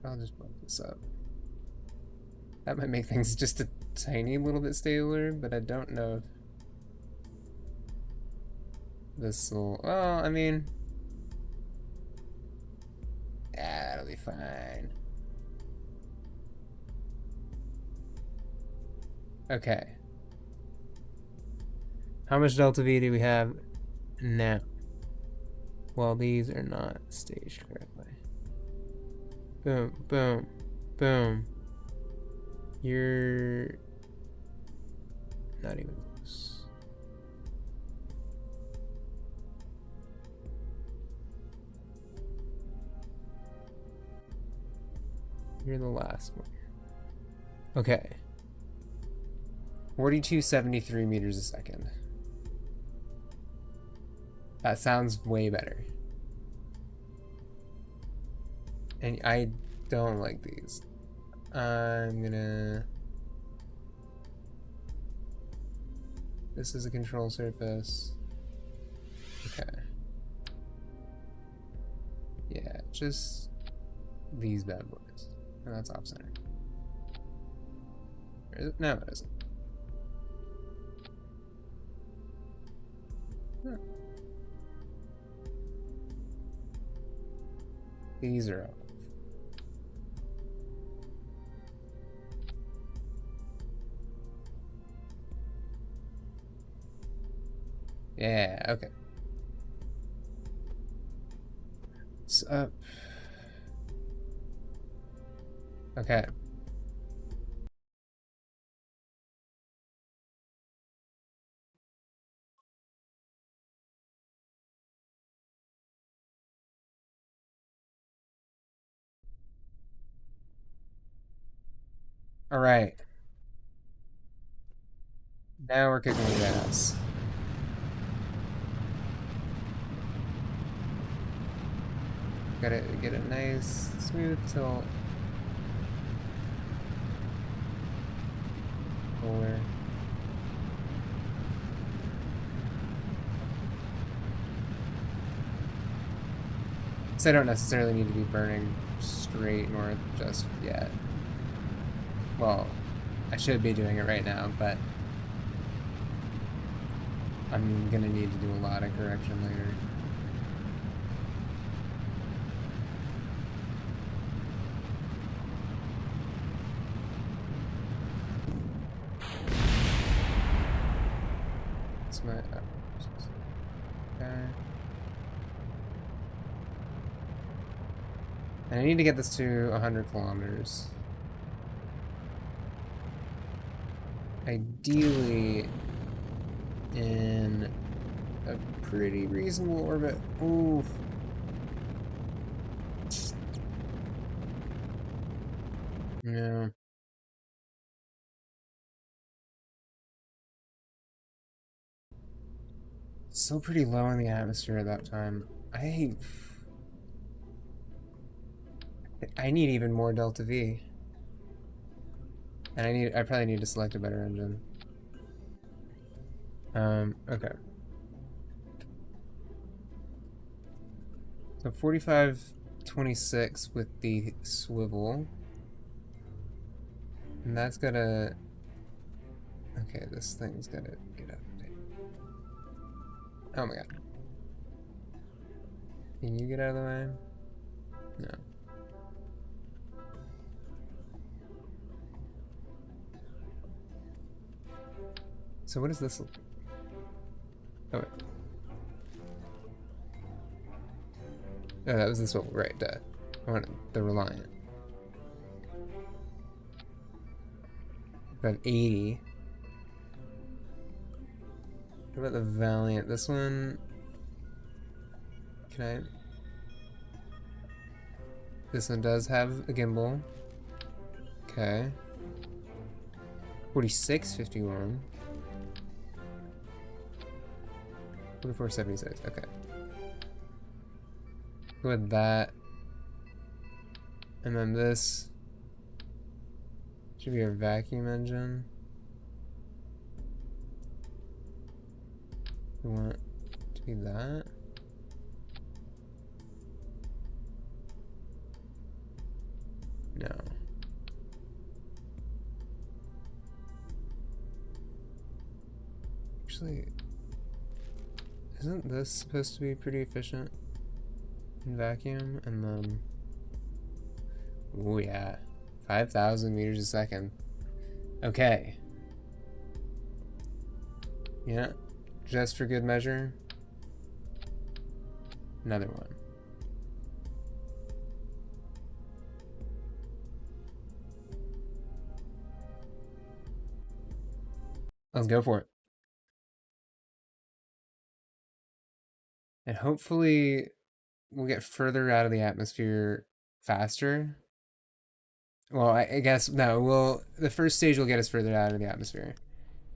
S1: I'll just bump this up. That might make things just a tiny little bit stabler, but I don't know if this will... Well, I mean... Yeah, it'll be fine. Okay. How much Delta V do we have now? Well, these are not staged correctly. Boom, boom, boom. You're not even close. You're the last one. Okay. 4273 meters a second. That sounds way better. And I don't like these. I'm gonna... This is a control surface. Okay. Yeah, just these bad boys. And that's off center. Or is it? No, it isn't. Huh. These are off. Yeah, okay. It's up. Okay. All right. Now we're kicking the ass. Gotta get a nice smooth tilt. polar. So I don't necessarily need to be burning straight north just yet. Well, I should be doing it right now, but I'm gonna need to do a lot of correction later. It's my okay. And I need to get this to 100 kilometers. Ideally in a pretty reasonable orbit. Ooh. No. Still pretty low in the atmosphere at that time. I need even more delta V. And I probably need to select a better engine. Okay. So 4526 with the swivel. And that's gotta... Okay, this thing's gotta get up. Oh my god. Can you get out of the way? No. So what is this? Oh wait. Oh, that was this one, right? I wanted the Reliant. About 80. What about the Valiant? This one. Can I? This one does have a gimbal. Okay. 4651. 4476. Okay. Go with that. And then this should be a vacuum engine. We want it to be that. No. Actually, isn't this supposed to be pretty efficient in vacuum? And then, oh yeah, 5,000 meters a second. Okay. Yeah, just for good measure. Another one. Let's go for it. And hopefully we'll get further out of the atmosphere faster. Well, I guess, no, the first stage will get us further out of the atmosphere.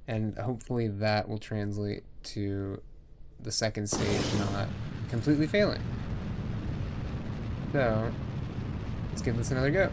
S1: And hopefully that will translate to the second stage not completely failing. So, let's give this another go.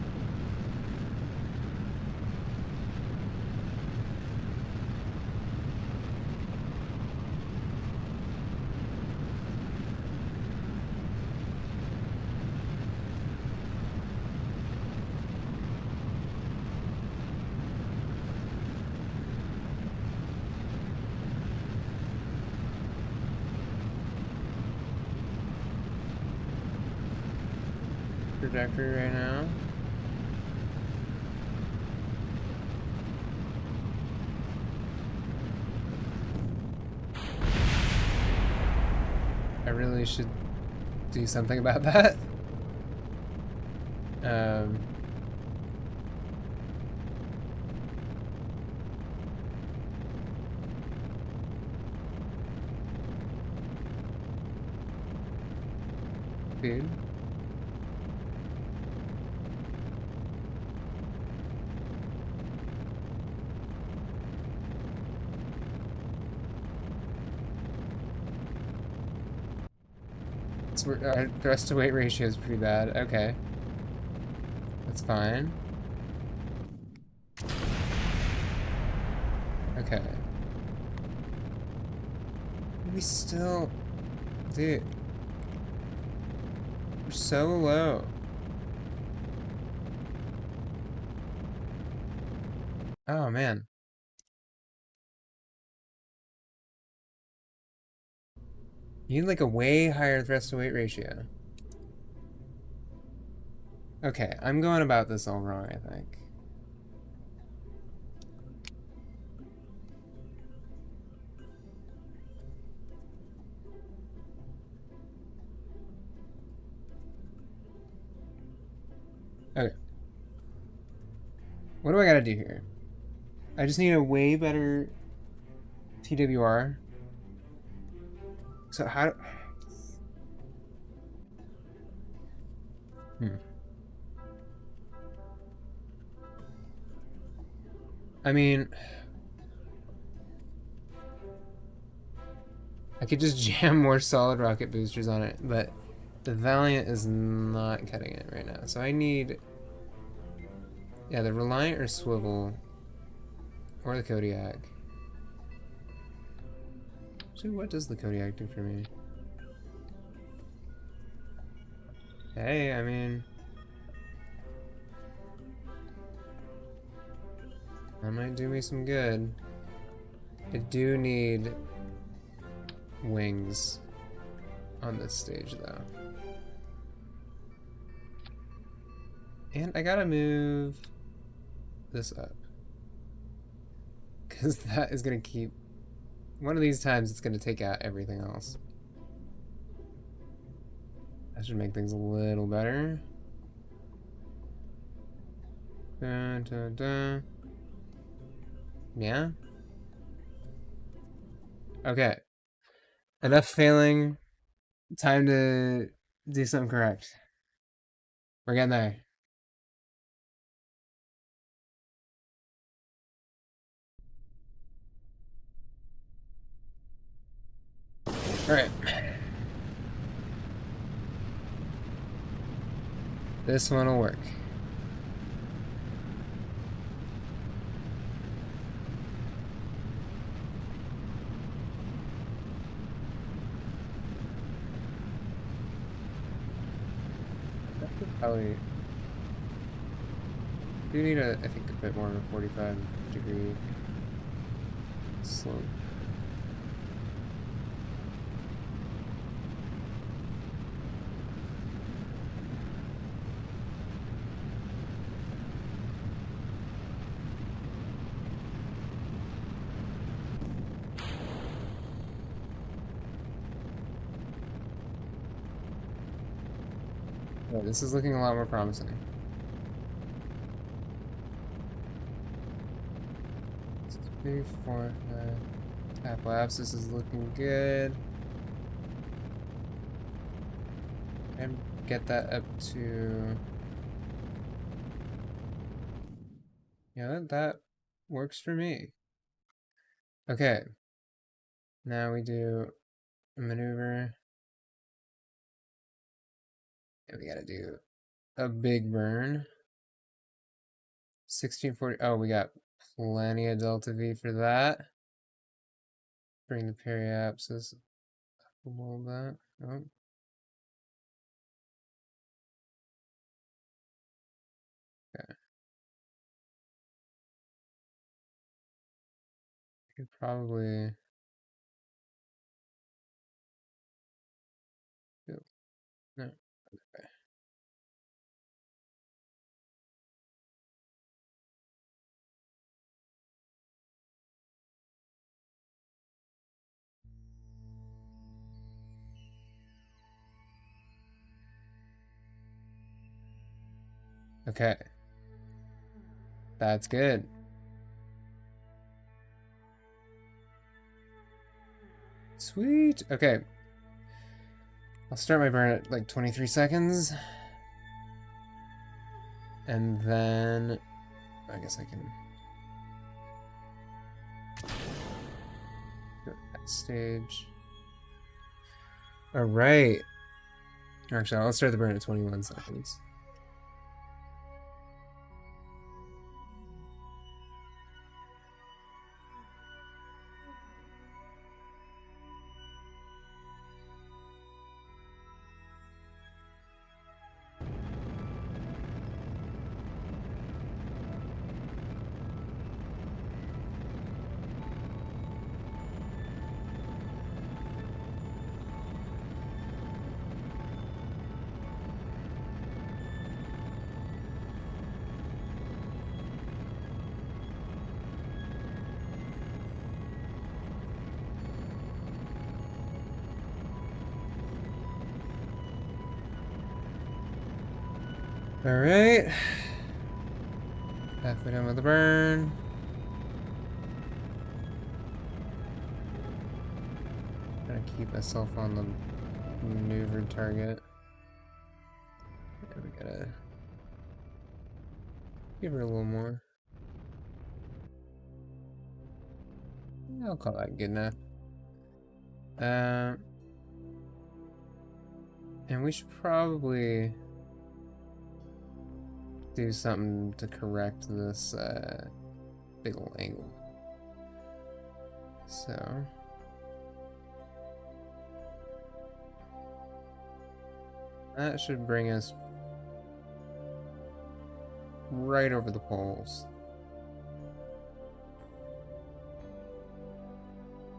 S1: Trajectory right now. I really should do something about that. Dude. Our thrust to weight ratio is pretty bad. Okay. That's fine. Okay. We still... Dude. We're so low. Oh, man. You need like a way higher thrust to weight ratio. Okay, I'm going about this all wrong, I think. Okay. What do I gotta do here? I just need a way better TWR. So how... Hmm. I mean... I could just jam more solid rocket boosters on it, but the Valiant is not cutting it right now. So I need... Yeah, the Reliant or Swivel. Or the Kodiak. Actually, what does the Kodiak do for me? Hey, I mean... That might do me some good. I do need wings on this stage, though. And I gotta move this up. Because that is gonna keep... One of these times it's gonna take out everything else. That should make things a little better. Dun, dun, dun. Yeah? Okay. Enough failing. Time to do something correct. We're getting there. Alright. This one will work. Probably do need I think a bit more of a 45-degree slope. Oh, this is looking a lot more promising. 3, 4, 5. Tap laps. This is looking good. And get that up to... Yeah, that works for me. Okay. Now we do a maneuver. And we gotta do a big burn. 1640. Oh, we got plenty of delta V for that. Bring the periapsis up a little bit. Oh. Okay. Could probably do no. Okay. Okay. That's good. Sweet. Okay. I'll start my burn at like 23 seconds. And then I guess I can go to that stage. Alright. Actually, I'll start the burn at 21 seconds. Alright. Halfway done with the burn. Trying to keep myself on the maneuvered target. Yeah, we gotta give her a little more. I'll call that good enough. And we should probably do something to correct this big ol' angle. So that should bring us right over the poles.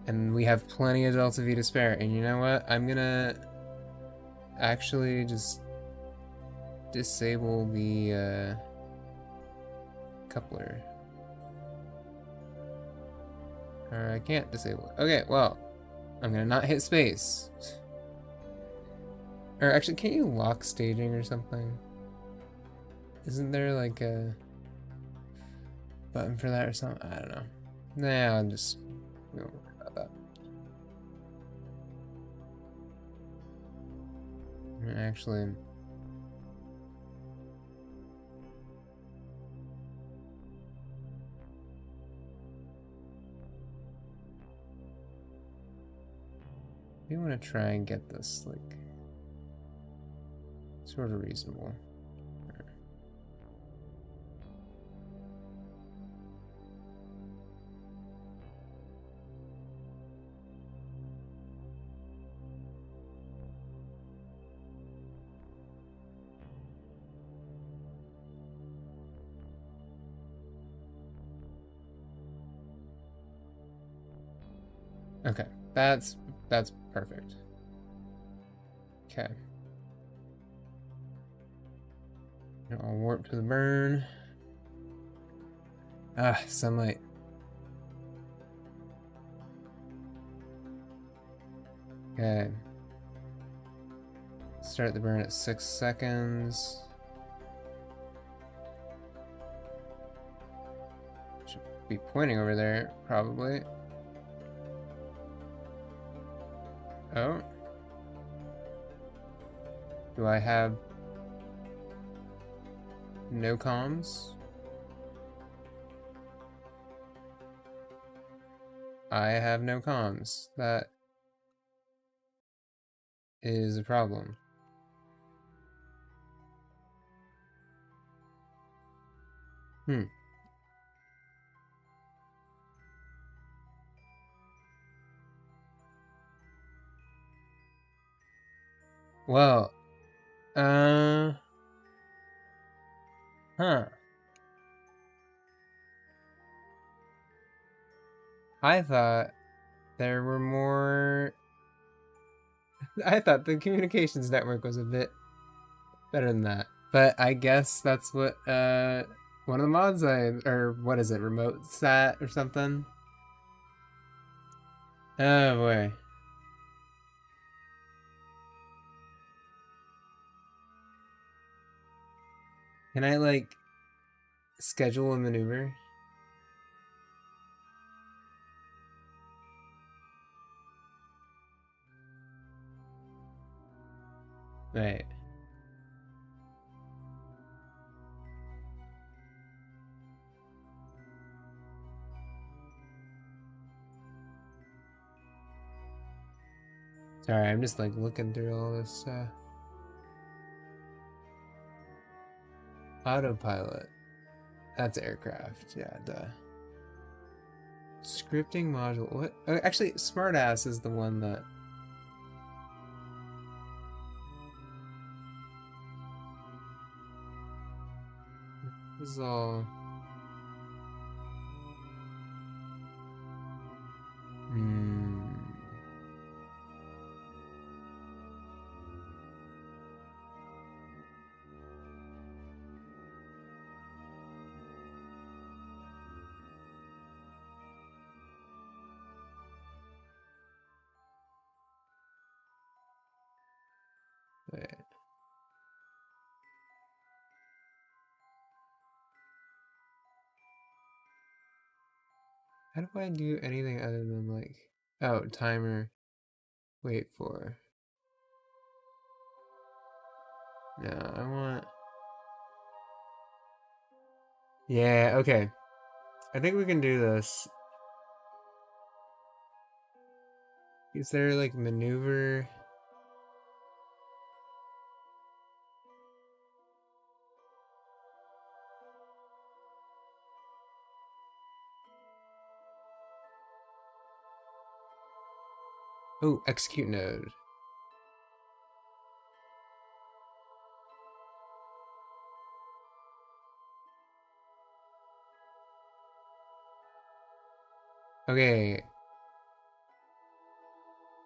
S1: And we have plenty of delta V to spare. And you know what? I'm gonna actually just disable the coupler. Or I can't disable it. Okay, well, I'm gonna not hit space. Or actually, can't you lock staging or something? Isn't there like a button for that or something? I don't know. Nah, I'm just, we won't worry about that. Actually, we want to try and get this like sort of reasonable. Okay, that's perfect. Okay. I'll warp to the burn. Ah, sunlight. Okay. Start the burn at 6 seconds. Should be pointing over there, probably. Oh. Do I have no comms? I have no comms. That is a problem. Well, huh. I thought there were more. I thought the communications network was a bit better than that. But I guess that's what one of the mods or what is it, remote sat or something? Oh boy. Can I like schedule a maneuver? Right. Sorry, I'm just like looking through all this autopilot. That's aircraft, yeah, duh. Scripting module. What? Oh, actually, smartass is the one that. This is all. Wait. How do I do anything other than like, oh, timer, wait for. No, I want, yeah, okay. I think we can do this. Is there like maneuver? Oh, execute node. Okay.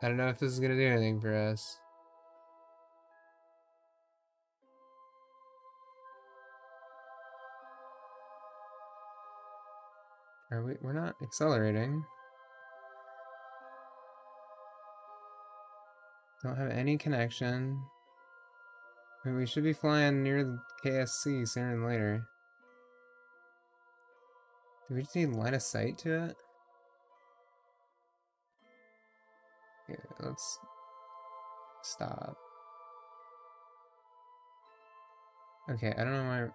S1: I don't know if this is gonna do anything for us. Are we? We're not accelerating. Don't have any connection. I mean, we should be flying near the KSC sooner than later. Do we just need line of sight to it? Yeah, let's stop. Okay, I don't know why.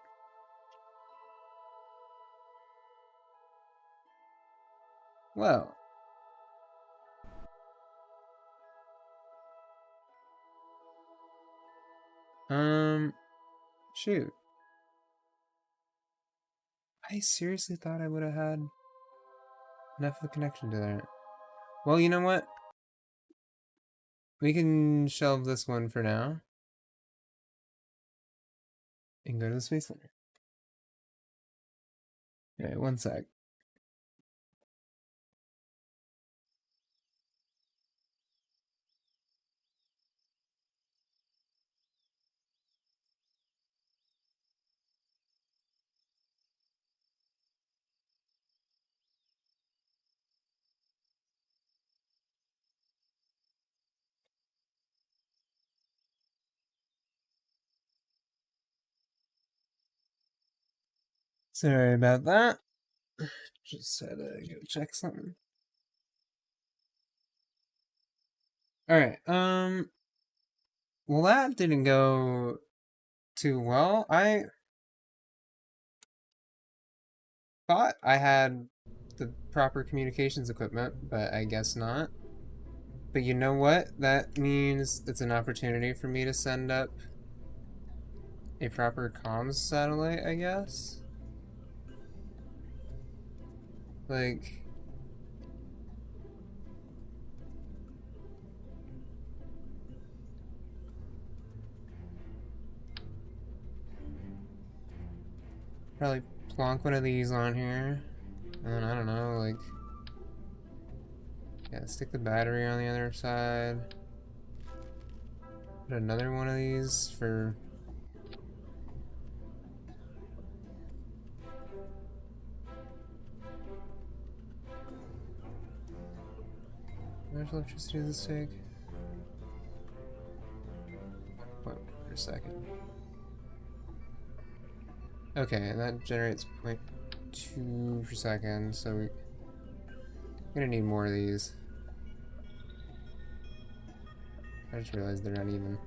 S1: Well. Shoot. I seriously thought I would have had enough of a connection to that. Well, you know what? We can shelve this one for now. And go to the Space Center. Alright, one sec. Sorry about that. Just had to go check something. Alright, well that didn't go too well. I thought I had the proper communications equipment, but I guess not. But you know what? That means it's an opportunity for me to send up a proper comms satellite, I guess? Like... Probably plonk one of these on here. And then, I don't know, like... Yeah, stick the battery on the other side. Put another one of these for... How much electricity does this take? Wait for a second. Okay, and that generates 0.2 per second, so we're gonna need more of these. I just realized they're not even.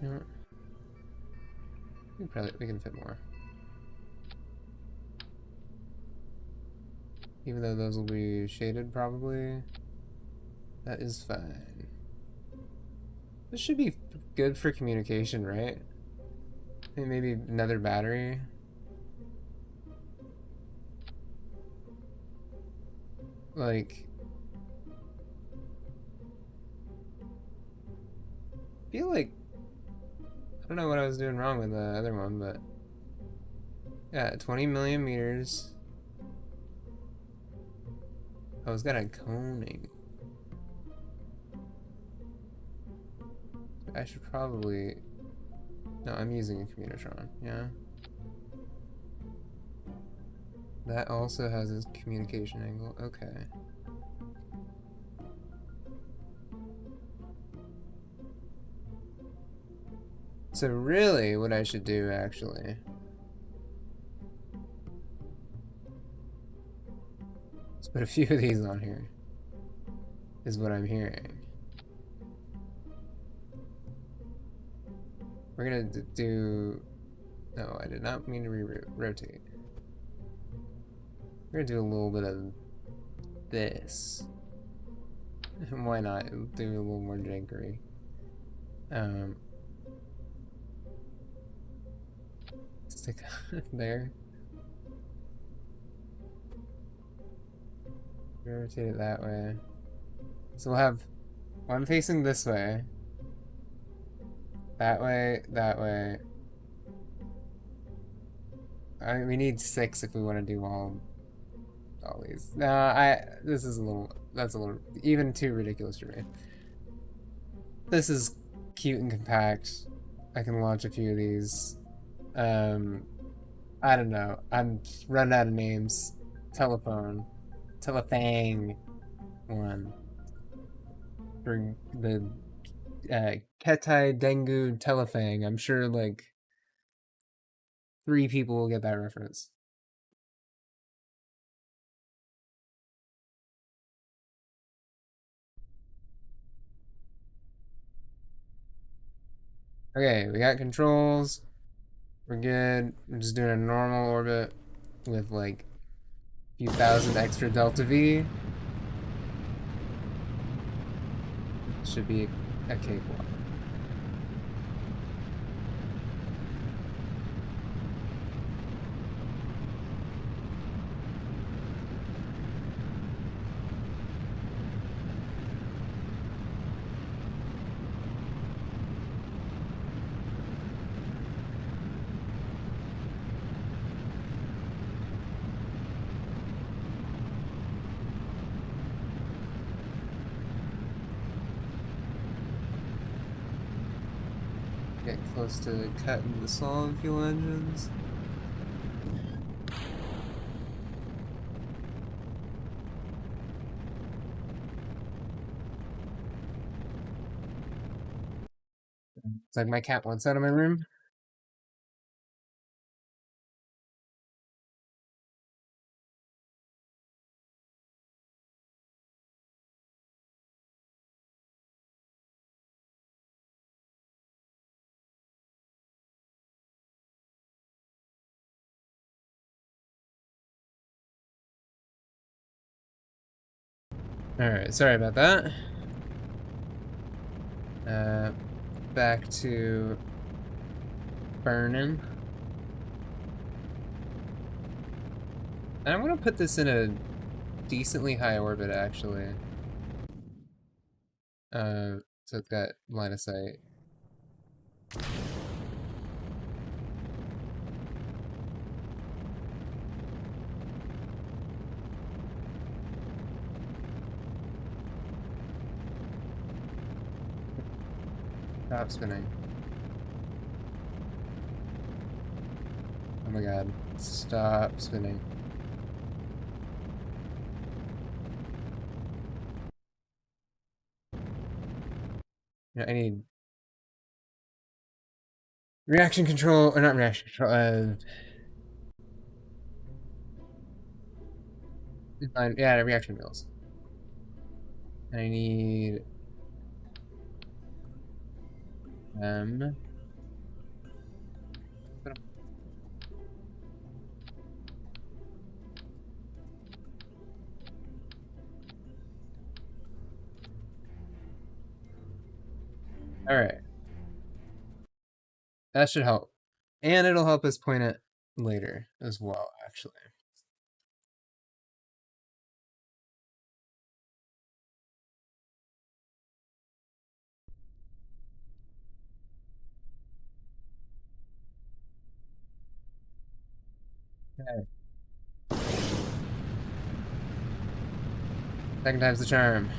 S1: You know what? We can fit more. Even though those will be shaded, probably. That is fine. This should be good for communication, right? Maybe another battery. Like... I feel like... I don't know what I was doing wrong with the other one, but... Yeah, 20 million meters. Oh, it's got a coning. I should probably... No, I'm using a Communitron, yeah? That also has its communication angle, okay. So really, what I should do, actually, is put a few of these on here, is what I'm hearing. We're gonna do... No, I did not mean to rotate. We're gonna do a little bit of this. Why not? Do a little more jankery. Stick there. Rotate it that way. So we'll have one facing this way. That way, that way. We need 6 if we want to do all these. No, this is a little, that's a little, even too ridiculous for me. This is cute and compact. I can launch a few of these. I don't know. I'm running out of names. Telephone. Telefang. One. For the Ketai Dengu Telefang. I'm sure like 3 people will get that reference. Okay, we got controls. We're good. We're just doing a normal orbit with like a few thousand extra delta V. Should be a cakewalk. Get close to cutting the solid fuel engines. It's like my cat wants out of my room. Alright, sorry about that. Back to burning. And I'm gonna put this in a decently high orbit, actually. So it's got line of sight. Stop spinning. Oh my god. Stop spinning. Yeah, I need reaction control, or not reaction control, yeah, reaction wheels. And I need them. Alright. That should help. And it'll help us point it later as well, actually. Okay. Second time's the charm.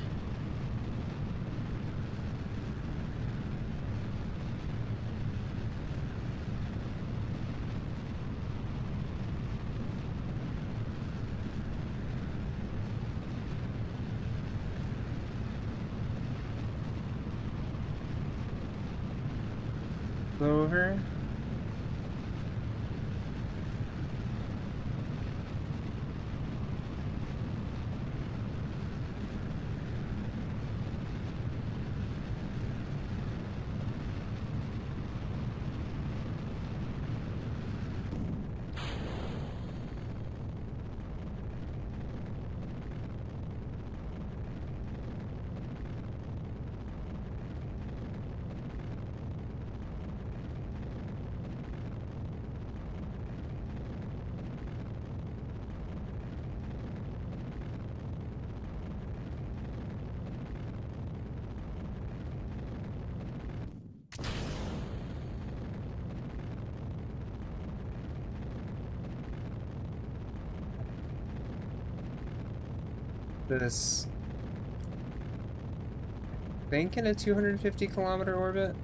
S1: go over. This, I think, in a 250-kilometer orbit.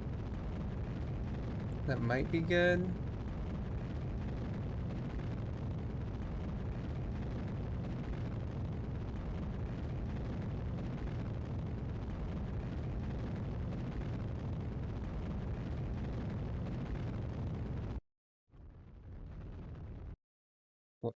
S1: That might be good. Well,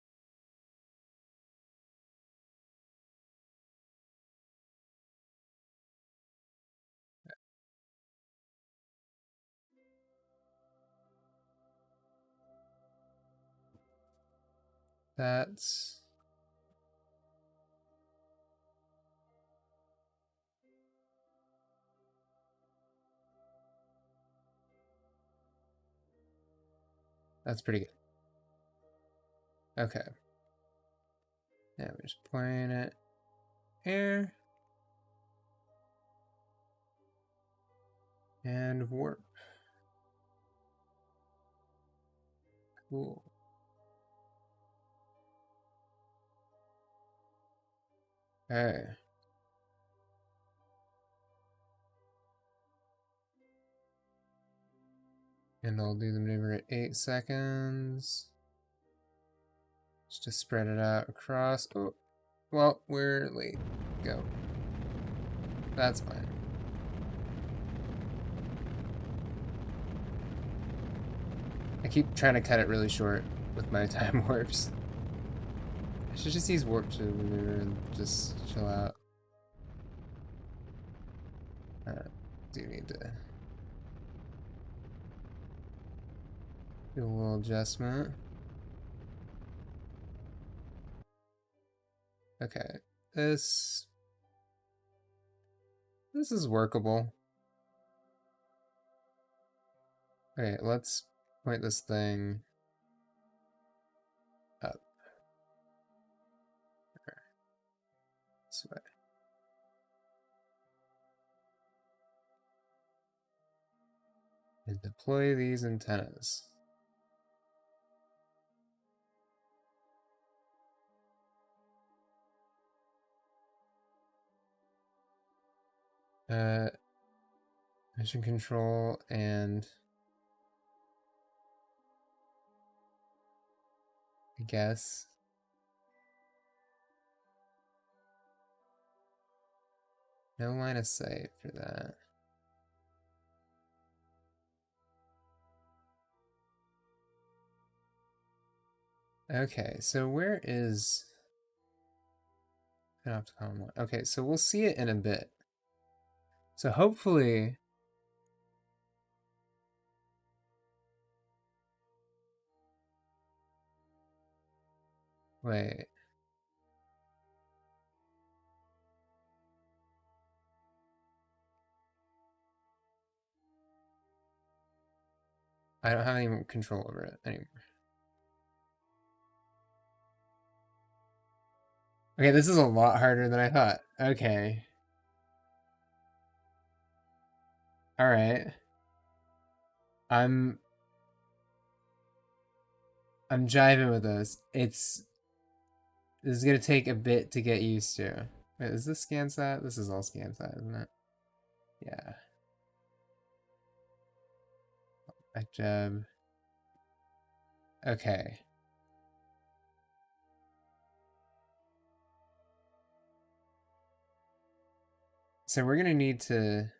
S1: that's pretty good. Okay. Yeah, we're just playing it here. And warp. Cool. Okay. And I'll do the maneuver at 8 seconds. Just to spread it out across. Oh, well, we're late. Go. That's fine. I keep trying to cut it really short with my time warps. I should just use warp to maneuver and just chill out. Do need to do a little adjustment. Okay, this is workable. Okay, let's point this thing up. This way. And deploy these antennas. Mission control and I guess no line of sight for that. Okay, so where is an optical line? Okay, so we'll see it in a bit. So hopefully wait. I don't have any control over it anymore. Okay, this is a lot harder than I thought. Okay. Alright. I'm jiving with this. This is gonna take a bit to get used to. Wait, is this ScanSat? This is all ScanSat, isn't it? Yeah. Back jab. Okay. So we're gonna need to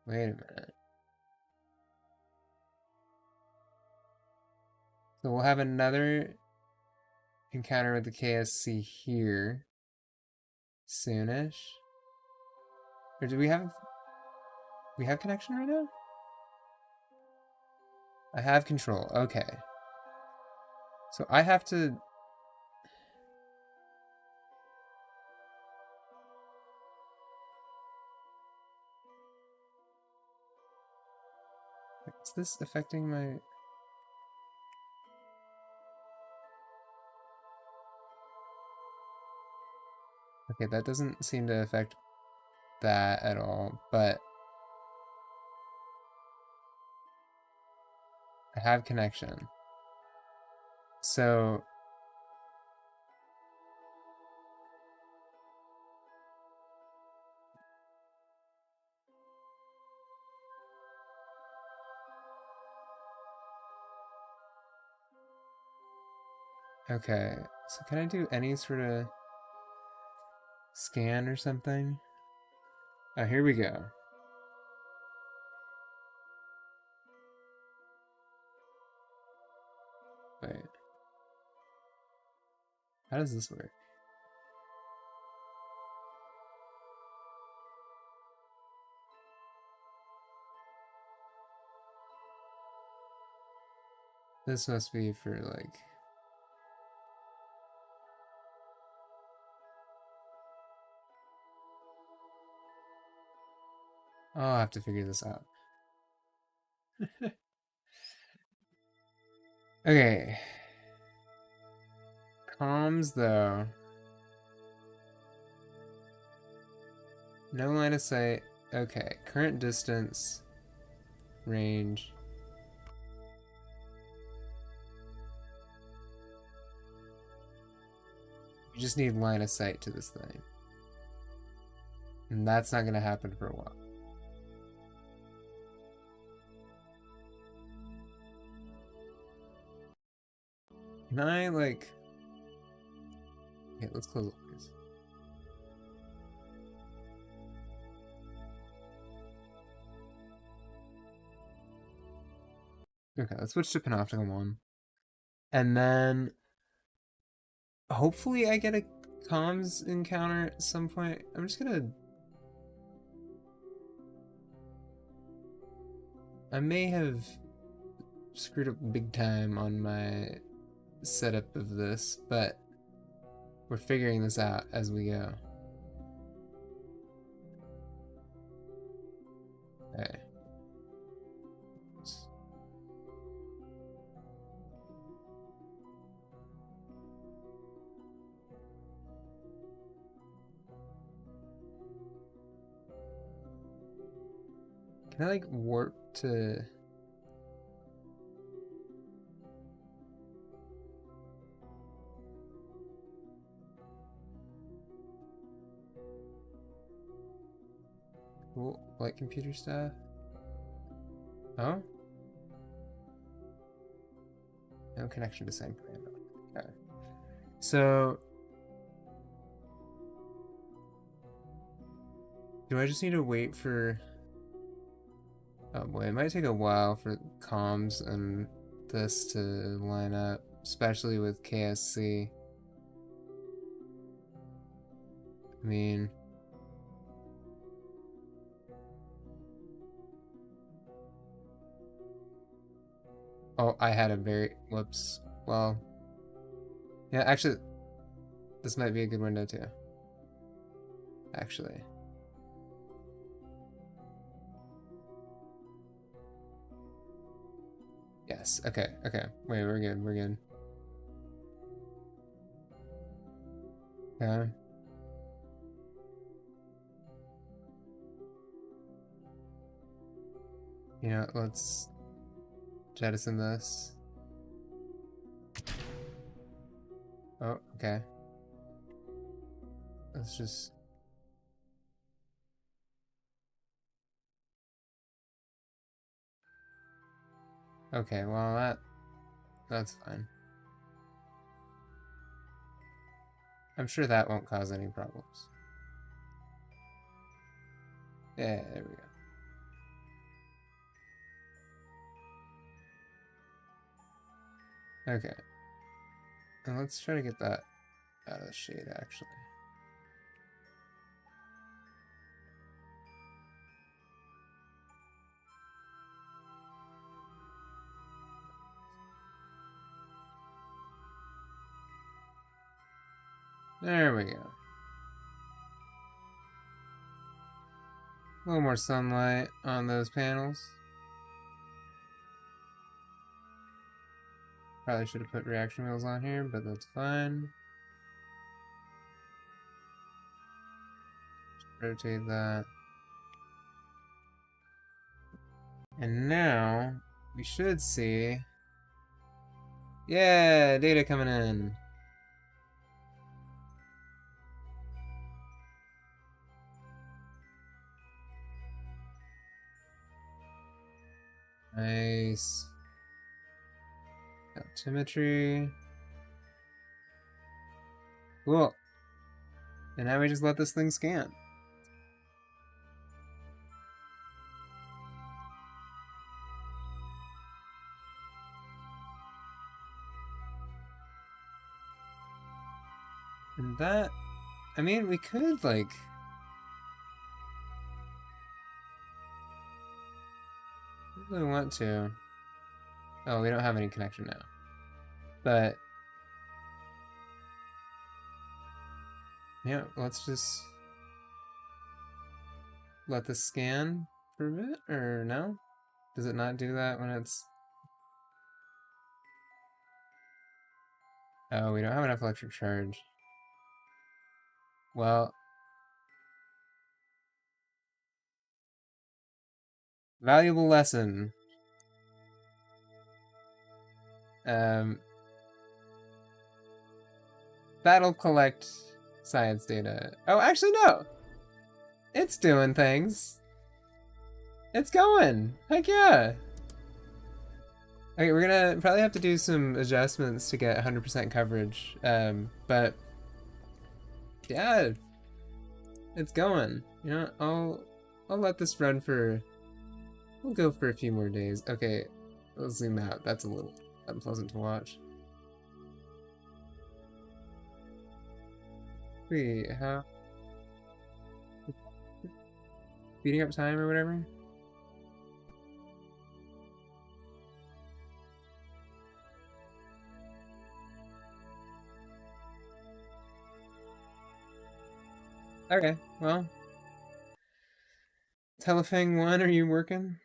S1: Wait a minute. So we'll have another encounter with the KSC here soonish. Or do we have connection right now? I have control. Okay. So I have to... Is this affecting my... Okay, that doesn't seem to affect that at all, but I have connection. So okay, so can I do any sort of scan or something? Oh, here we go. Wait. How does this work? This must be for like... I'll have to figure this out. Okay. Comms though. No line of sight. Okay. Current distance. Range. You just need line of sight to this thing. And that's not going to happen for a while. Can I, like... Okay, let's close the doors. Okay, let's switch to Panopticon 1. And then... Hopefully I get a comms encounter at some point. I'm just gonna... I may have screwed up big time on my setup of this, but we're figuring this out as we go. Okay. Can I like warp to... Cool. Light computer stuff? Oh? No connection to same plan. Okay. So... Do I just need to wait for... Oh boy, it might take a while for comms and this to line up, especially with KSC. I mean... Oh, I had a very... Whoops. Well... Yeah, actually... This might be a good window too. Actually. Yes, okay, okay. Wait, we're good, we're good. Okay. You know, let's jettison this. Oh, okay. Let's just... Okay, well that's fine. I'm sure that won't cause any problems. Yeah, there we go. Okay. And let's try to get that out of the shade, actually. There we go. A little more sunlight on those panels. Probably should have put reaction wheels on here, but that's fine. Rotate that. And now we should see. Yeah, data coming in. Nice. Altimetry. Cool. And now we just let this thing scan. And that, I mean, we could, like, really want to. Oh, we don't have any connection now. But, yeah, let's just let this scan for a bit, or no? Does it not do that when it's... Oh, we don't have enough electric charge. Well, valuable lesson. That'll collect science data. Oh, actually, no! It's doing things. It's going! Heck yeah! Okay, we're gonna probably have to do some adjustments to get 100% coverage. But yeah, it's going. You know, I'll let this run for. We'll go for a few more days. Okay, let's zoom out. That's a little unpleasant to watch. Wait, how? Speeding up time or whatever? Okay, well. Telefang 1, are you working?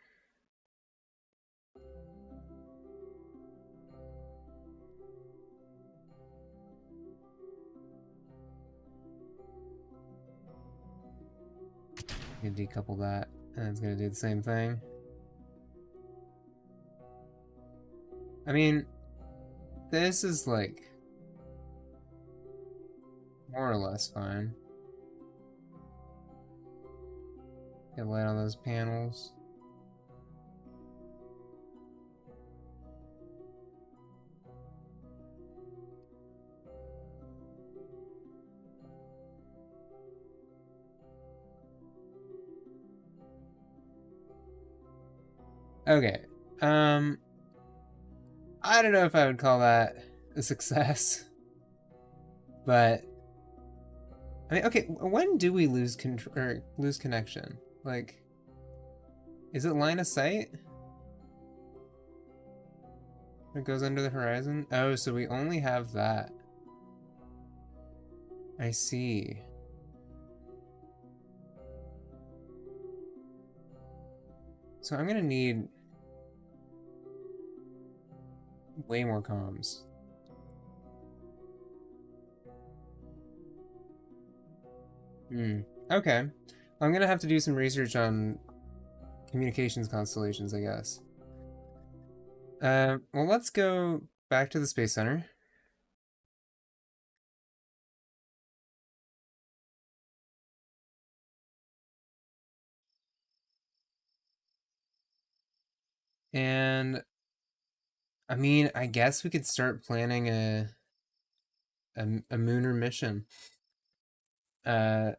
S1: You can decouple that, and it's gonna do the same thing. I mean, this is like more or less fine. Get light on those panels. Okay. I don't know if I would call that a success. But I mean, okay, when do we lose lose connection? Like, is it line of sight? It goes under the horizon? Oh, so we only have that. I see. So I'm gonna need way more comms. Okay. I'm gonna have to do some research on communications constellations, I guess. Well, let's go back to the Space Center. And I mean, I guess we could start planning a lunar mission. I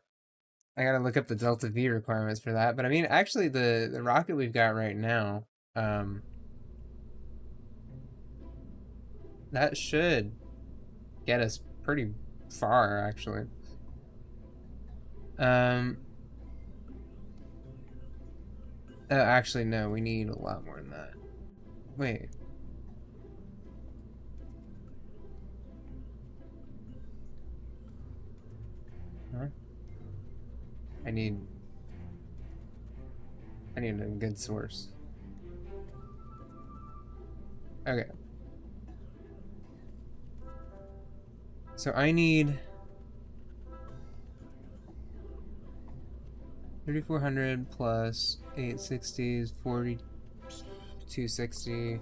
S1: gotta look up the Delta V requirements for that, but I mean, actually, the rocket we've got right now, That should get us pretty far, actually. Oh, actually, no, we need a lot more than that. Wait. Huh? I need a good source. Okay. So I need 3,400 plus 860s, 4,260.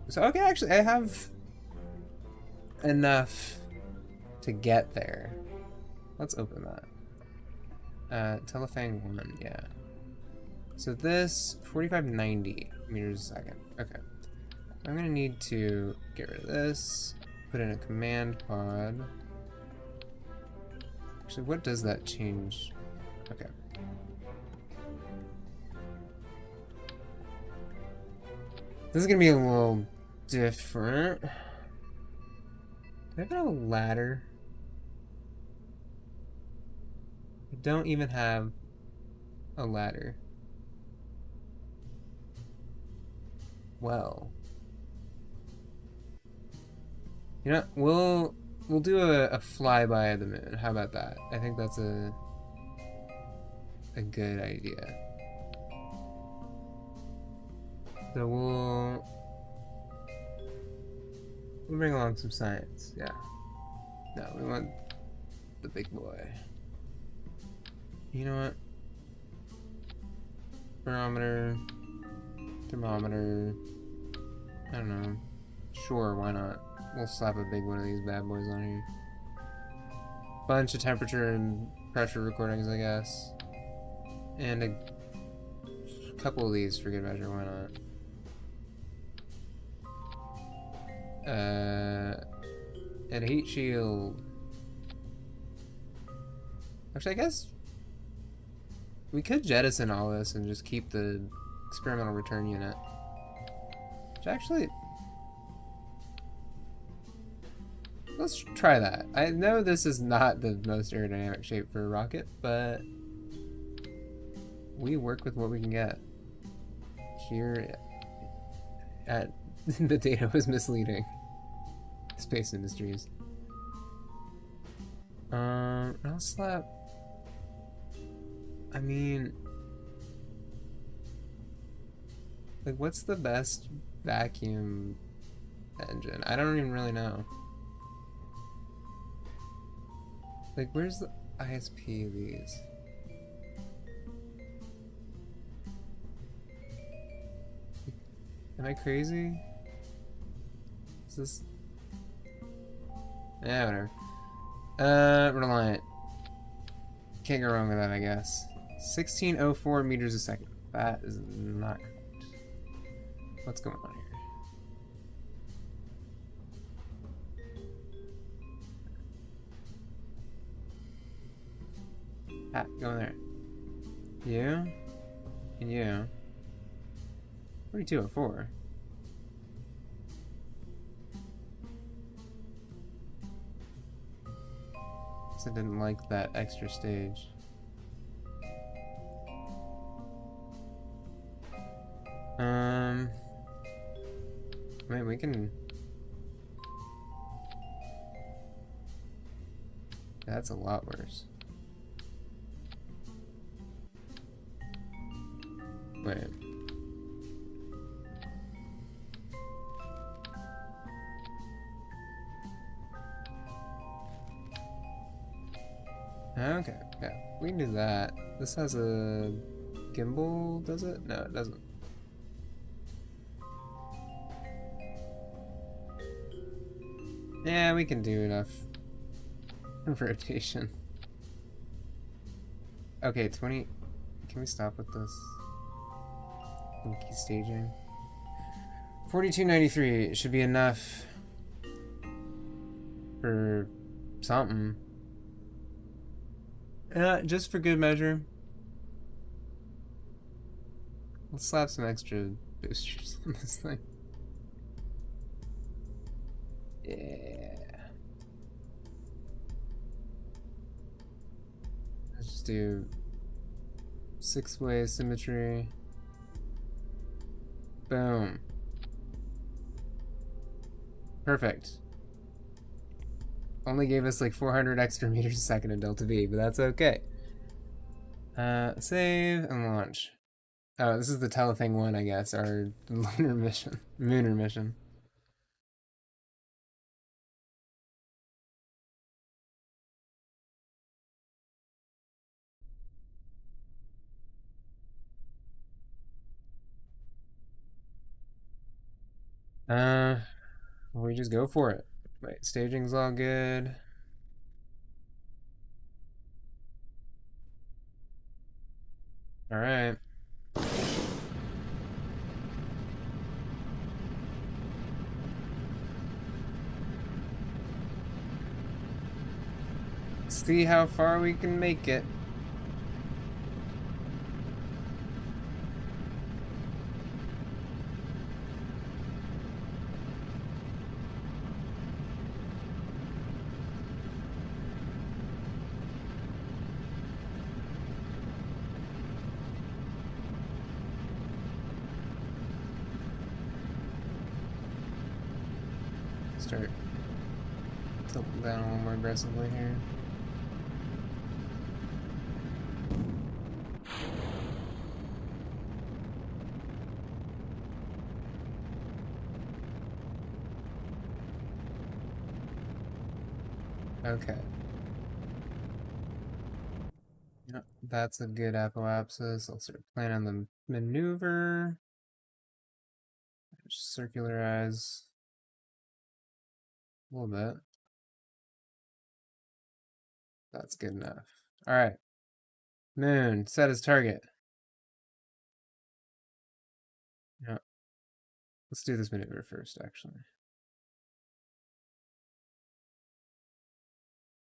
S1: So okay, actually, I have enough to get there. Let's open that. Telefang 1, yeah. So this 4590 meters a second. Okay. I'm gonna need to get rid of this. Put in a command pod. Actually, what does that change? Okay. This is gonna be a little different. Do I have a ladder? I don't even have a ladder. Well. You know, we'll do a flyby of the moon. How about that? I think that's a good idea. So we'll bring along some science. Yeah. No, we want the big boy. You know what? Barometer, thermometer. I don't know. Sure, why not? We'll slap a big one of these bad boys on here. Bunch of temperature and pressure recordings, I guess. And a couple of these for good measure, why not? And a heat shield. Actually, I guess we could jettison all this and just keep the experimental return unit. Which actually, let's try that. I know this is not the most aerodynamic shape for a rocket, but we work with what we can get. Here at the data was misleading. Space Industries. I'll slap. I mean, like, what's the best vacuum engine? I don't even really know. Like, where's the ISP of these? Am I crazy? Is this? Yeah, whatever. Reliant. Can't go wrong with that, I guess. 1604 meters a second. That is not correct. What's going on here? Ah, go in there. You? And you. 4204. I didn't like that extra stage. Wait, we can. That's a lot worse. Wait. Okay, yeah, we can do that. This has a gimbal, does it? No, it doesn't. Yeah, we can do enough rotation. Okay, 20. Can we stop with this funky staging? 4293 should be enough for something. Just for good measure. Let's slap some extra boosters on this thing. Yeah. Let's just do 6-way symmetry. Boom. Perfect. Only gave us like 400 extra meters a second in Delta V, but that's okay. Save and launch. Oh, this is the Telething 1, I guess, our lunar mission. Mooner mission. We just go for it. Wait, staging's all good. All right. Let's see how far we can make it. Start tilting down a little more aggressively here. Okay. Yep, that's a good apoapsis. I'll start planning the maneuver. Just circularize a little bit. That's good enough. All right. Moon, set as target. Yeah. Let's do this maneuver first, actually.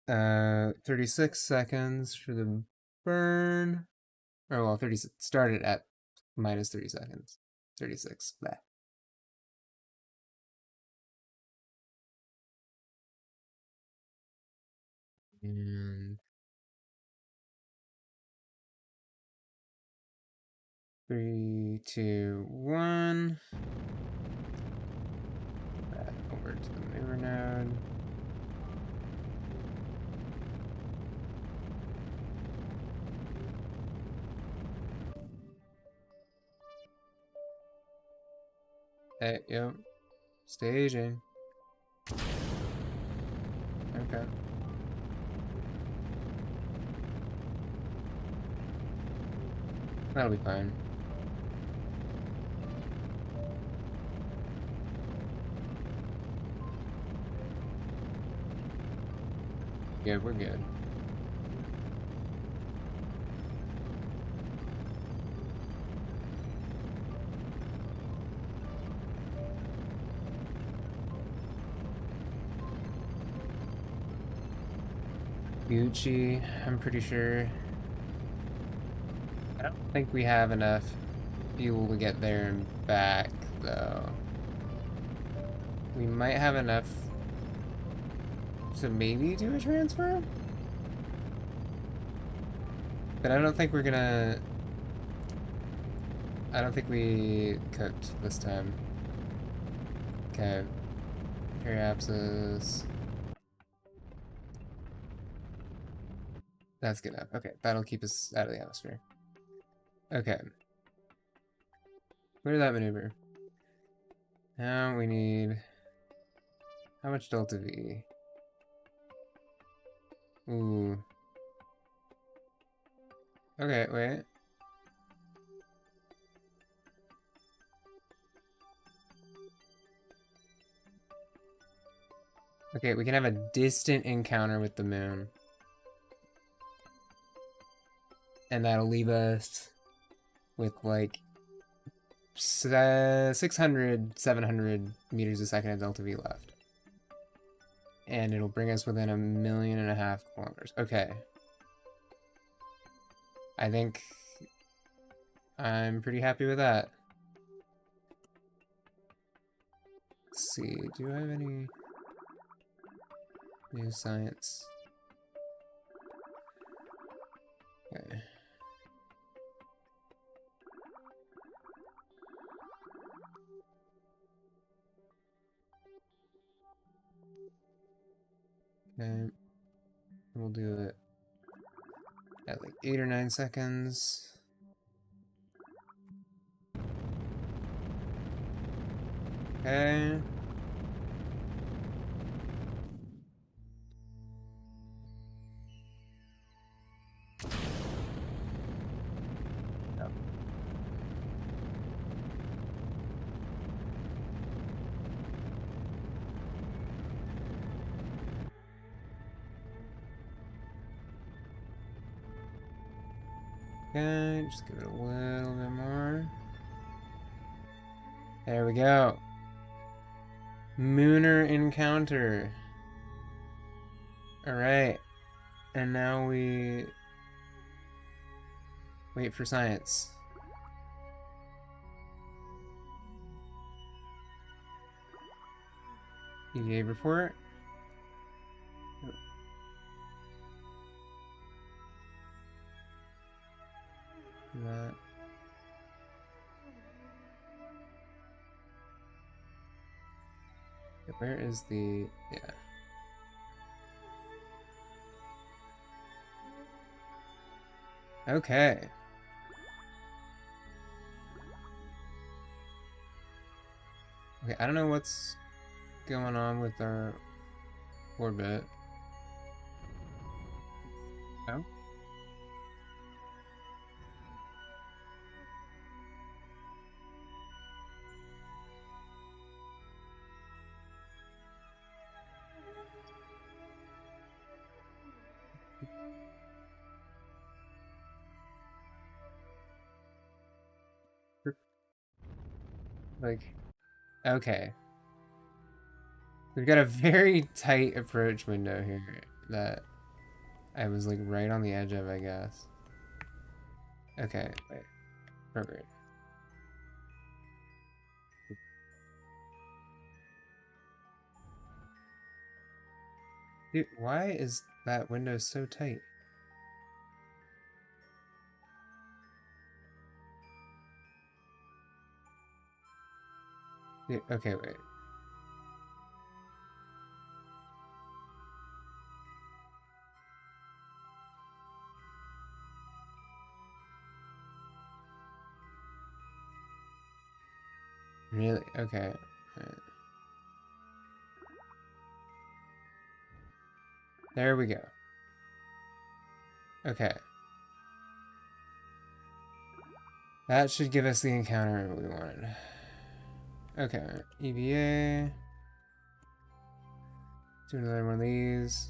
S1: 36 seconds for the burn. Or, well, 30, started at minus 30 seconds. 36. Blah. And 3, 2, 1. Put that over to the maneuver node. Hey, yep. Staging. Okay. That'll be fine. Yeah, we're good. Gucci, I'm pretty sure. I don't think we have enough fuel to get there and back, though. We might have enough to maybe do a transfer? But I don't think we're gonna... I don't think we cooked this time. Okay. Periapsis. That's good enough. Okay, that'll keep us out of the atmosphere. Okay. Clear that maneuver. Now we need... How much Delta V? Ooh. Okay, wait. Okay, we can have a distant encounter with the moon. And that'll leave us with like 600, 700 meters a second of Delta V left. And it'll bring us within 1.5 million kilometers. Okay. I think I'm pretty happy with that. Let's see, do I have any... New science. Okay. Okay. We'll do it at like 8 or 9 seconds. Okay. Okay, just give it a little bit more. There we go. Mooner encounter. Alright. And now we wait for science. EVA report. That. Where is the... yeah. Okay. Okay, I don't know what's going on with our orbit. Oh? Like, okay. We've got a very tight approach window here that I was like right on the edge of, I guess. Okay, wait. Perfect. Dude, why is that window so tight? Dude, okay, wait. Really? Okay. Alright. There we go. Okay. That should give us the encounter we wanted. Okay, EVA. Do another one of these.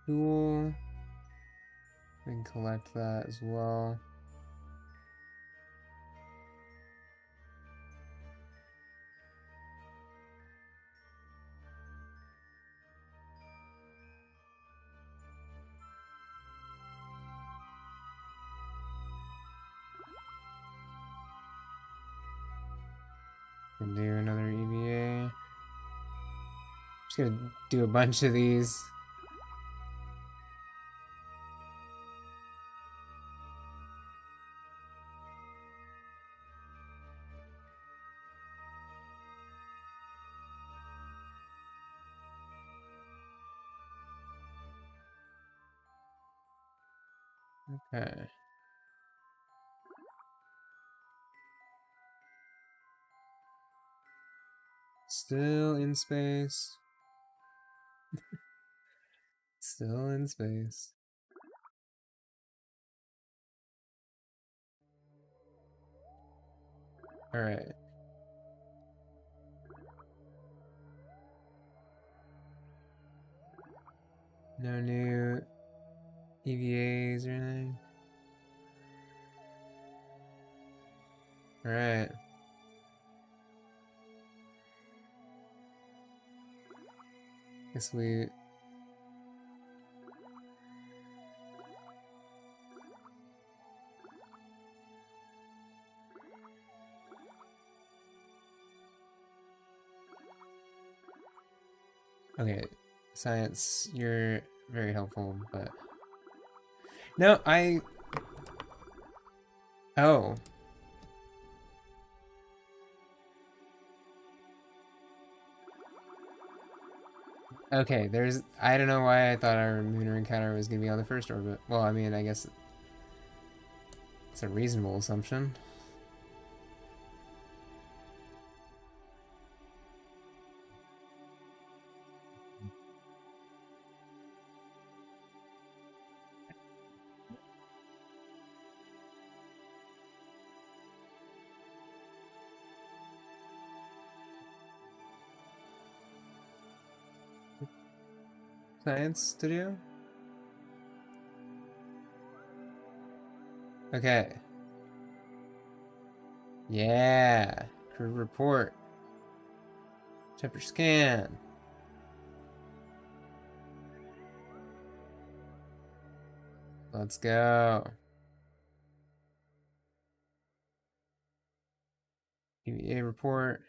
S1: Cool. We can collect that as well. Can do another EVA. Just gonna do a bunch of these. Okay. Still in space. Still in space. Alright. No new EVAs or anything? Alright. Guess we... Okay, science, you're very helpful, but... No, Oh. Okay, there's... I don't know why I thought our lunar encounter was going to be on the first orbit. Well, I mean, I guess it's a reasonable assumption. Science studio? Okay. Yeah. Crew report. Temperature scan. Let's go. EVA report.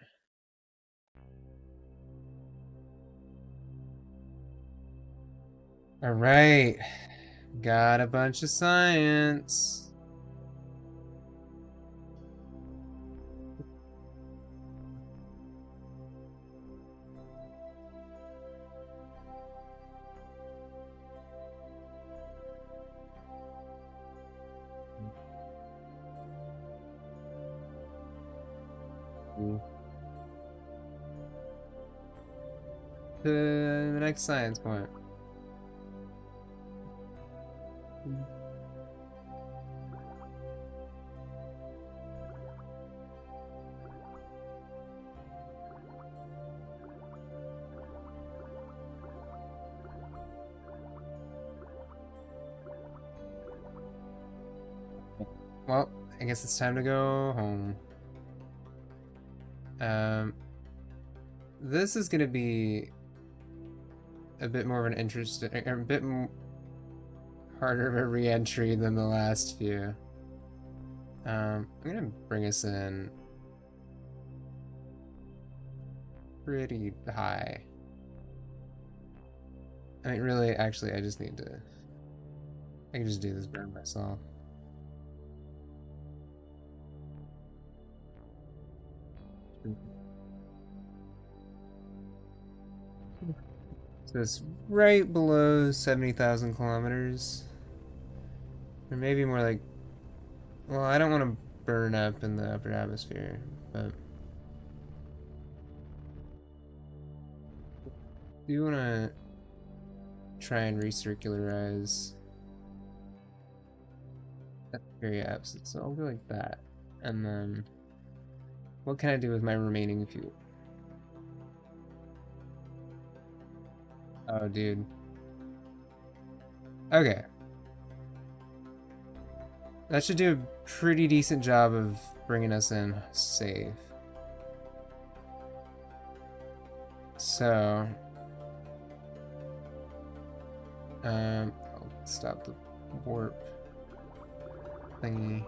S1: All right. Got a bunch of science. To the next science point. Well, I guess it's time to go home. This is gonna be a bit more of an interesting, a bit harder of a re-entry than the last few. I'm gonna bring us in pretty high. I mean, really, actually, I just need to... I can just do this burn myself. So it's right below 70,000 kilometers. Or maybe more like... Well, I don't want to burn up in the upper atmosphere, but... Do you want to try and recircularize that very absent? So I'll go like that. And then... What can I do with my remaining fuel? Oh, dude. Okay. That should do a pretty decent job of bringing us in safe. So... I'll stop the warp thingy.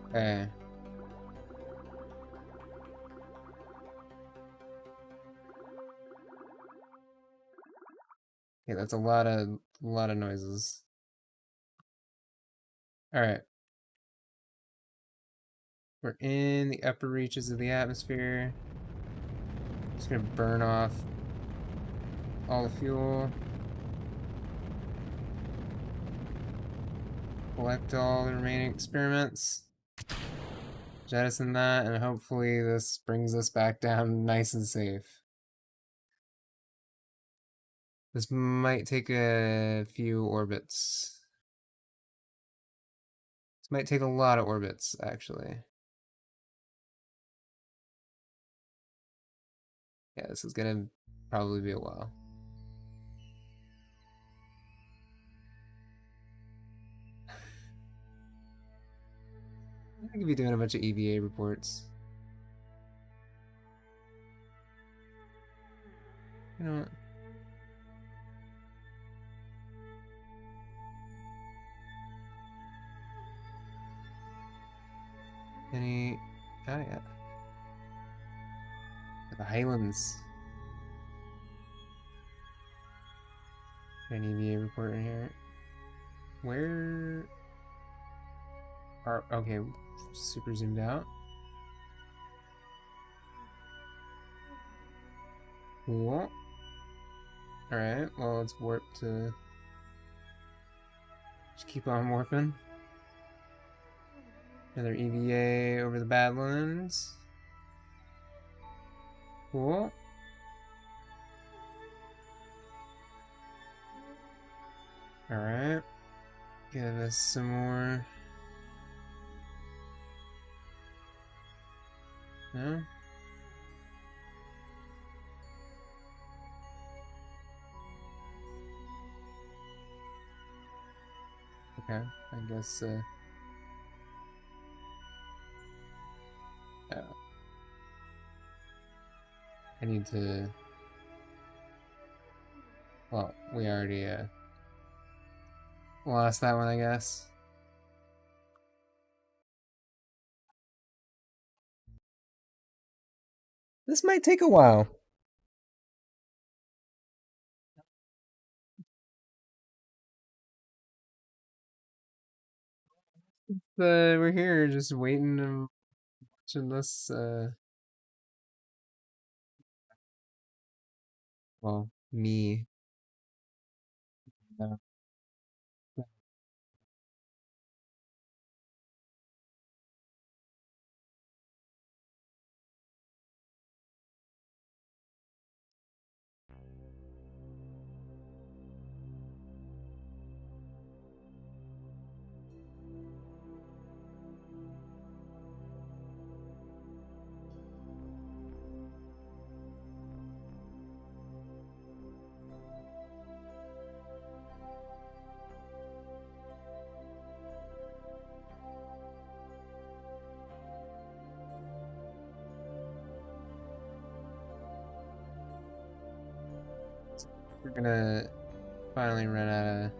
S1: Okay. Okay, that's a lot of noises. All right. We're in the upper reaches of the atmosphere. Just gonna burn off all the fuel. Collect all the remaining experiments. Jettison that, and hopefully this brings us back down nice and safe. This might take a few orbits. This might take a lot of orbits, actually. Yeah, this is gonna probably be a while. I could be doing a bunch of EVA reports. You know what? Any... Oh, yeah. The Highlands. An EVA report in here. Where are... Okay, super zoomed out. Cool. Alright, well, let's warp to... Just keep on warping. Another EVA over the Badlands. Cool. Alright. Give us some more... No? Okay, I guess, oh. I need to... Well, we already, lost that one, I guess. This might take a while. We're here just waiting and watching this, well, me. Uh, We're gonna finally run out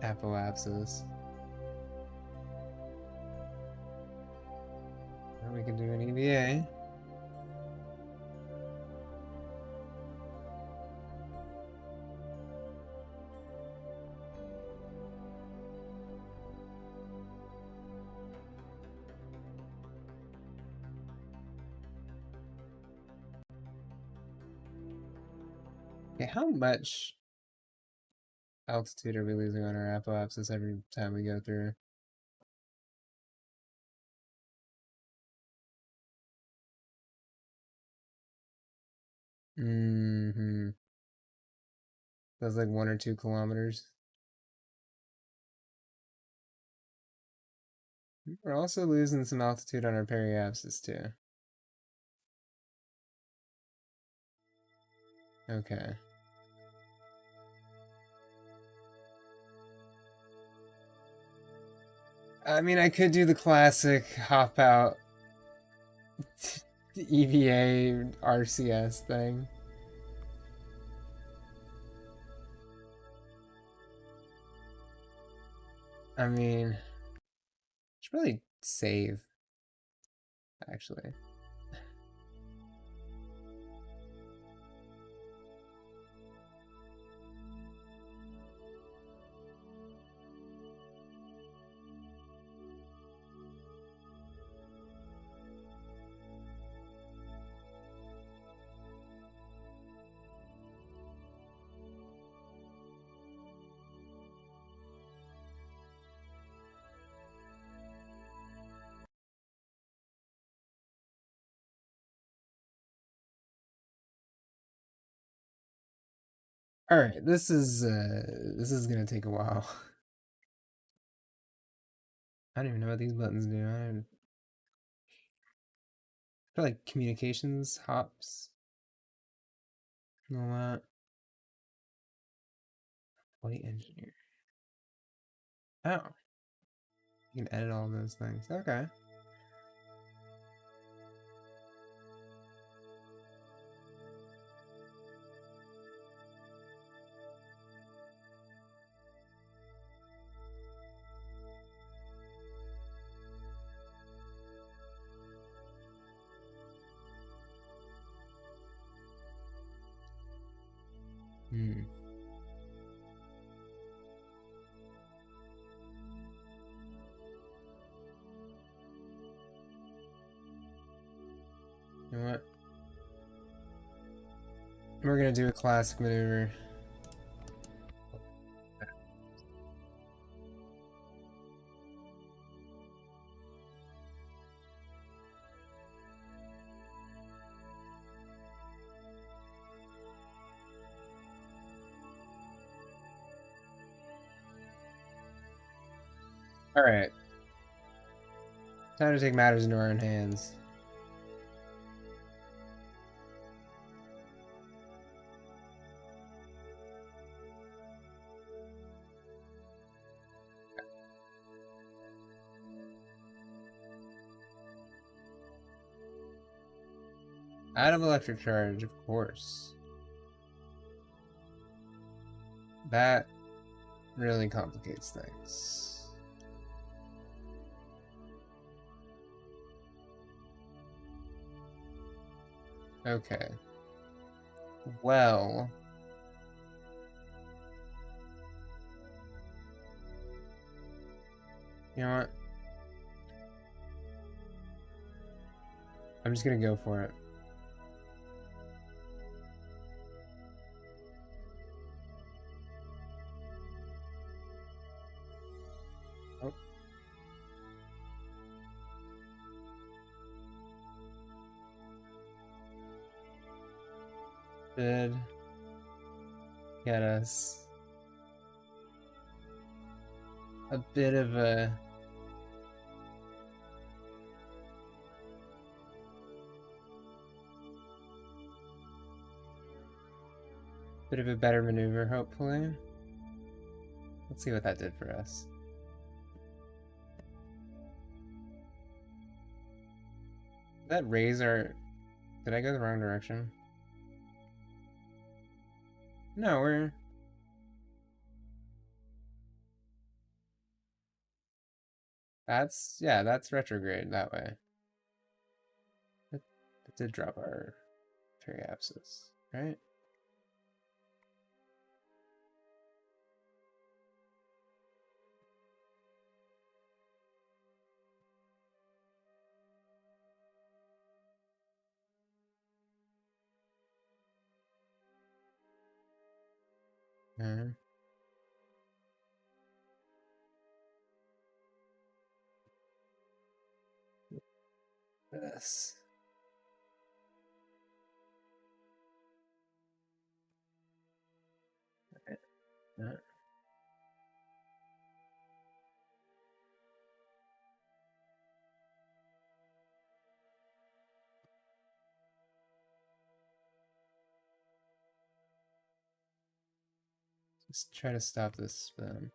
S1: of apoapsis. And we can do an EVA. Okay, how much altitude are we losing on our apoapsis every time we go through? Mm-hmm. That's like 1 or 2 kilometers. We're also losing some altitude on our periapsis too. Okay. I mean, I could do the classic hop out EVA RCS thing. I mean, should probably save, actually. All right, this is gonna take a while. I don't even know what these buttons do. I feel like communications, hops, and all that. Flight engineer. Oh, you can edit all those things. Okay. Hmm. You know what? We're gonna do a classic maneuver. Alright. Time to take matters into our own hands. Out of electric charge, of course. That really complicates things. Okay. Well. You know what? I'm just gonna go for it. Oh. Did get us a bit of a better maneuver, hopefully. Let's see what that did for us. Did that raise our... Did I go the wrong direction? No, we're... That's... Yeah, that's retrograde that way. It did drop our periapsis, right? This. Just try to stop this spin.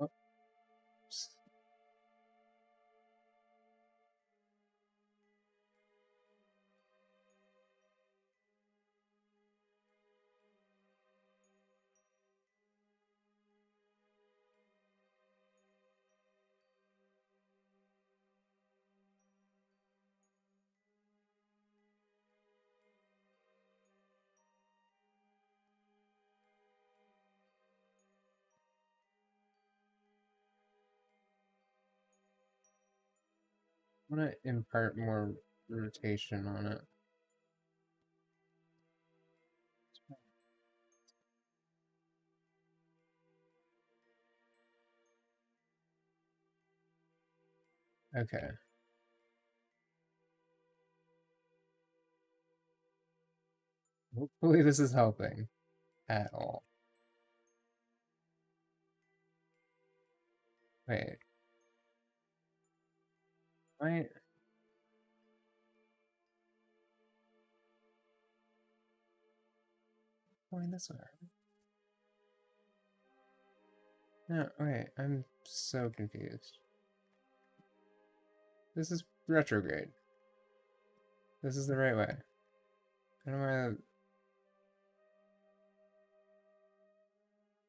S1: Oops. I want to impart more rotation on it. Okay. Hopefully this is helping at all. Wait. Wait. Going this way. No, wait. I'm so confused. This is retrograde. This is the right way. I don't know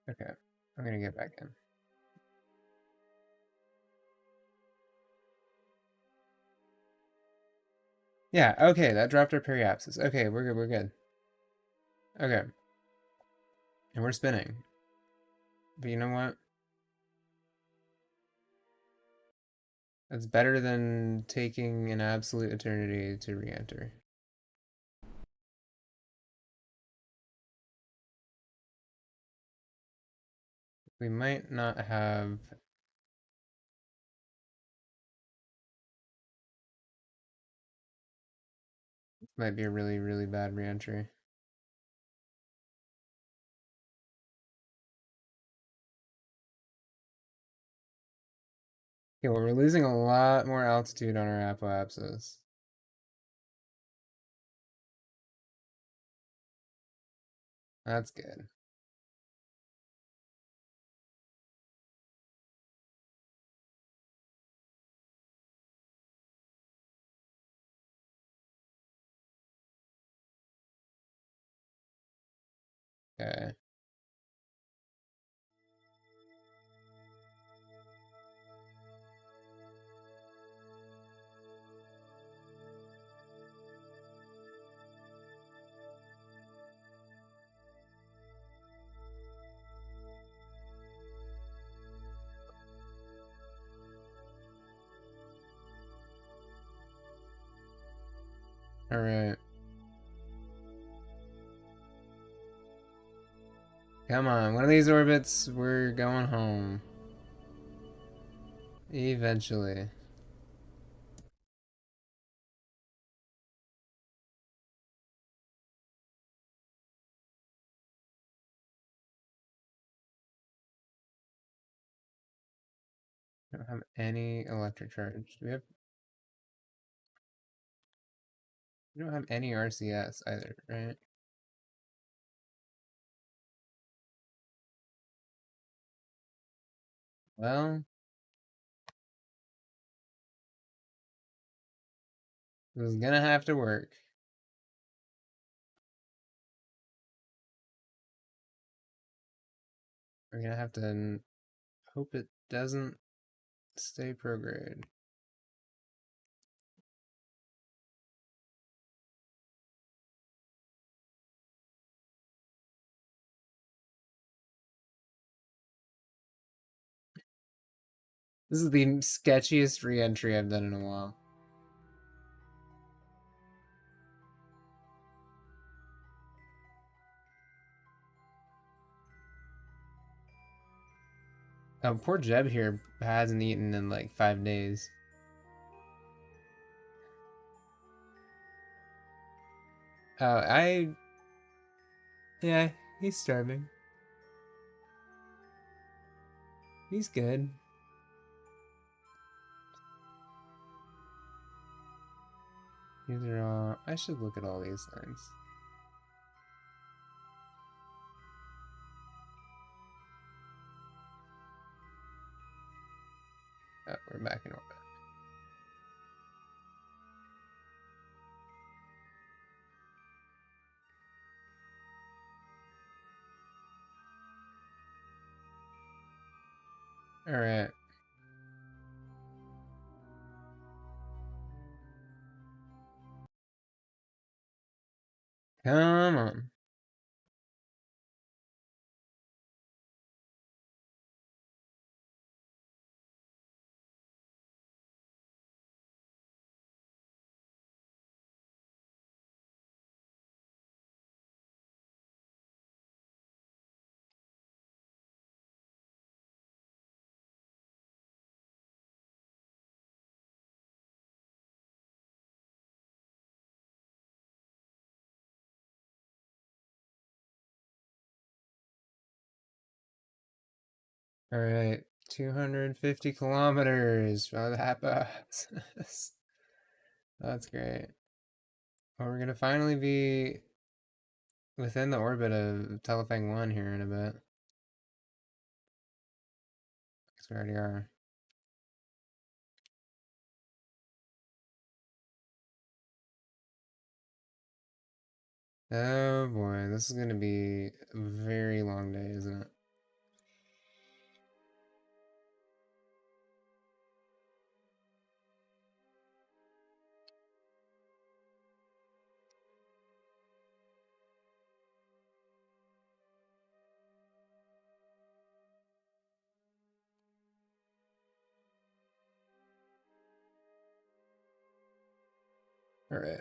S1: why. Okay. I'm gonna get back in. Yeah, okay, that dropped our periapsis. Okay, we're good, we're good. Okay. And we're spinning. But you know what? That's better than taking an absolute eternity to re-enter. We might not have... This might be a really, really bad re-entry. Okay, well, we're losing a lot more altitude on our apoapsis. That's good. Okay. Alright. Come on, one of these orbits, we're going home. Eventually. We don't have any electric charge. Do we have... We don't have any RCS either, right? Well, this is gonna have to work. We're gonna have to hope it doesn't stay prograde. This is the sketchiest re-entry I've done in a while. Poor Jeb here hasn't eaten in like 5 days. Oh, yeah, he's starving. He's good. These are all... I should look at all these things. Oh, we're back in orbit. Alright. Come on. Alright. 250 kilometers from the hypothesis. That's great. Well, we're gonna finally be within the orbit of Telefang 1 here in a bit. Because we already are. Oh boy, this is gonna be a very long day, isn't it? All right.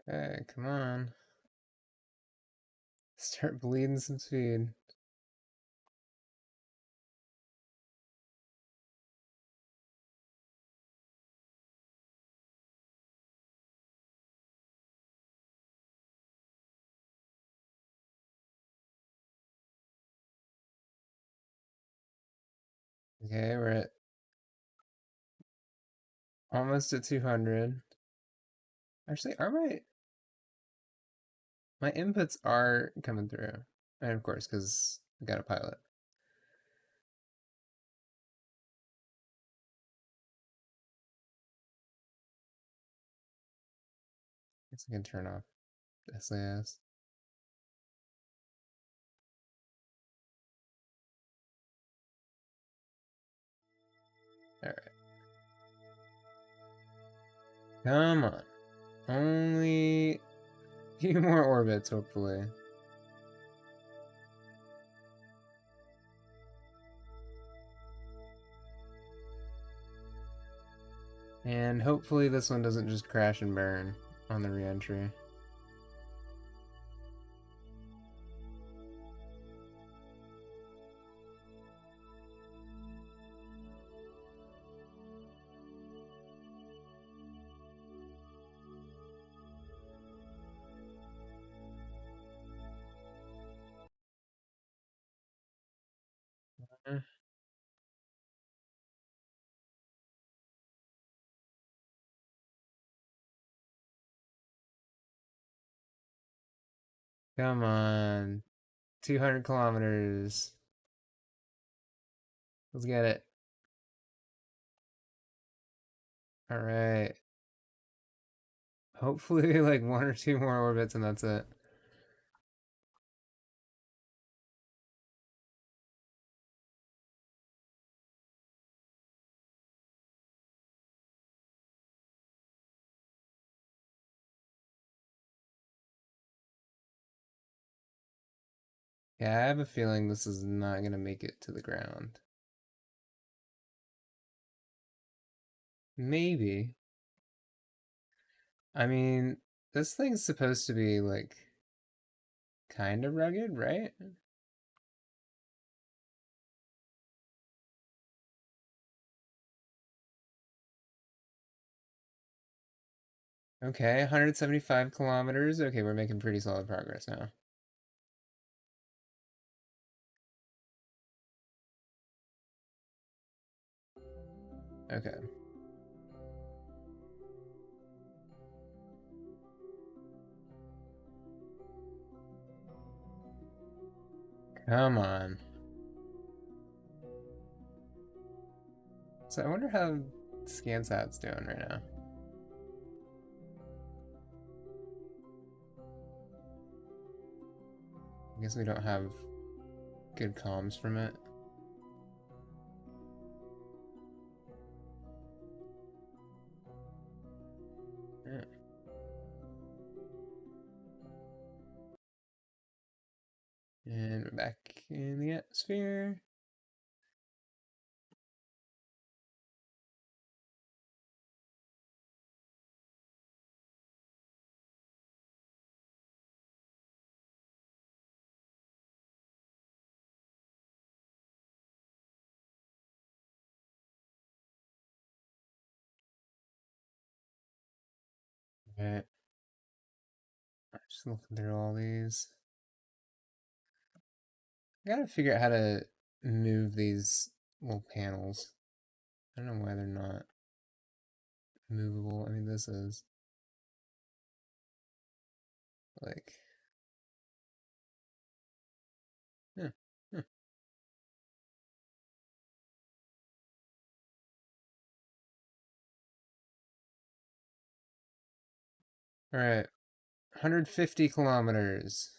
S1: Okay, come on. Start bleeding some speed. Okay, we're at almost at 200. Actually, are my inputs are coming through? And of course, because we got a pilot. Guess I can turn off SAS. All right. Come on. Only a few more orbits, hopefully. And hopefully this one doesn't just crash and burn on the reentry. Come on. 200 kilometers. Let's get it. All right. Hopefully, like one or two more orbits, and that's it. Yeah, I have a feeling this is not gonna make it to the ground. Maybe. I mean, this thing's supposed to be like kind of rugged, right? Okay, 175 kilometers. Okay, we're making pretty solid progress now. Okay. Come on. So I wonder how ScanSat's doing right now. I guess we don't have good comms from it. Yeah. And we're back in the atmosphere. Right. Just looking through all these. I gotta figure out how to move these little panels. I don't know why they're not movable. I mean, this is. Like, yeah. Yeah. All right, 150 kilometers.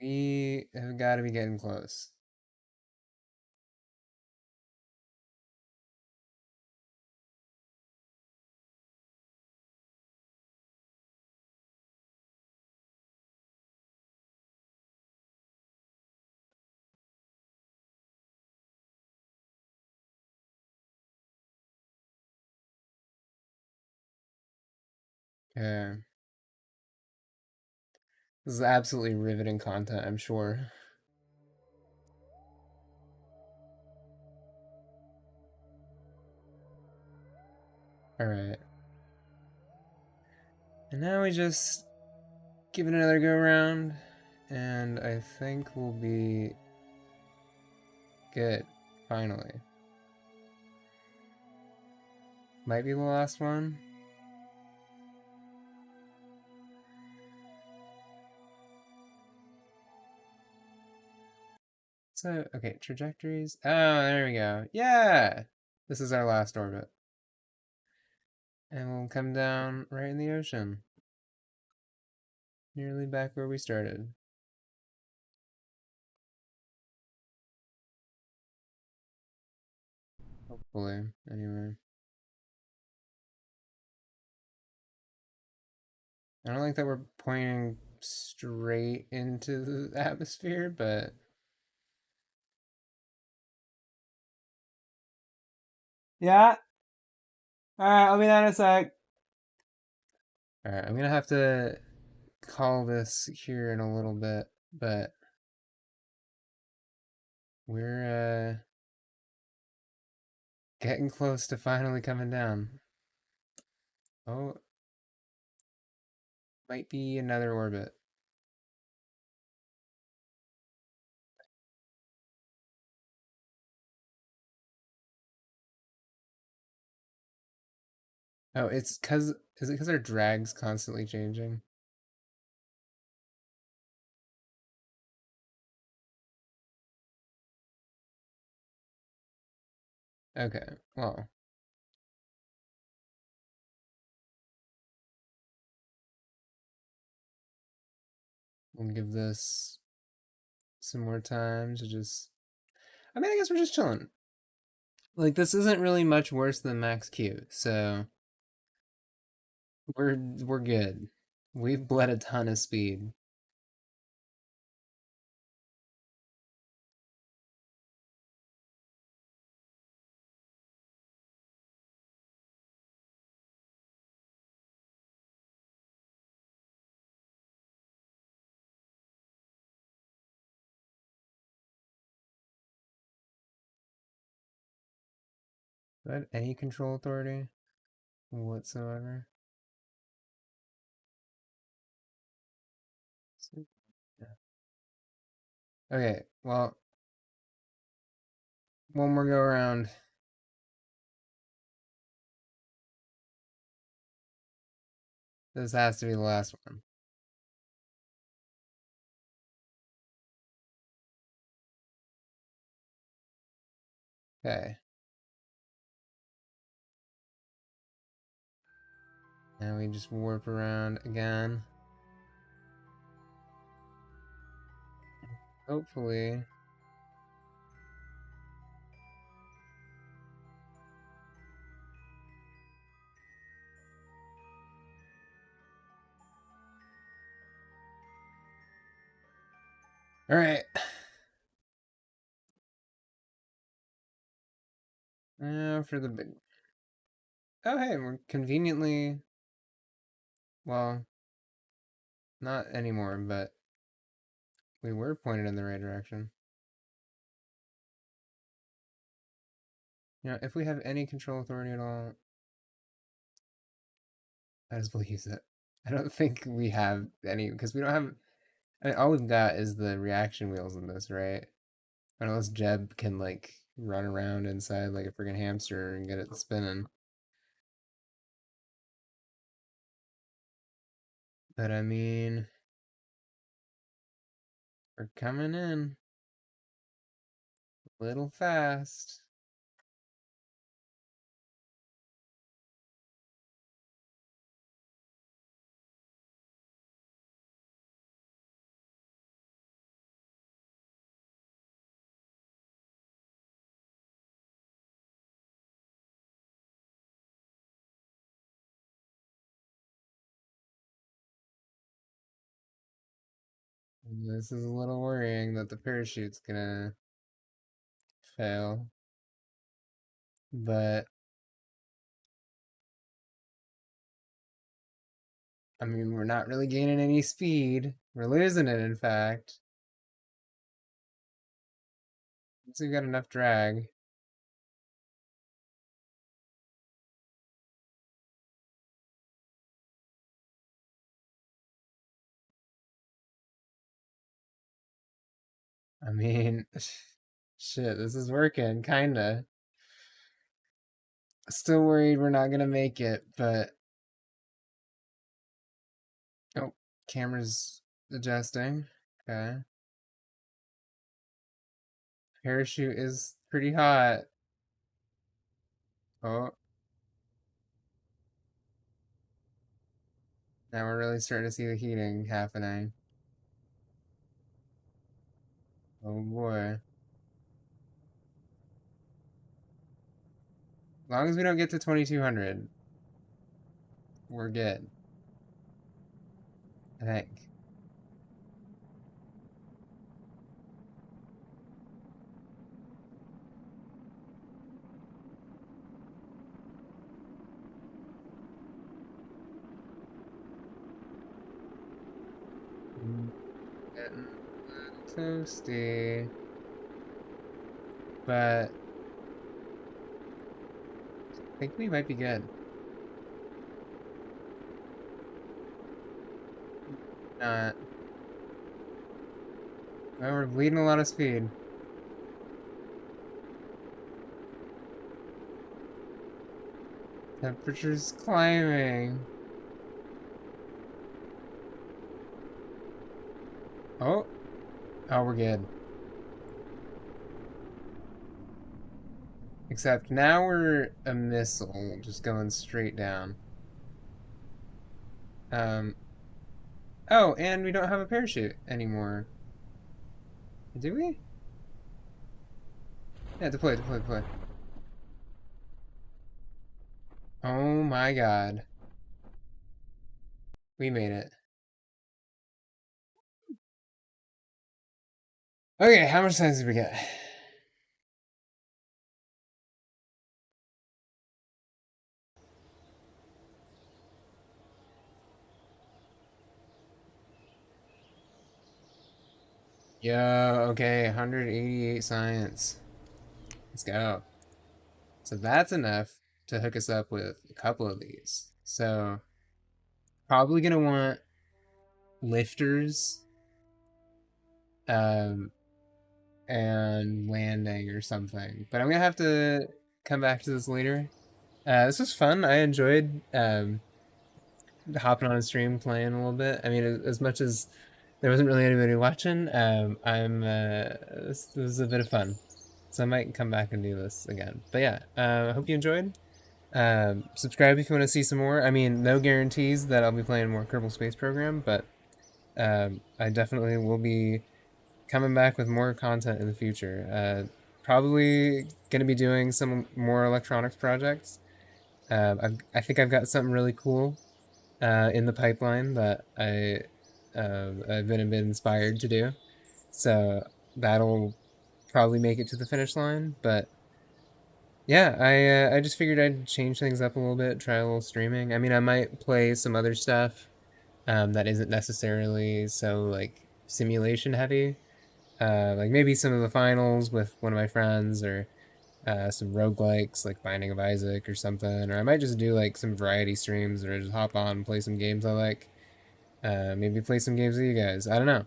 S1: We have got to be getting close. Okay. This is absolutely riveting content, I'm sure. All right. And now we just give it another go around, and I think we'll be good, finally. Might be the last one. So, okay, trajectories. Oh, there we go. Yeah! This is our last orbit. And we'll come down right in the ocean. Nearly back where we started. Hopefully, anyway. I don't like that we're pointing straight into the atmosphere, but... Yeah? Alright, I'll be down in a sec. Alright, I'm gonna have to call this here in a little bit, but we're getting close to finally coming down. Oh, might be another orbit. Oh, it's cause is it because our drag's constantly changing? Okay, well, we'll give this some more time to just. I mean, I guess we're just chilling. Like this isn't really much worse than max Q, so we're good. We've bled a ton of speed. Do I have any control authority whatsoever? Yeah. Okay, well, one more go around. This has to be the last one. Okay. Now we just warp around again. Hopefully. Alright. Now for the big. Oh, hey, we're conveniently. Well, not anymore, but we were pointed in the right direction. You know, if we have any control authority at all, I just will use it. I don't think we have any, because we don't have. I mean, all we've got is the reaction wheels in this, right? Unless Jeb can, like, run around inside like a freaking hamster and get it spinning. But I mean, we're coming in a little fast. And this is a little worrying that the parachute's gonna fail. But I mean, we're not really gaining any speed. We're losing it, in fact. Once we've got enough drag. I mean, shit, this is working, kinda. Still worried we're not gonna make it, but oh, camera's adjusting. Okay. Parachute is pretty hot. Oh, now we're really starting to see the heating happening. Oh boy. As long as we don't get to 2200, we're good. I think. Getting a little toasty. But I think we might be good. Not. Well, we're bleeding a lot of speed. Temperature's climbing. Oh. Oh, we're good. Except now we're a missile, just going straight down. Oh, and we don't have a parachute anymore. Do we? Yeah, deploy, deploy, deploy. Oh my god. We made it. Okay, how much science did we get? Yo, okay, 188 science. Let's go. So that's enough to hook us up with a couple of these. So probably gonna want lifters, um, and landing or something. But I'm gonna have to come back to this later. This was fun. I enjoyed hopping on a stream playing a little bit. I mean, as much as there wasn't really anybody watching, this was a bit of fun. So I might come back and do this again. But yeah, I hope you enjoyed. Subscribe if you want to see some more. I mean, no guarantees that I'll be playing more Kerbal Space Program, but I definitely will be coming back with more content in the future. Probably going to be doing some more electronics projects. I think I've got something really cool in the pipeline that I've been a bit inspired to do. So that'll probably make it to the finish line. But yeah, I just figured I'd change things up a little bit, try a little streaming. I mean, I might play some other stuff that isn't necessarily so like simulation heavy. Like maybe some of the finals with one of my friends, or some roguelikes like Binding of Isaac or something. Or I might just do like some variety streams, or just hop on and play some games I like. Maybe play some games with you guys. I don't know.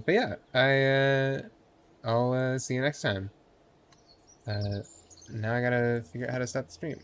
S1: But yeah, I'll see you next time. Now I gotta figure out how to stop the stream.